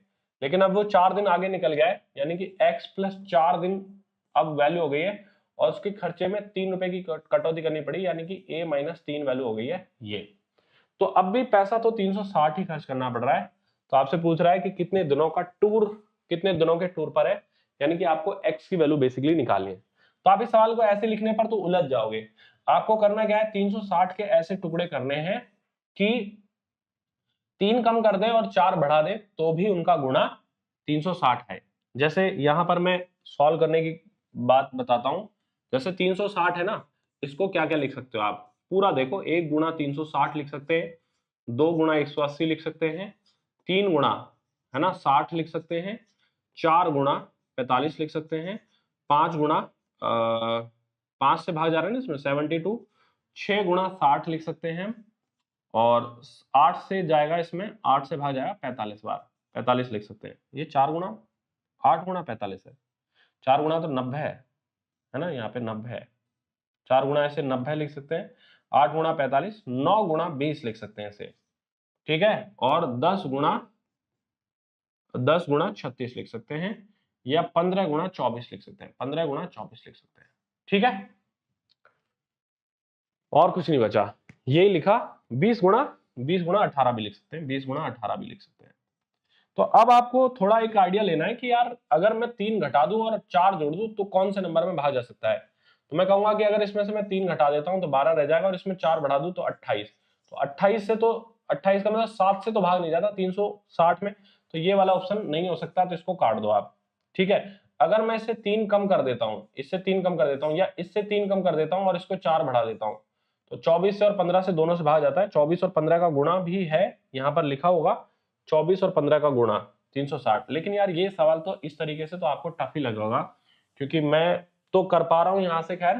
लेकिन अब वो 4 दिन आगे निकल गया है, यानी कि x प्लस 4 दिन अब वैल्यू हो गई है, और उसके खर्चे में 3 रुपए की कटौती करनी पड़ी, यानी कि a माइनस 3 वैल्यू हो गई है ये। तो अब भी पैसा तो 360 ही खर्च करना पड़ रहा है। तो आपसे पूछ रहा है कि कितने दिनों का टूर, कितने दिनों के टूर पर है, यानी कि आपको x की वैल्यू बेसिकली निकालनी है। तो आप इस सवाल को ऐसे लिखने पर तो उलझ जाओगे। आपको करना क्या है, 360 के ऐसे टुकड़े करने हैं कि 3 कम कर दें और 4 बढ़ा दें तो भी उनका गुणा 360 है। जैसे यहां पर मैं सॉल्व करने की बात बताता हूं। जैसे 360 है ना, इसको क्या क्या लिख सकते हो आप पूरा देखो। 1 गुणा 360 लिख सकते हैं, 2 गुणा 180 लिख सकते हैं, 3 गुणा है ना 60 लिख सकते हैं, 4 गुणा 45 लिख सकते हैं, 5 गुणा 5 से भाग जा रहा है ना इसमें 72, 6 गुणा 60 लिख सकते हैं, और 8 से जाएगा इसमें, 8 से भाग जाएगा 45 बार, 45 लिख सकते हैं। ये 4 गुणा 8 गुणा 45 है, 4 गुणा तो 90 है ना, यहाँ पे 90 है, 4 गुणा ऐसे 90 लिख सकते हैं, 8 गुणा 45, 9 गुणा 20 लिख सकते हैं इसे, ठीक है, और 10 गुणा 36 लिख सकते हैं, या 15 गुणा 24 लिख सकते हैं, 15 गुणा 24 लिख सकते हैं। ठीक है, और कुछ नहीं बचा, यही लिखा। 20 गुणा 18 भी लिख सकते हैं, 20 गुणा 18 भी लिख सकते हैं। तो अब आपको थोड़ा एक आइडिया लेना है कि यार अगर मैं 3 घटा दूं और 4 जोड़ दूं तो कौन से नंबर में भाग जा सकता है। तो मैं कहूंगा कि अगर इसमें से मैं 3 घटा देता हूं तो 12 रह जाएगा, और इसमें 4 बढ़ा दूं तो 28। तो 28 से तो 28 का मतलब 7 से तो भाग नहीं जाता 360 में, तो ये वाला ऑप्शन नहीं हो सकता, तो इसको काट दो आप। ठीक है, अगर मैं इससे 3 कम कर देता हूं, इससे 3 कम कर देता हूं, या इससे 3 कम कर देता हूं और इसको 4 बढ़ा देता हूं, तो 24 से और 15 से दोनों से भाग जाता है। 24 और 15 का गुणा भी है, यहां पर लिखा होगा 24 और 15 का गुणा, 360। लेकिन यार ये सवाल तो इस तरीके से तो आपको टफ ही लग होगा, क्योंकि मैं तो कर पा रहा हूं यहां से खैर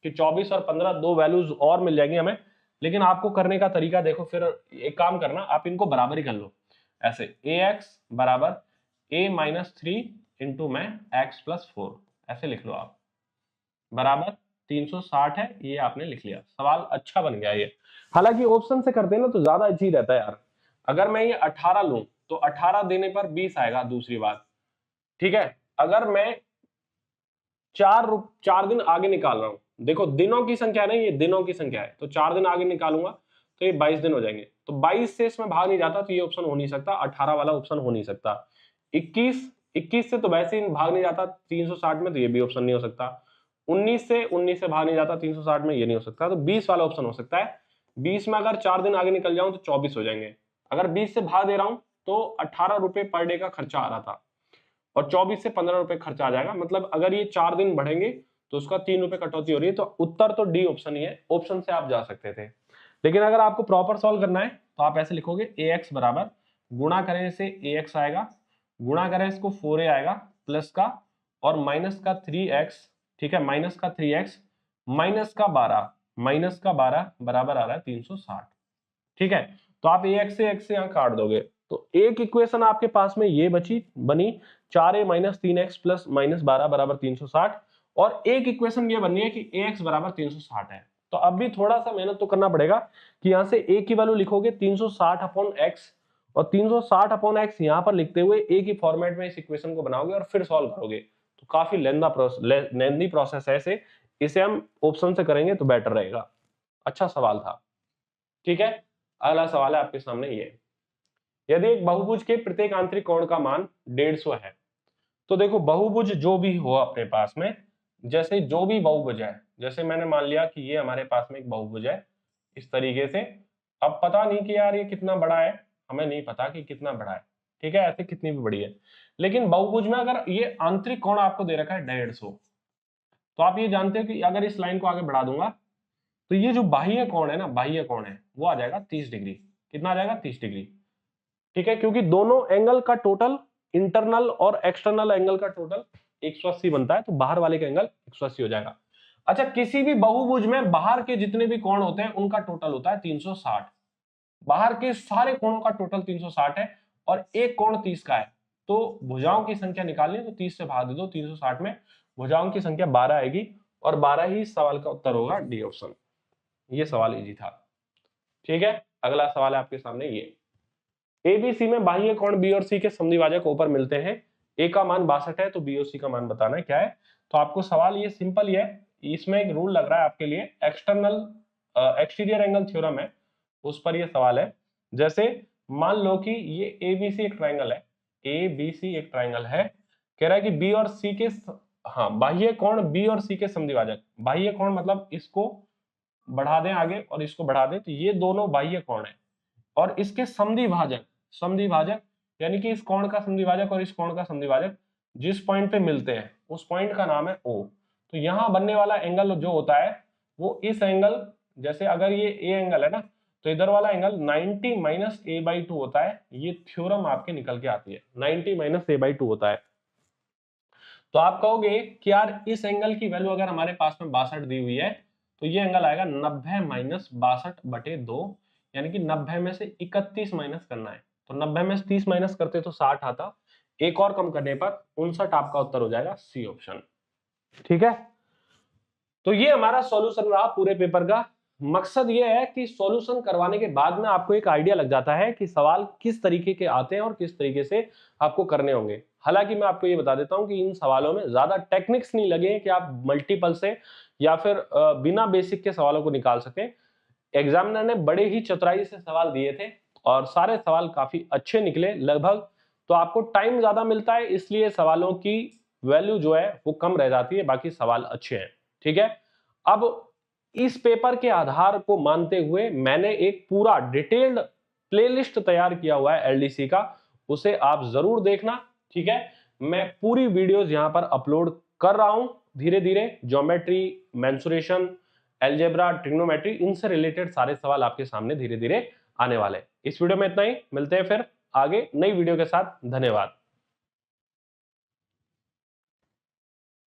कि 24 और 15 दो वैल्यूज और मिल जाएंगी हमें, लेकिन आपको करने का तरीका देखो। फिर एक काम करना, आप इनको बराबर ही कर लो ऐसे, ax बराबर a-3 इंटू में x प्लस 4, ऐसे लिख लो आप, बराबर 360 है, ये आपने लिख लिया। सवाल अच्छा बन गया ये। हालांकि ऑप्शन से करते हैं ना तो ज्यादा अच्छी रहता है यार। अगर मैं ये 18 लूं तो 18 देने पर 20 आएगा, दूसरी बात, ठीक है। अगर मैं 4 दिन आगे निकाल रहा हूं, देखो दिनों की संख्या नहीं, ये दिनों की संख्या है, तो 4 दिन आगे निकालूंगा तो ये 22 दिन हो जाएंगे। तो 22 से इसमें भाग नहीं जाता तो ये ऑप्शन हो नहीं सकता, 18 वाला ऑप्शन हो नहीं सकता। 21 से तो वैसे ही भाग नहीं जाता 360 में, तो ये भी ऑप्शन नहीं हो सकता। 19 से भाग नहीं जाता 360 में, ये नहीं हो सकता। तो 20 वाला ऑप्शन हो सकता है। 20 में अगर 4 दिन आगे निकल जाऊं तो 24 हो जाएंगे। अगर 20 से भाग दे रहा हूं तो 18 रुपए पर डे का खर्चा आ रहा था, और 24 से 15 रुपए खर्चा आ जाएगा। मतलब अगर ये 4 दिन बढ़ेंगे तो उसका 3 रुपए कटौती हो रही है। तो उत्तर तो डी ऑप्शन ही है, ऑप्शन से आप जा सकते थे। लेकिन अगर आपको प्रॉपर सॉल्व करना है तो आप ऐसे लिखोगे, ax बराबर गुणा करें से ax आएगा, गुणा करें इसको 4a आएगा प्लस का, और माइनस का 3x, ठीक है, माइनस का 3x माइनस का 12 बराबर आ रहा है 360, ठीक है। तो आप ax से x से यहां काट दोगे तो एक इक्वेशन आपके पास में ये बनी 4a minus 3x plus minus 12 बराबर 360, और एक इक्वेशन ये बननी है कि ax बराबर 360 है। तो अब भी थोड़ा सा मेहनत तो करना पड़ेगा कि यहां से a की वैल्यू लिखोगे 360 अपॉन x, और 360 अपॉन x यहां पर लिखते हुए एक ही फॉर्मेट में इस इक्वेशन को बनाओगे और फिर सॉल्व करोगे। तो काफी लेंदी प्रोसेस है इसे हम ऑप्शन से करेंगे तो बेटर रहेगा। अच्छा सवाल था, ठीक है। अगला सवाल है आपके सामने ये, यदि एक बहुभुज के प्रत्येक आंतरिक कोण का मान 150 है, तो देखो बहुभुज जो भी हो अपने पास में, जैसे जो भी बहुभुज है, जैसे मैंने मान लिया कि ये हमारे पास में एक बहुभुज है इस तरीके से। अब पता नहीं कि यार ये कितना बड़ा है, हमें नहीं पता कि कितना बड़ा है, ठीक है, ऐसे कितनी भी बड़ी है। लेकिन बहुभुज में अगर ये आंतरिक कोण आपको दे रखा है 150, तो आप ये जानते हो कि अगर इस लाइन को आगे बढ़ा दूंगा तो ये जो बाह्य कोण है ना, बाह्य कोण है वो आ जाएगा 30 डिग्री। कितना आ जाएगा? 30 डिग्री, ठीक है, क्योंकि दोनों एंगल का टोटल, इंटरनल और एक्सटर्नल एंगल का टोटल 180 बनता है, तो बाहर वाले का एंगल 180 हो जाएगा। अच्छा, किसी भी बहुभुज में बाहर के जितने भी कोण होते हैं उनका टोटल होता है 360। बाहर के सारे कोणों का टोटल 360 है और एक कोण 30 का है, तो भुजाओं की संख्या निकालनी है तो 30 से भाग दे दो। 360 में भुजाओं की संख्या 12 आएगी, और 12 ही सवाल का उत्तर होगा, डी ऑप्शन। ये सवाल इजी था, ठीक है। अगला सवाल है आपके सामने ये, एबीसी में बाह्य कोण बी और सी के समद्विभाजक ऊपर मिलते हैं, ए का मान 62 है तो बी और सी का मान बताना है क्या है। तो आपको सवाल ये सिंपल ही है, इसमें एक रूल लग रहा है आपके लिए, एक्सटीरियर एंगल थ्योरम है, उस पर ये सवाल है। जैसे मान लो कि ये एबीसी एक ट्राइंगल है, एबीसी एक ट्राइंगल है, कह रहा है कि बी और सी के, हाँ, बाह्य कोण बी और सी के समद्विभाजक, बाह्य कोण मतलब इसको बढ़ा दें आगे और इसको बढ़ा दें तो ये दोनों बाह्य कोण है, और इसके समद्विभाजक, समद्विभाजक यानी कि इस कोण का समद्विभाजक और इस कोण का समद्विभाजक जिस पॉइंट पे मिलते हैं उस पॉइंट का नाम है ओ। तो यहां बनने वाला एंगल जो होता है वो इस एंगल, जैसे अगर ये ए एंगल है ना, तो इधर वाला एंगल 90 माइनस a/2 होता है। ये थ्योरम आपके निकल के आती है, 90 माइनस a/2 होता है। तो आप कहोगे कि यार इस एंगल की वैल्यू अगर हमारे पास में 62 दी हुई है तो ये एंगल आएगा 90 माइनस 62/2, यानी कि 90 में से 31 माइनस करना है। तो 90 में से 30 माइनस करते तो 60 आता, एक और कम करने पर 59 आपका उत्तर हो जाएगा, सी ऑप्शन, ठीक है। तो ये हमारा सॉल्यूशन रहा पूरे पेपर का। मकसद ये है कि सॉल्यूशन करवाने के बाद में आपको एक आइडिया लग जाता है कि सवाल किस तरीके के आते हैं और किस तरीके से आपको करने होंगे। हालांकि मैं आपको ये बता देता हूं कि इन सवालों में ज्यादा टेक्निक्स नहीं लगे कि आप मल्टीपल से या फिर बिना बेसिक के सवालों को निकाल सकें। एग्जामिनर ने बड़े ही चतुराई से सवाल दिए थे और सारे सवाल काफी अच्छे निकले लगभग। तो आपको टाइम ज्यादा मिलता है, इसलिए सवालों की वैल्यू जो है वो कम रह जाती है, बाकी सवाल अच्छे हैं, ठीक है। अब इस पेपर के आधार को मानते हुए मैंने एक पूरा डिटेल्ड प्लेलिस्ट तैयार किया हुआ है एलडीसी का, उसे आप जरूर देखना, ठीक है। मैं पूरी वीडियोस यहां पर अपलोड कर रहा हूं धीरे धीरे, ज्योमेट्री, मेंसुरेशन, अलजेब्रा, ट्रिग्नोमेट्री, इनसे रिलेटेड सारे सवाल आपके सामने धीरे धीरे आने वाले। इस वीडियो में इतना ही, मिलते हैं फिर आगे नई वीडियो के साथ। धन्यवाद।